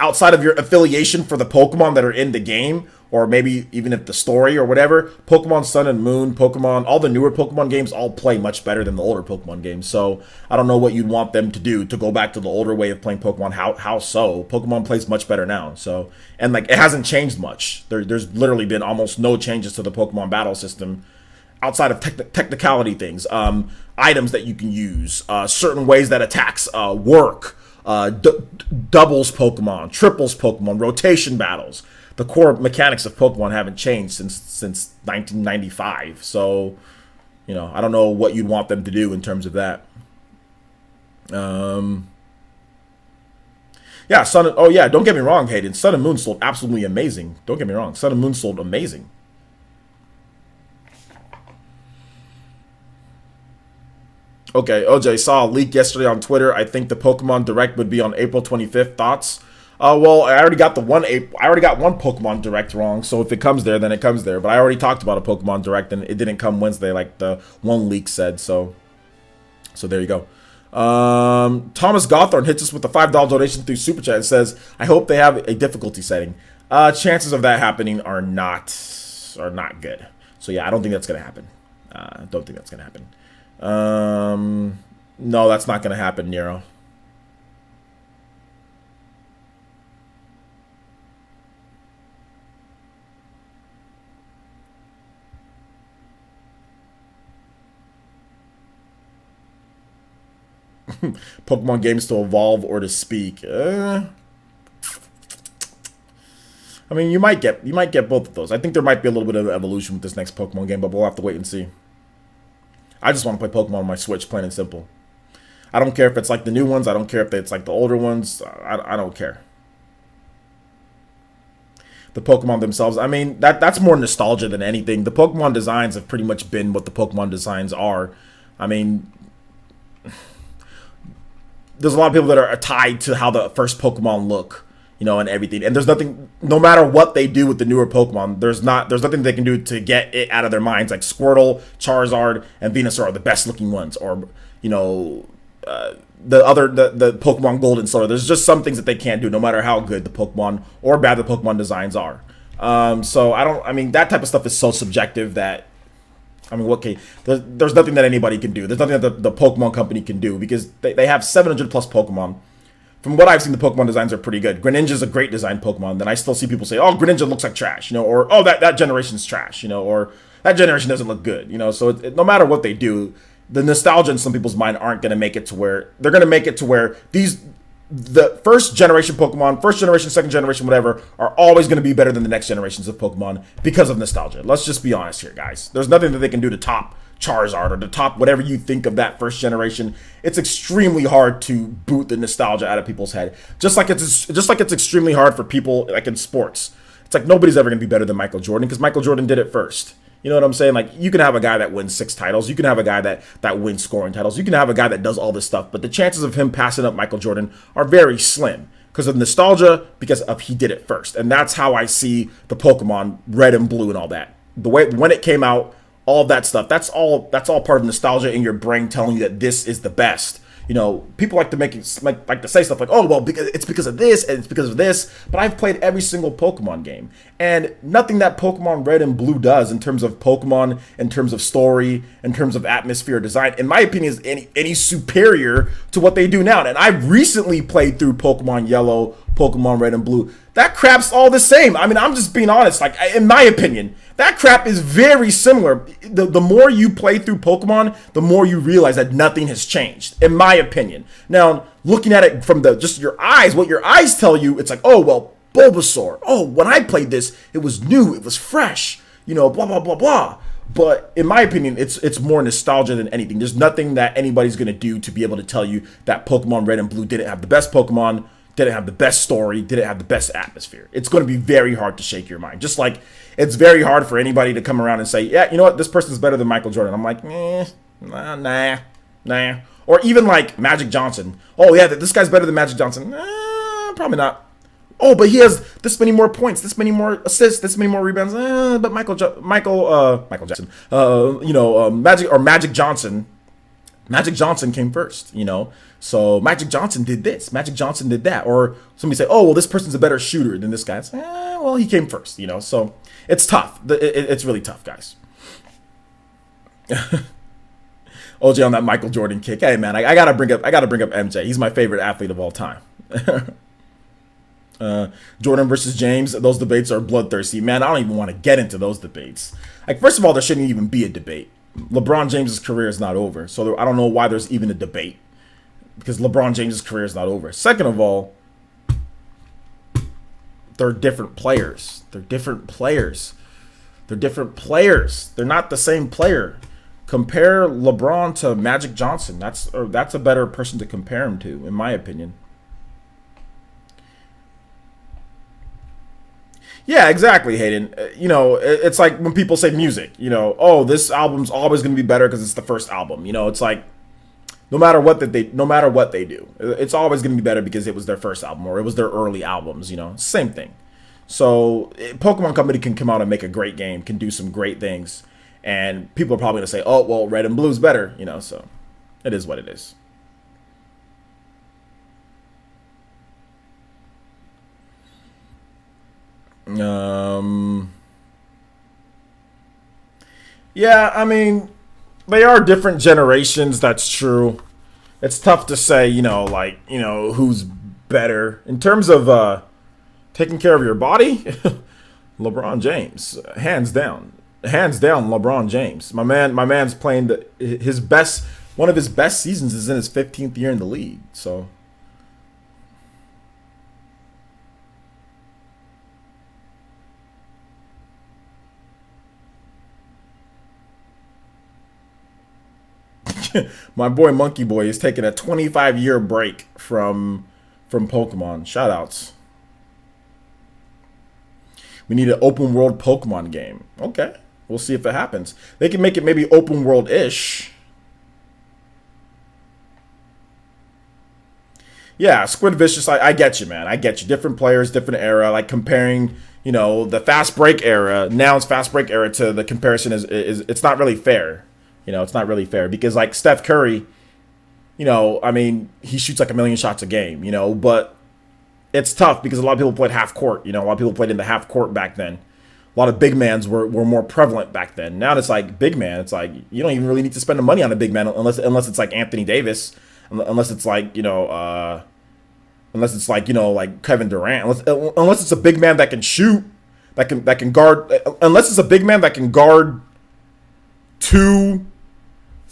outside of your affiliation for the Pokemon that are in the game, or maybe even if the story or whatever, Pokemon Sun and Moon, all the newer Pokemon games all play much better than the older Pokemon games. So I don't know what you'd want them to do to go back to the older way of playing Pokemon. How so? Pokemon plays much better now. So, and like, it hasn't changed much. There's literally been almost no changes to the Pokemon battle system outside of technicality things, items that you can use, certain ways that attacks work, doubles Pokemon, triples Pokemon, rotation battles. The core mechanics of Pokemon haven't changed since 1995. So, I don't know what you'd want them to do in terms of that. Yeah, don't get me wrong, Hayden. Sun and Moon sold absolutely amazing. Don't get me wrong. Sun and Moon sold amazing. Okay, OJ, saw a leak yesterday on Twitter. I think the Pokemon Direct would be on April 25th. Thoughts? Well, I already got one Pokemon Direct wrong, so if it comes there, then it comes there. But I already talked about a Pokemon Direct, and it didn't come Wednesday like the one leak said. So there you go. Thomas Gothorn hits us with a $5 donation through Super Chat and says, "I hope they have a difficulty setting." Chances of that happening are not good. So yeah, I don't think that's gonna happen. No, that's not gonna happen, Nero. Pokemon games to evolve or to speak. I mean, you might get both of those. I think there might be a little bit of evolution with this next Pokemon game, but we'll have to wait and see. I just want to play Pokemon on my Switch, plain and simple. I don't care if it's like the new ones. I don't care if it's like the older ones. I don't care. The Pokemon themselves, I mean, that's more nostalgia than anything. The Pokemon designs have pretty much been what the Pokemon designs are. I mean, there's a lot of people that are tied to how the first Pokemon look, and everything. And there's nothing, no matter what they do with the newer Pokemon, there's nothing they can do to get it out of their minds. Like Squirtle, Charizard, and Venusaur are the best looking ones. Or, the Pokemon Gold and Silver. There's just some things that they can't do, no matter how good the Pokemon or bad the Pokemon designs are. So that type of stuff is so subjective that, there's nothing that anybody can do. There's nothing that the Pokemon company can do because they have 700 plus Pokemon. From what I've seen, the Pokemon designs are pretty good. Greninja's a great designed Pokemon. Then I still see people say, "Oh, Greninja looks like trash," or "Oh, that generation's trash," or "That generation doesn't look good," So no matter what they do, the nostalgia in some people's mind aren't going to make it to where they're going to make it to where the first generation Pokemon, first generation, second generation, whatever, are always going to be better than the next generations of Pokemon because of nostalgia. Let's just be honest here, guys. There's nothing that they can do to top Charizard or to top whatever you think of that first generation. It's extremely hard to boot the nostalgia out of people's head. Just like it's extremely hard for people like in sports. It's like nobody's ever going to be better than Michael Jordan because Michael Jordan did it first. You know what I'm saying? Like, you can have a guy that wins 6 titles. You can have a guy that wins scoring titles. You can have a guy that does all this stuff. But the chances of him passing up Michael Jordan are very slim because of nostalgia, because of he did it first. And that's how I see the Pokemon Red and Blue and all that. The way when it came out, all that stuff, that's all part of nostalgia in your brain telling you that this is the best. People like to say stuff like, "Oh, well, it's because of this and it's because of this." But I've played every single Pokemon game, and nothing that Pokemon Red and Blue does in terms of Pokemon, in terms of story, in terms of atmosphere design, in my opinion, is any superior to what they do now. And I recently played through Pokemon Yellow, Pokemon Red and Blue. That crap's all the same. I mean, I'm just being honest. Like, in my opinion, that crap is very similar. The more you play through Pokemon, the more you realize that nothing has changed, in my opinion. Now, looking at it from just your eyes, what your eyes tell you, it's like, "Oh, well, Bulbasaur. Oh, when I played this, it was new, it was fresh, blah, blah, blah, blah." But in my opinion, it's more nostalgia than anything. There's nothing that anybody's going to do to be able to tell you that Pokemon Red and Blue didn't have the best Pokemon. didn't have the best story, didn't have the best atmosphere. It's going to be very hard to shake your mind. Just like it's very hard for anybody to come around and say, yeah, you know what, this person's better than Michael Jordan. I'm like, nah. Or even like Magic Johnson. Oh yeah, this guy's better than Magic Johnson. Probably not. Oh, but he has this many more points, this many more assists, this many more rebounds. But Michael Jackson, Magic Johnson. Magic Johnson came first, So Magic Johnson did this, Magic Johnson did that. Or somebody say, oh, well, this person's a better shooter than this guy. It's, well, he came first, So it's tough. It's really tough, guys. OJ on that Michael Jordan kick. Hey, man, I gotta bring up MJ. He's my favorite athlete of all time. Jordan versus James, those debates are bloodthirsty. Man, I don't even want to get into those debates. Like, first of all, there shouldn't even be a debate. LeBron James's career is not over, so I don't know why there's even a debate, because LeBron James's career is not over. Second of all, they're different players. They're not the same player. Compare LeBron to Magic Johnson. That's a better person to compare him to, in my opinion. Yeah, exactly, Hayden. It's like when people say music, oh, this album's always going to be better because it's the first album. It's like no matter what they do, it's always going to be better because it was their first album or it was their early albums, Same thing. So Pokemon Company can come out and make a great game, can do some great things, and people are probably going to say, oh, well, Red and Blue's better, so it is what it is. Yeah, I mean, they are different generations. That's true. It's tough to say, who's better in terms of taking care of your body. LeBron James, hands down, LeBron James. My man's playing one of his best seasons is in his 15th year in the league. So. My boy Monkey Boy is taking a 25-year break from Pokemon. Shoutouts. We need an open world Pokemon game. Okay, we'll see if it happens. They can make it maybe open world-ish. Yeah, SqidVishus, I get you, man. I get you. Different players, different era. Like comparing, the fast break era. Now it's fast break era to the comparison is it's not really fair. It's not really fair because like Steph Curry, he shoots like a million shots a game, but it's tough because a lot of people played half court, a lot of people played in the half court back then. A lot of big mans were more prevalent back then. Now it's like big man. It's like you don't even really need to spend the money on a big man unless it's like Anthony Davis, unless it's like, like Kevin Durant, unless it's a big man that can shoot, that can guard, unless it's a big man that can guard 2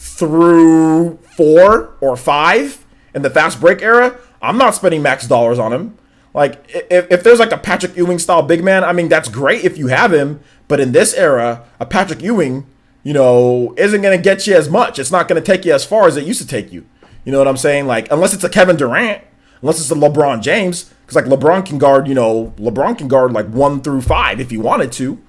through 4 or 5 in the fast break era. I'm not spending max dollars on him. Like if there's like a Patrick Ewing style big man, that's great if you have him, but in this era, a Patrick Ewing, isn't going to get you as much. It's not going to take you as far as it used to take you. You know what I'm saying? Like unless it's a Kevin Durant, unless it's a LeBron James, because like LeBron can guard like 1 through 5 if he wanted to,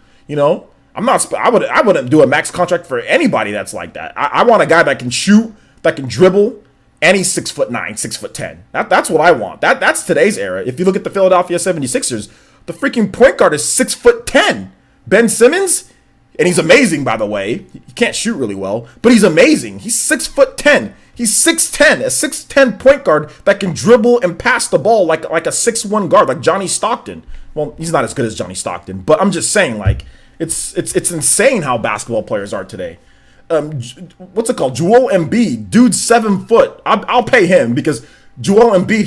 I wouldn't do a max contract for anybody that's like that. I want a guy that can shoot, that can dribble, and he's 6'9", 6'10". That's what I want. That's today's era. If you look at the Philadelphia 76ers, the freaking point guard is 6'10". Ben Simmons, and he's amazing, by the way. He can't shoot really well, but he's amazing. He's 6'10". He's 6'10", a 6'10" point guard that can dribble and pass the ball like a 6'1" guard, like Johnny Stockton. Well, he's not as good as Johnny Stockton, but I'm just saying, like, it's insane how basketball players are today. What's it called? Joel Embiid, dude, 7 foot. I'll pay him because Joel Embiid,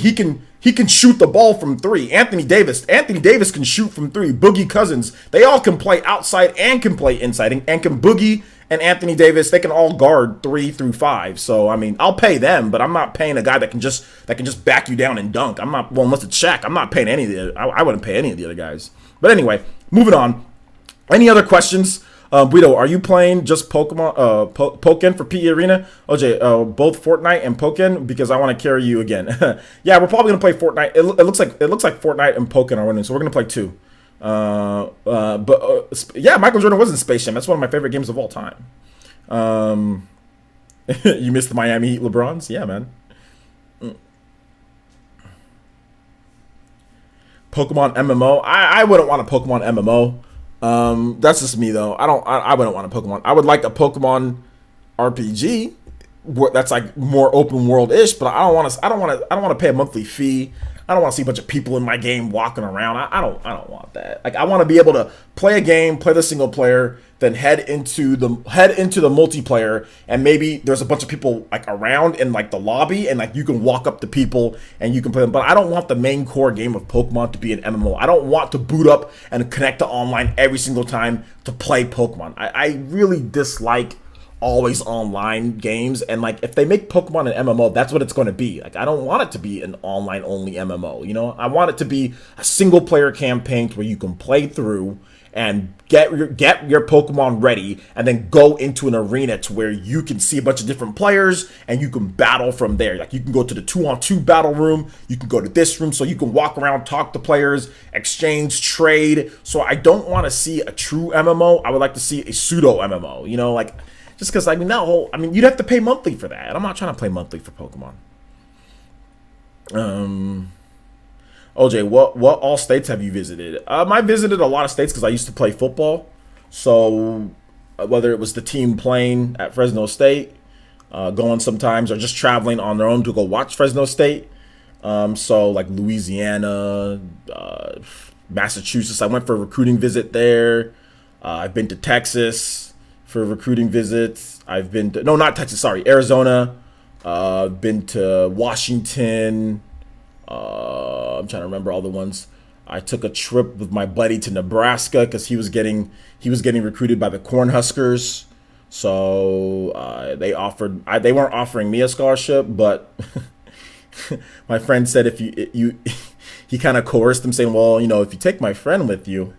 he can shoot the ball from 3. Anthony Davis can shoot from 3. Boogie Cousins, they all can play outside and can play inside, and can Boogie and Anthony Davis, they can all guard 3 through 5. So I'll pay them, but I'm not paying a guy that can just back you down and dunk. Unless it's Shaq, I'm not paying any of the. I wouldn't pay any of the other guys. But anyway, moving on. Any other questions? Guido, are you playing just Pokemon, Pokken for PE Arena? OJ, both Fortnite and Pokken because I want to carry you again. Yeah, we're probably gonna play Fortnite. It looks like Fortnite and Pokken are winning, so we're gonna play two. Yeah, Michael Jordan was in Space Jam. That's one of my favorite games of all time. You missed the Miami Heat LeBrons? Yeah, man. Pokemon MMO. I wouldn't want a Pokemon MMO. That's just me though. I wouldn't want a Pokemon. I would like a Pokemon RPG that's like more open world ish. But I don't want to pay a monthly fee. I don't want to see a bunch of people in my game walking around. I don't want that. Like I want to be able to play a game, play the single player, then head into the multiplayer, and maybe there's a bunch of people like around in like the lobby, and like you can walk up to people and you can play them. But I don't want the main core game of Pokemon to be an MMO. I don't want to boot up and connect to online every single time to play Pokemon. I really dislike always online games, and like if they make Pokemon an MMO, that's what it's going to be. Like I don't want it to be an online only MMO, you know. I want it to be a single player campaign where you can play through and get your Pokemon ready, and then go into an arena to where you can see a bunch of different players and you can battle from there. Like you can go to the 2-on-2 battle room, you can go to this room, so you can walk around, talk to players, exchange, trade. So I don't want to see a true MMO. I would like to see a pseudo MMO, you know, like just because you'd have to pay monthly for that. I'm not trying to play monthly for Pokemon. OJ, what all states have you visited? I visited a lot of states because I used to play football. So whether it was the team playing at Fresno State, going sometimes, or just traveling on their own to go watch Fresno State. So like Louisiana, Massachusetts. I went for a recruiting visit there. I've been to Texas for recruiting visits. I've been to, no, not Texas, sorry, Arizona. Been to Washington. I'm trying to remember all the ones. I took a trip with my buddy to Nebraska because he was getting recruited by the Cornhuskers. So they weren't offering me a scholarship, but my friend said if you he kind of coerced him, saying, well, you know, if you take my friend with you,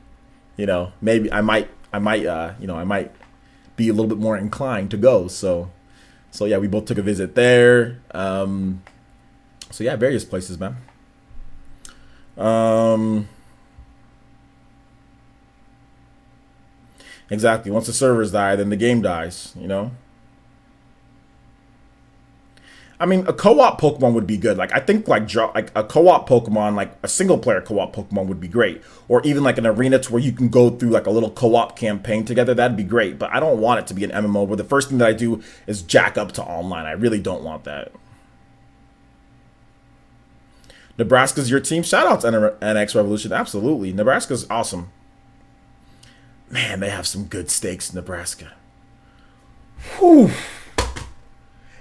you know, maybe I might be a little bit more inclined to go. So yeah, we both took a visit there. So yeah, various places, man. Exactly. Once the servers die, then the game dies, you know? I mean, a co-op Pokemon would be good. Like I think like a co-op Pokemon, like a single player co-op Pokemon would be great. Or even like an arena to where you can go through like a little co-op campaign together. That'd be great. But I don't want it to be an MMO where the first thing that I do is jack up to online. I really don't want that. Nebraska's your team. Shout out to NX Revolution. Absolutely. Nebraska's awesome. Man, they have some good steaks in Nebraska. Whew.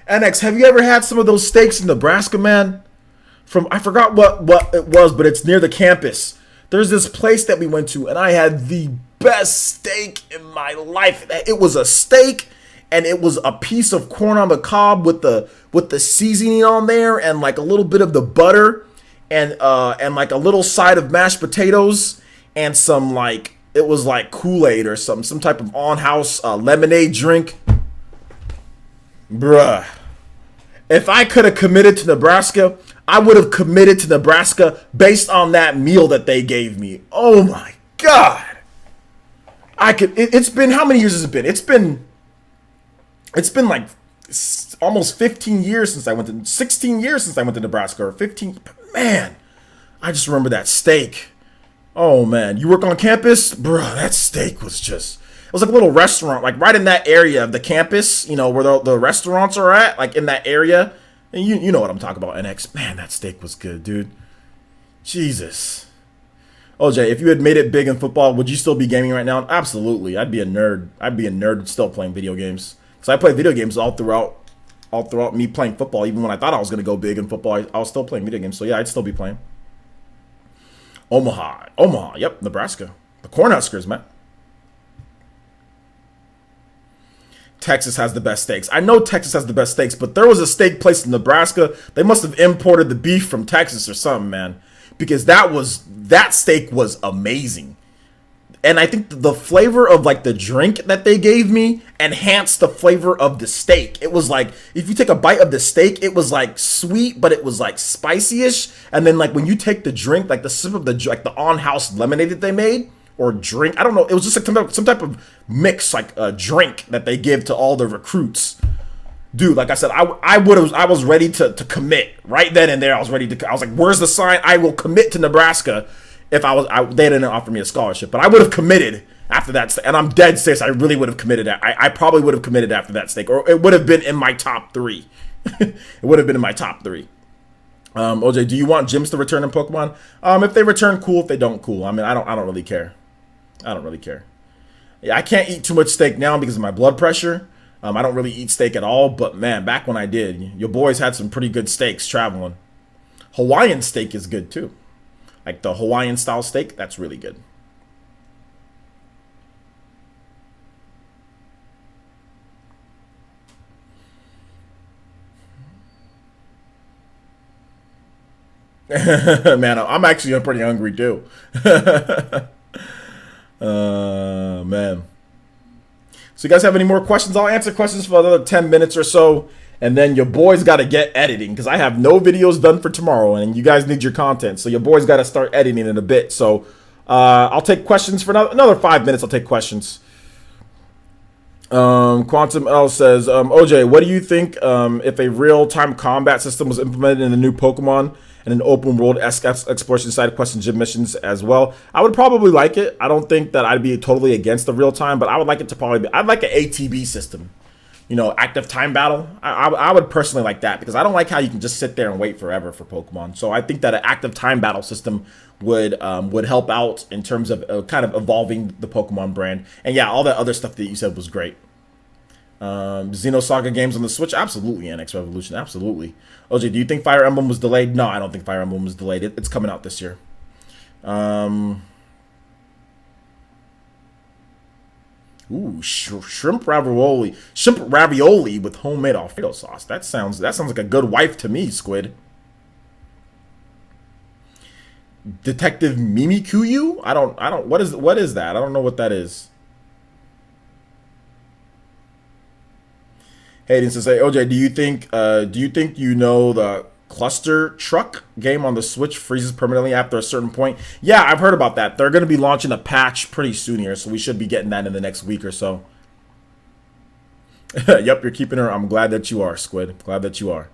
NX, have you ever had some of those steaks in Nebraska, man? I forgot what it was, but it's near the campus. There's this place that we went to, and I had the best steak in my life. It was a steak, and it was a piece of corn on the cob with the seasoning on there, and like a little bit of the butter, and like a little side of mashed potatoes, and some like it was like Kool-Aid or some type of on-house lemonade drink. Bruh, if I could have committed to Nebraska, I would have committed to Nebraska based on that meal that they gave me. Oh my God. It's been, how many years has it been? It's been like almost 15 years since I went to, 16 years since I went to Nebraska, or 15. Man, I just remember that steak. Oh man, you work on campus? Bruh, that steak was just, it was like a little restaurant, like right in that area of the campus, you know, where the restaurants are at, like in that area. And you know what I'm talking about, NX. Man, that steak was good, dude. Jesus. OJ, if you had made it big in football, would you still be gaming right now? Absolutely. I'd be a nerd. I'd be a nerd still playing video games. Because I played video games all throughout me playing football. Even when I thought I was going to go big in football, I was still playing video games. So yeah, I'd still be playing. Omaha. Yep, Nebraska. The Cornhuskers, man. Texas has the best steaks. I know Texas has the best steaks, but there was a steak place in Nebraska. They must have imported the beef from Texas or something, man. Because that steak was amazing. And I think the flavor of like the drink that they gave me enhanced the flavor of the steak. It was like, if you take a bite of the steak, it was like sweet, but it was like spicy-ish. And then like when you take the drink, like the sip of the, like the on-house lemonade that they made, or drink, I don't know. It was just like some type of mix, like a drink that they give to all the recruits. Dude, like I said, I was ready to commit right then and there. I was like, where's the sign? I will commit to Nebraska. If they didn't offer me a scholarship, but I would have committed after that. And I'm dead serious. I really would have committed. I probably would have committed after that stake, or it would have been in my top 3. It would have been in my top 3. OJ, do you want gyms to return in Pokemon? If they return, cool. If they don't, cool. I mean, I don't really care. I don't really care. Yeah, I can't eat too much steak now because of my blood pressure. I don't really eat steak at all. But man, back when I did, your boys had some pretty good steaks traveling. Hawaiian steak is good too. Like the Hawaiian style steak, that's really good. Man, I'm actually pretty hungry too. Man. So you guys have any more questions? I'll answer questions for another 10 minutes or so. And then your boys got to get editing because I have no videos done for tomorrow and you guys need your content. So your boys got to start editing in a bit. So I'll take questions for another 5 minutes. I'll take questions. Quantum L says, OJ, what do you think if a real-time combat system was implemented in the new Pokemon and an open world exploration side quest and gym missions as well? I would probably like it. I don't think that I'd be totally against the real-time, but I would like it to probably be, I'd like an ATB system. You know, active time battle. I would personally like that because I don't like how you can just sit there and wait forever for Pokemon. So I think that an active time battle system would help out in terms of kind of evolving the Pokemon brand. And yeah, all that other stuff that you said was great. Xenosaga games on the Switch? Absolutely, NX Revolution. Absolutely. OJ, do you think Fire Emblem was delayed? No, I don't think Fire Emblem was delayed. It's coming out this year. Ooh, shrimp ravioli. Shrimp ravioli with homemade Alfredo sauce. That sounds like a good wife to me, Squid. Detective Mimikuyu? I don't what is that? I don't know what that is. Hayden says, "Hey OJ, do you think you know the cluster truck game on the Switch freezes permanently after a certain point?" Yeah, I've heard about that. They're going to be launching a patch pretty soon here, so we should be getting that in the next week or so. Yep, you're keeping her. I'm glad that you are, Squid. Glad that you are.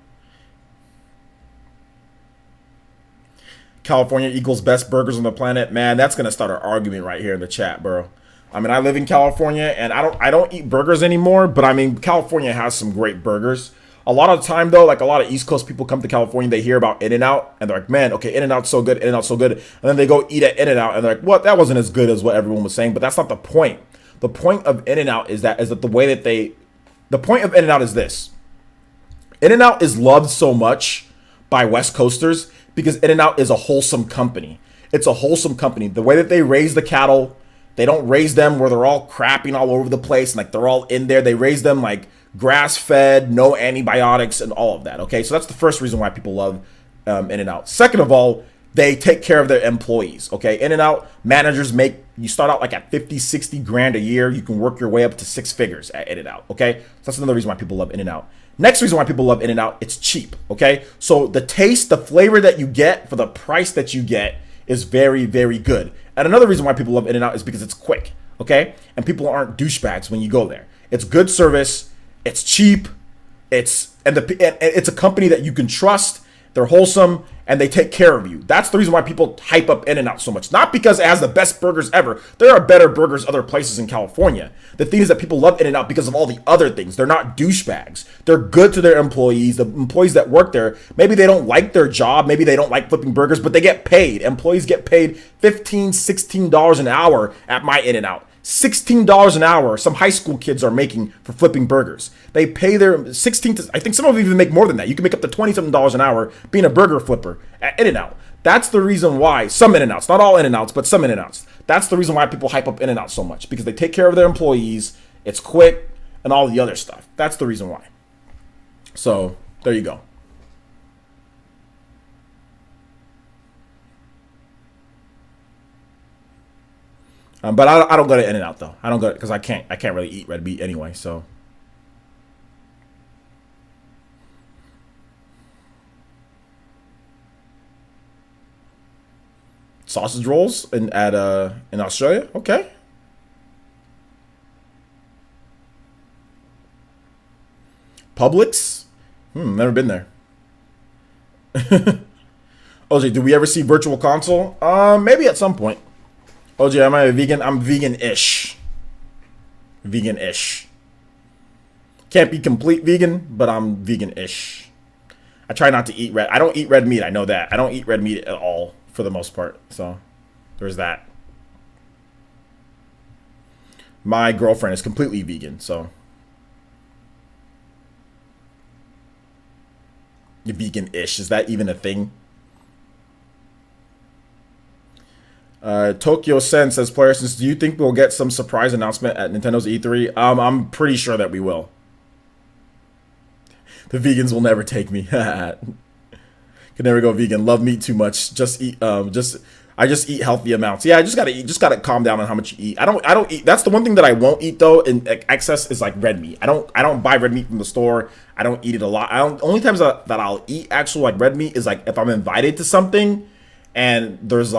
California equals best burgers on the planet. Man, that's going to start an argument right here in the chat, bro. I mean, I live in California, and I don't eat burgers anymore, but I mean, California has some great burgers. A lot of the time, though, like a lot of East Coast people come to California, they hear about In-N-Out, and they're like, man, okay, In-N-Out's so good, In-N-Out's so good. And then they go eat at In-N-Out, and they're like, what? That wasn't as good as what everyone was saying, but that's not the point. The point of In-N-Out is that the way that the point of In-N-Out is this. In-N-Out is loved so much by West Coasters because In-N-Out is a wholesome company. It's a wholesome company. The way that they raise the cattle, they don't raise them where they're all crapping all over the place, and like they're all in there. They raise them like grass-fed, no antibiotics, and all of that, okay? So that's the first reason why people love In-N-Out. Second of all, they take care of their employees, okay? In-N-Out managers you start out like at 50, 60 grand a year. You can work your way up to 6 figures at In-N-Out, okay? So that's another reason why people love In-N-Out. Next reason why people love In-N-Out, it's cheap, okay? So the taste, the flavor that you get for the price that you get is very, very good. And another reason why people love In-N-Out is because it's quick, okay? And people aren't douchebags when you go there. It's good service, it's cheap, it's a company that you can trust. They're wholesome and they take care of you. That's the reason why people hype up In-N-Out so much. Not because it has the best burgers ever. There are better burgers other places in California. The thing is that people love In-N-Out because of all the other things. They're not douchebags. They're good to their employees. The employees that work there, maybe they don't like their job. Maybe they don't like flipping burgers, but they get paid. Employees get paid $15, $16 an hour at my In-N-Out. $16 an hour some high school kids are making for flipping burgers. They pay their 16 to, I think some of them even make more than that. You can make up to $20-something an hour being a burger flipper at In-N-Out. That's the reason why some In-N-Outs, not all In-N-Outs, but some In-N-Outs. That's the reason why people hype up In-N-Out so much, because they take care of their employees, it's quick, and all the other stuff. That's the reason why. So, there you go. But I don't go to In-N-Out though. I don't go because I can't really eat red meat anyway. So. Sausage rolls in Australia. Okay. Publix. Never been there. OJ, do we ever see Virtual Console? Maybe at some point. OJ, am I a vegan? I'm vegan-ish. Vegan-ish. Can't be complete vegan, but I'm vegan-ish. I try not to eat red. I don't eat red meat. I know that. I don't eat red meat at all for the most part. So there's that. My girlfriend is completely vegan, so. You're vegan-ish. Is that even a thing? Tokyo Sen says, PlayerEssence, do you think we'll get some surprise announcement at Nintendo's E3? I'm pretty sure that we will. The vegans will never take me. Can never go vegan. Love meat too much. Just eat. I just eat healthy amounts. Yeah, I just gotta eat. Just gotta calm down on how much you eat. I don't eat. That's the one thing that I won't eat though in excess is like red meat. I don't buy red meat from the store. I don't eat it a lot. Only times that I'll eat actual like red meat is like if I'm invited to something and there's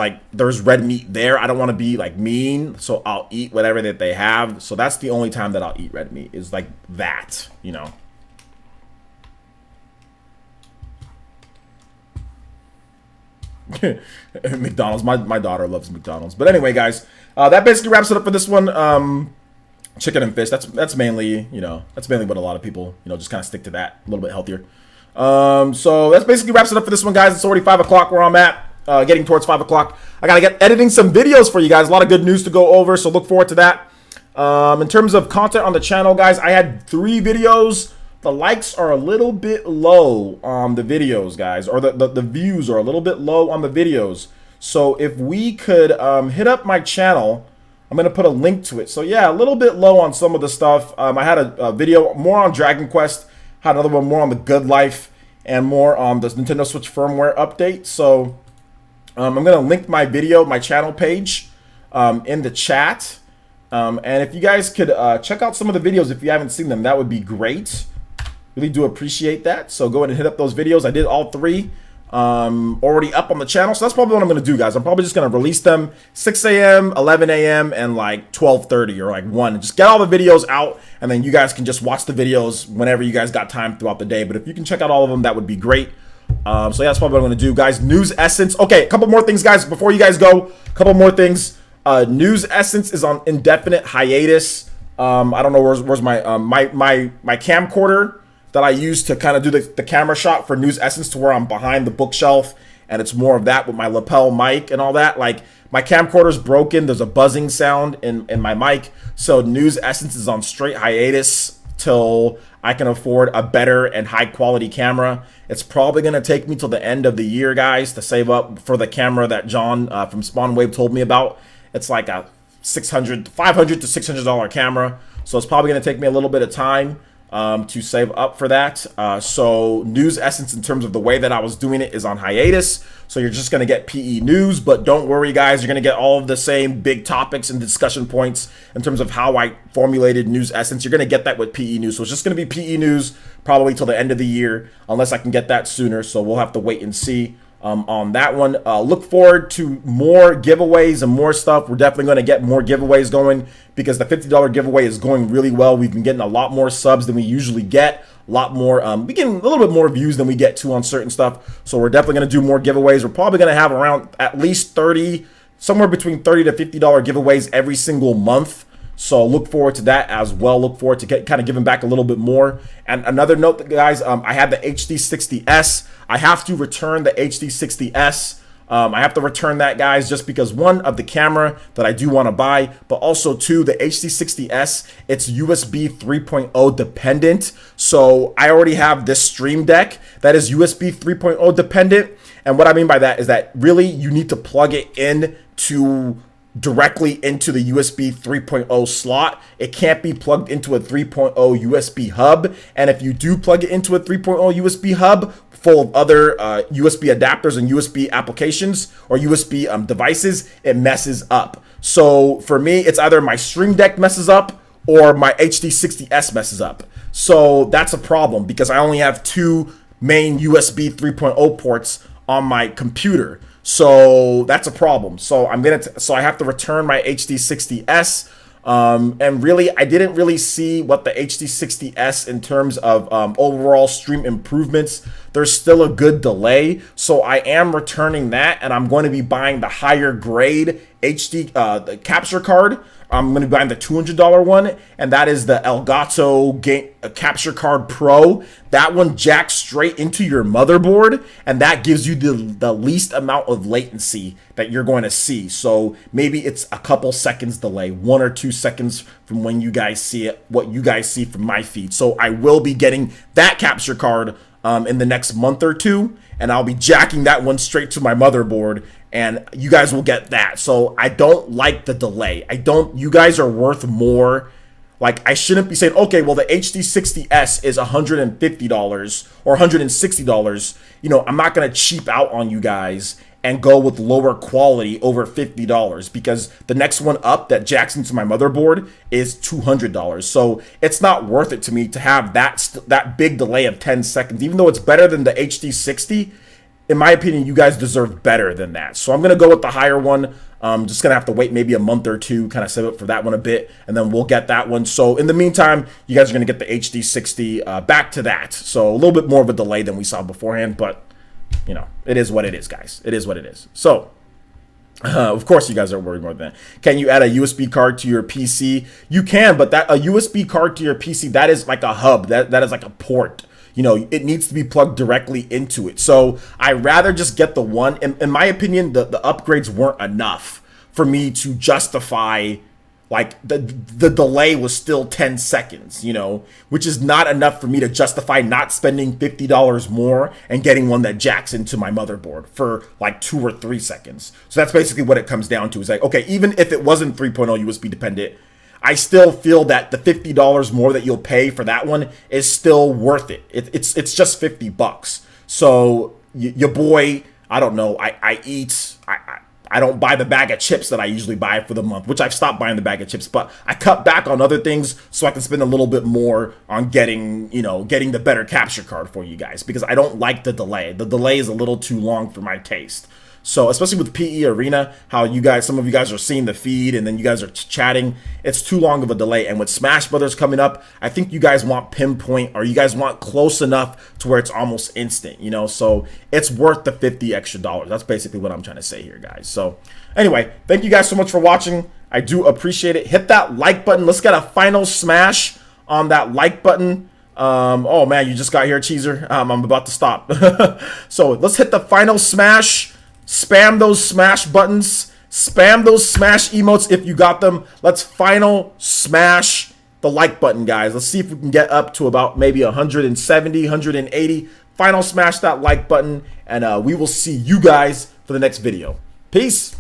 red meat there. I don't want to be like mean, so I'll eat whatever that they have. So that's the only time that I'll eat red meat is like that, you know. McDonald's. My daughter loves McDonald's. But anyway, guys, that basically wraps it up for this one. Chicken and fish. That's mainly, you know, that's mainly what a lot of people, you know, just kind of stick to that. A little bit healthier. So that's basically wraps it up for this one, guys. It's already 5 o'clock where I'm at. Getting towards 5 o'clock. I gotta get editing some videos for you guys. A lot of good news to go over, so look forward to that. In terms of content on the channel, guys, I had 3 videos. The likes are a little bit low on the videos, guys, or the views are a little bit low on the videos. So if we could hit up my channel, I'm going to put a link to it. So yeah, a little bit low on some of the stuff. I had a video more on Dragon Quest, had another one more on the Good Life, and more on the Nintendo Switch firmware update. So I'm going to link my video, my channel page in the chat. And if you guys could check out some of the videos if you haven't seen them, that would be great. Really do appreciate that. So go ahead and hit up those videos. I did all 3 already up on the channel. So that's probably what I'm going to do, guys. I'm probably just going to release them 6 a.m., 11 a.m., and like 12:30 or like 1. Just get all the videos out, and then you guys can just watch the videos whenever you guys got time throughout the day. But if you can check out all of them, that would be great. So yeah, that's probably what I'm going to do, guys. News Essence. Okay, a couple more things, guys, before you guys go. A couple more things. News Essence is on indefinite hiatus. I don't know where's my my camcorder that I use to kind of do the camera shot for News Essence to where I'm behind the bookshelf, and it's more of that with my lapel mic and all that. Like, my camcorder's broken. There's a buzzing sound in my mic. So News Essence is on straight hiatus till I can afford a better and high quality camera. It's probably going to take me till the end of the year, guys, to save up for the camera that John from Spawn Wave told me about. It's like a $500 to $600 camera. So it's probably going to take me a little bit of time to save up for that. So News Essence, in terms of the way that I was doing it, is on hiatus. So you're just going to get PE news, but don't worry, guys. You're going to get all of the same big topics and discussion points in terms of how I formulated News Essence. You're going to get that with PE news. So it's just going to be PE news probably till the end of the year, unless I can get that sooner. So we'll have to wait and see on that one. Look forward to more giveaways and more stuff. We're definitely going to get more giveaways going because the $50 giveaway is going really well. We've been getting a lot more subs than we usually get. A lot more, we get a little bit more views than we get to on certain stuff. So we're definitely going to do more giveaways. We're probably going to have around at least 30, somewhere between $30 to $50 giveaways every single month. So look forward to that as well. Look forward to kind of giving back a little bit more. And another note, guys, I had the HD60S. I have to return the HD60S. I have to return that, guys, just because, one, of the camera that I do want to buy, but also, two, the HD60S, it's USB 3.0 dependent. So I already have this Stream Deck that is USB 3.0 dependent. And what I mean by that is that really you need to plug it in directly into the USB 3.0 slot. It can't be plugged into a 3.0 USB hub. And if you do plug it into a 3.0 USB hub full of other USB adapters and USB applications or USB devices, it messes up. So for me, it's either my Stream Deck messes up or my HD60S messes up. So that's a problem because I only have two main USB 3.0 ports on my computer. So that's a problem. So I have to return my HD60S. And really, I didn't really see what the HD60S in terms of overall stream improvements. There's still a good delay, so I am returning that, and I'm going to be buying the higher grade HD the capture card. I'm going to be buying the $200 one, and that is the Elgato Capture Card Pro. That one jacks straight into your motherboard, and that gives you the least amount of latency that you're going to see. So maybe it's a couple seconds delay, 1 or 2 seconds from when you guys see it, what you guys see from my feed. So I will be getting that capture card in the next month or two, and I'll be jacking that one straight to my motherboard, and you guys will get that. So I don't like the delay. You guys are worth more. Like, I shouldn't be saying, okay, well, the HD60S is $150 or $160. You know, I'm not going to cheap out on you guys and go with lower quality over $50 because the next one up that jacks into my motherboard is $200. So it's not worth it to me to have that big delay of 10 seconds. Even though it's better than the HD60, in my opinion, you guys deserve better than that. So I'm going to go with the higher one. I'm just going to have to wait maybe a month or two, kind of save up for that one a bit, and then we'll get that one. So in the meantime, you guys are going to get the HD60 back to that. So a little bit more of a delay than we saw beforehand, but you know, it is what it is, guys. It is what it is. So, of course, you guys are worried more than that. Can you add a USB card to your PC? You can, but a USB card to your PC, that is like a hub. That is like a port. You know, it needs to be plugged directly into it. So I rather just get the one. In my opinion, the upgrades weren't enough for me to justify. Like the delay was still 10 seconds, you know, which is not enough for me to justify not spending $50 more and getting one that jacks into my motherboard for like 2 or 3 seconds. So that's basically what it comes down to. Is like, okay, even if it wasn't 3.0 USB dependent, I still feel that the $50 more that you'll pay for that one is still worth it. It's just $50. So your boy, I don't know, I don't buy the bag of chips that I usually buy for the month, which I've stopped buying the bag of chips, but I cut back on other things so I can spend a little bit more on getting the better capture card for you guys because I don't like the delay. The delay is a little too long for my taste. So especially with PE Arena, how some of you guys are seeing the feed and then you guys are chatting, it's too long of a delay. And with Smash Brothers coming up, I think you guys want pinpoint or you guys want close enough to where it's almost instant, you know, so it's worth the $50 extra. That's basically what I'm trying to say here, guys. So anyway, thank you guys so much for watching. I do appreciate it. Hit that like button. Let's get a final smash on that like button. Oh man, you just got here, Cheeser. I'm about to stop. So let's hit the final smash. Spam those smash buttons. Spam those smash emotes if you got them. Let's final smash the like button, guys. Let's see if we can get up to about maybe 170, 180. Final smash that like button, and we will see you guys for the next video. Peace.